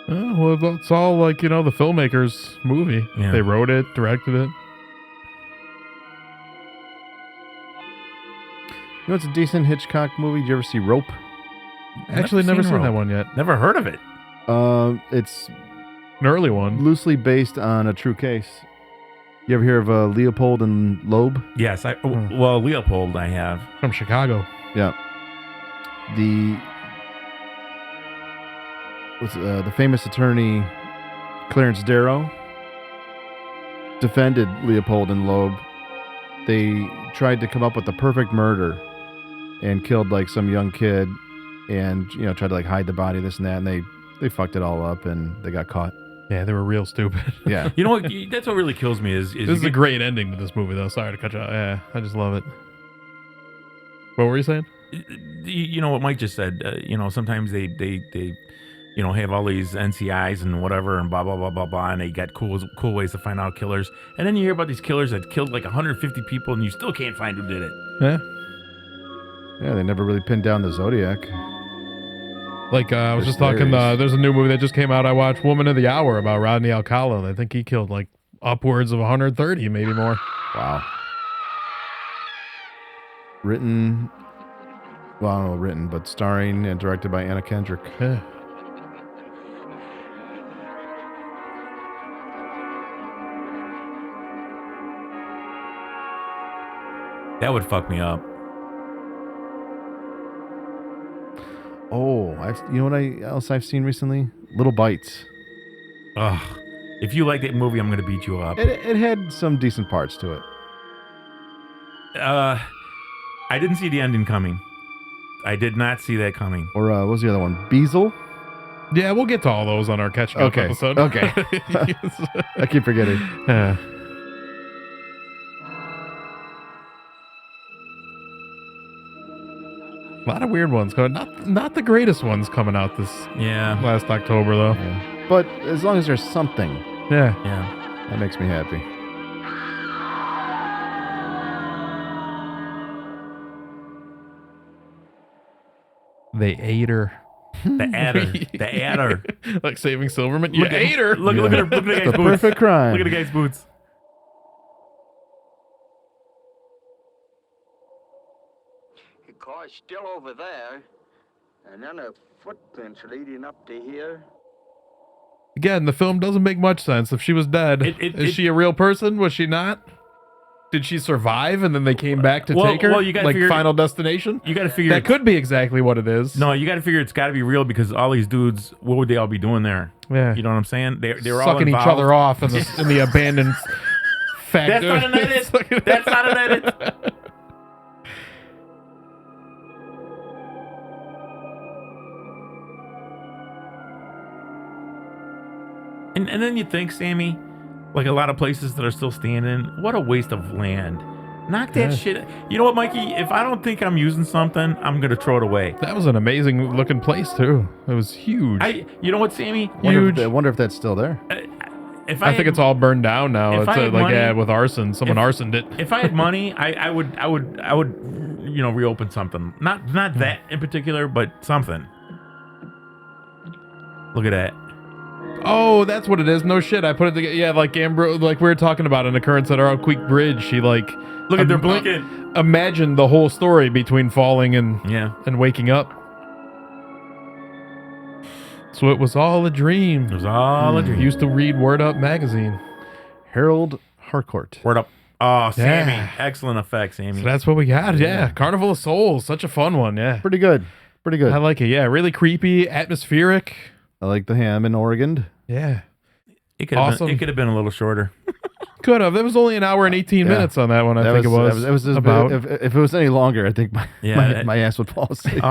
[SPEAKER 3] Oh, well, that's all like, the filmmakers' movie.
[SPEAKER 2] Yeah.
[SPEAKER 3] They wrote it, directed it.
[SPEAKER 1] You know, it's a decent Hitchcock movie. Did you ever see Rope?
[SPEAKER 3] Actually, never seen
[SPEAKER 2] Rope.
[SPEAKER 3] that one yet.
[SPEAKER 2] Never heard of it.
[SPEAKER 1] It's
[SPEAKER 3] an early one,
[SPEAKER 1] loosely based on a true case. You ever hear of Leopold and Loeb?
[SPEAKER 2] Yes, well, Leopold I have.
[SPEAKER 3] From Chicago.
[SPEAKER 1] Yeah. The famous attorney Clarence Darrow defended Leopold and Loeb. They tried to come up with the perfect murder and killed like some young kid and tried to like hide the body, this and that, and they fucked it all up and they got caught.
[SPEAKER 3] Yeah, they were real stupid.
[SPEAKER 1] Yeah.
[SPEAKER 2] You know what? That's what really kills me is
[SPEAKER 3] this is a great ending to this movie, though. Sorry to cut you off. Yeah, I just love it. What were you saying?
[SPEAKER 2] You know what Mike just said. Sometimes they have all these NCIs and whatever and blah blah blah blah blah, and they got cool ways to find out killers. And then you hear about these killers that killed like 150 people, and you still can't find who did it.
[SPEAKER 3] Yeah.
[SPEAKER 1] Yeah, they never really pinned down the Zodiac.
[SPEAKER 3] Like, I was just talking, there's a new movie that just came out. I watched Woman of the Hour about Rodney Alcala. I think he killed like upwards of 130, maybe more.
[SPEAKER 1] Wow. Written, well, I don't know, written, but starring and directed by Anna Kendrick.
[SPEAKER 3] Yeah.
[SPEAKER 2] That would fuck me up.
[SPEAKER 1] Oh, you know what else I've seen recently? Little Bites.
[SPEAKER 2] Ugh. If you like that movie, I'm going to beat you up.
[SPEAKER 1] It had some decent parts to it.
[SPEAKER 2] I didn't see the ending coming. I did not see that coming.
[SPEAKER 1] Or what was the other one? Beazle?
[SPEAKER 3] Yeah, we'll get to all those on our catch up episode.
[SPEAKER 1] Okay. I keep forgetting.
[SPEAKER 3] Yeah. A lot of weird ones coming. Not the greatest ones coming out this last October though.
[SPEAKER 1] Yeah. But as long as there's something,
[SPEAKER 3] yeah,
[SPEAKER 1] that makes me happy.
[SPEAKER 3] They ate her.
[SPEAKER 2] The adder. The adder.
[SPEAKER 3] Like Saving Silverman. You ate her.
[SPEAKER 2] Look at the guy's boots.
[SPEAKER 1] Perfect crime.
[SPEAKER 2] Look at the guy's boots.
[SPEAKER 14] The car's still over there, and then a footprints leading up to here.
[SPEAKER 3] Again, the film doesn't make much sense. If she was dead, is she a real person? Was she not? did she survive and then they came back to take her?
[SPEAKER 2] Well, you gotta
[SPEAKER 3] like
[SPEAKER 2] figure,
[SPEAKER 3] Final Destination?
[SPEAKER 2] You got to figure
[SPEAKER 3] that could be exactly what it is.
[SPEAKER 2] No, you got to figure it's got to be real because all these dudes, what would they all be doing there?
[SPEAKER 3] Yeah.
[SPEAKER 2] You know what I'm saying? They're all
[SPEAKER 3] sucking each
[SPEAKER 2] involved.
[SPEAKER 3] other off in the abandoned factory.
[SPEAKER 2] That's not an edit. That's not an edit. And then you think, Sammy, like a lot of places that are still standing, what a waste of land. Knock that shit. You know what, Mikey? If I don't think I'm using something, I'm gonna throw it away.
[SPEAKER 3] That was an amazing looking place too. It was huge.
[SPEAKER 2] You know what, Sammy?
[SPEAKER 1] I wonder if that's still there.
[SPEAKER 3] I think it's all burned down now. It's with arson. Someone arsoned it.
[SPEAKER 2] If I had money, I would reopen something. Not that in particular, but something. Look at that.
[SPEAKER 3] Oh, that's what it is. No shit. I put it together. Yeah, like Ambrose, like we were talking about an occurrence at our Creek Bridge. She like
[SPEAKER 2] look at they're blinking.
[SPEAKER 3] Imagine the whole story between falling and waking up. So it was all a dream.
[SPEAKER 2] It was all a dream.
[SPEAKER 3] Used to read Word Up magazine.
[SPEAKER 1] Harold Harcourt.
[SPEAKER 2] Word Up. Oh, Sammy. Excellent effects, Sammy.
[SPEAKER 3] So that's what we got. Yeah. Carnival of Souls. Such a fun one. Yeah.
[SPEAKER 1] Pretty good. Pretty good.
[SPEAKER 3] I like it. Yeah. Really creepy, atmospheric.
[SPEAKER 1] I like the ham in Oregon.
[SPEAKER 3] Yeah.
[SPEAKER 2] It could have been a little shorter.
[SPEAKER 3] Could have. It was only an hour and 18 minutes on that one. I think it was.
[SPEAKER 1] It was about. If it was any longer, I think my ass would fall asleep.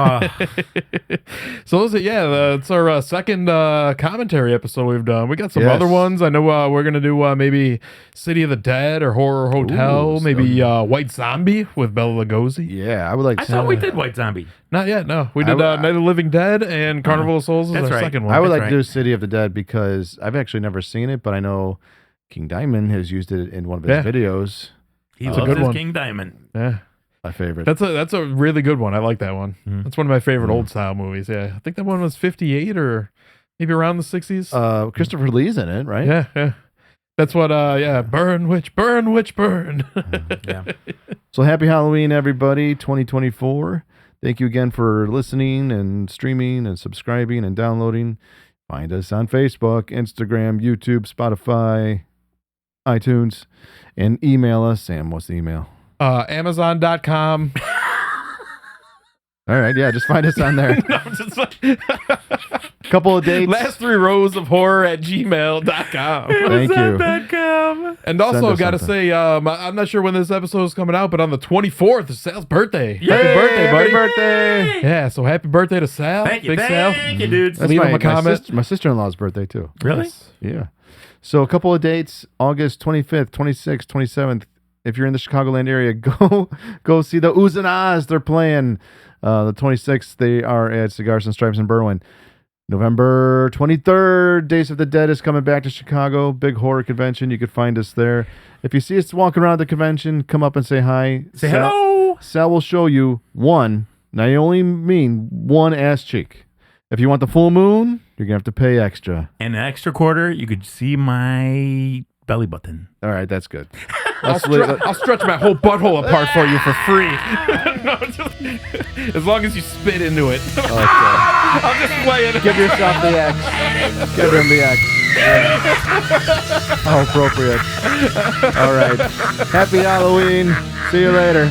[SPEAKER 3] So it's our second commentary episode we've done. We got some other ones. I know we're gonna do maybe City of the Dead or Horror Hotel. Maybe White Zombie with Bela Lugosi.
[SPEAKER 1] Yeah, I would like.
[SPEAKER 2] I thought we did White Zombie.
[SPEAKER 3] Not yet. No, we did Night of the Living Dead and Carnival of Souls is our second one.
[SPEAKER 1] I would like to do City of the Dead because I've actually never seen it, but I know King Diamond has used it in one of his videos.
[SPEAKER 2] He loves his King Diamond.
[SPEAKER 3] Yeah.
[SPEAKER 1] My favorite.
[SPEAKER 3] That's a really good one. I like that one. That's one of my favorite old style movies. Yeah. I think that one was 58 or maybe around the 60s.
[SPEAKER 1] Christopher Lee's in it, right?
[SPEAKER 3] Yeah. That's what burn witch, burn.
[SPEAKER 2] Yeah.
[SPEAKER 1] So happy Halloween, everybody, 2024. Thank you again for listening and streaming and subscribing and downloading. Find us on Facebook, Instagram, YouTube, Spotify, iTunes, and email us. Sam, what's the email?
[SPEAKER 3] Amazon.com.
[SPEAKER 1] All right, yeah, just find us on there. Couple of dates.
[SPEAKER 3] Last 3 rows of horror at gmail.com.
[SPEAKER 1] Thank you.
[SPEAKER 3] And also, got to say, I'm not sure when this episode is coming out, but on the 24th is Sal's birthday.
[SPEAKER 1] Yay!
[SPEAKER 3] Happy birthday, buddy.
[SPEAKER 1] Happy birthday.
[SPEAKER 3] Yeah, so happy birthday to Sal.
[SPEAKER 2] Thank you.
[SPEAKER 3] Big Sal.
[SPEAKER 2] Thank you, dudes.
[SPEAKER 1] That's
[SPEAKER 3] Leave him a comment.
[SPEAKER 1] My sister-in-law's birthday, too.
[SPEAKER 2] Really?
[SPEAKER 3] Yes.
[SPEAKER 1] Yeah. So a couple of dates, August 25th, 26th, 27th. If you're in the Chicagoland area, go see the Oohs and Ahs. They're playing. The 26th, they are at Cigars and Stripes in Berwyn. November 23rd, Days of the Dead is coming back to Chicago. Big horror convention. You could find us there. If you see us walking around the convention, come up and say hi.
[SPEAKER 2] Say hello.
[SPEAKER 1] Sal will show you one. Now, I only mean one ass cheek. If you want the full moon, you're going to have to pay extra.
[SPEAKER 2] And an extra quarter, you could see my belly button.
[SPEAKER 1] All right, that's good.
[SPEAKER 3] I'll stretch my whole butthole apart for you for free. No, as long as you spit into it.
[SPEAKER 1] Okay.
[SPEAKER 3] I'll just play it.
[SPEAKER 1] Give yourself the X. Give him the X. Yeah. How appropriate. All right. Happy Halloween. See you later.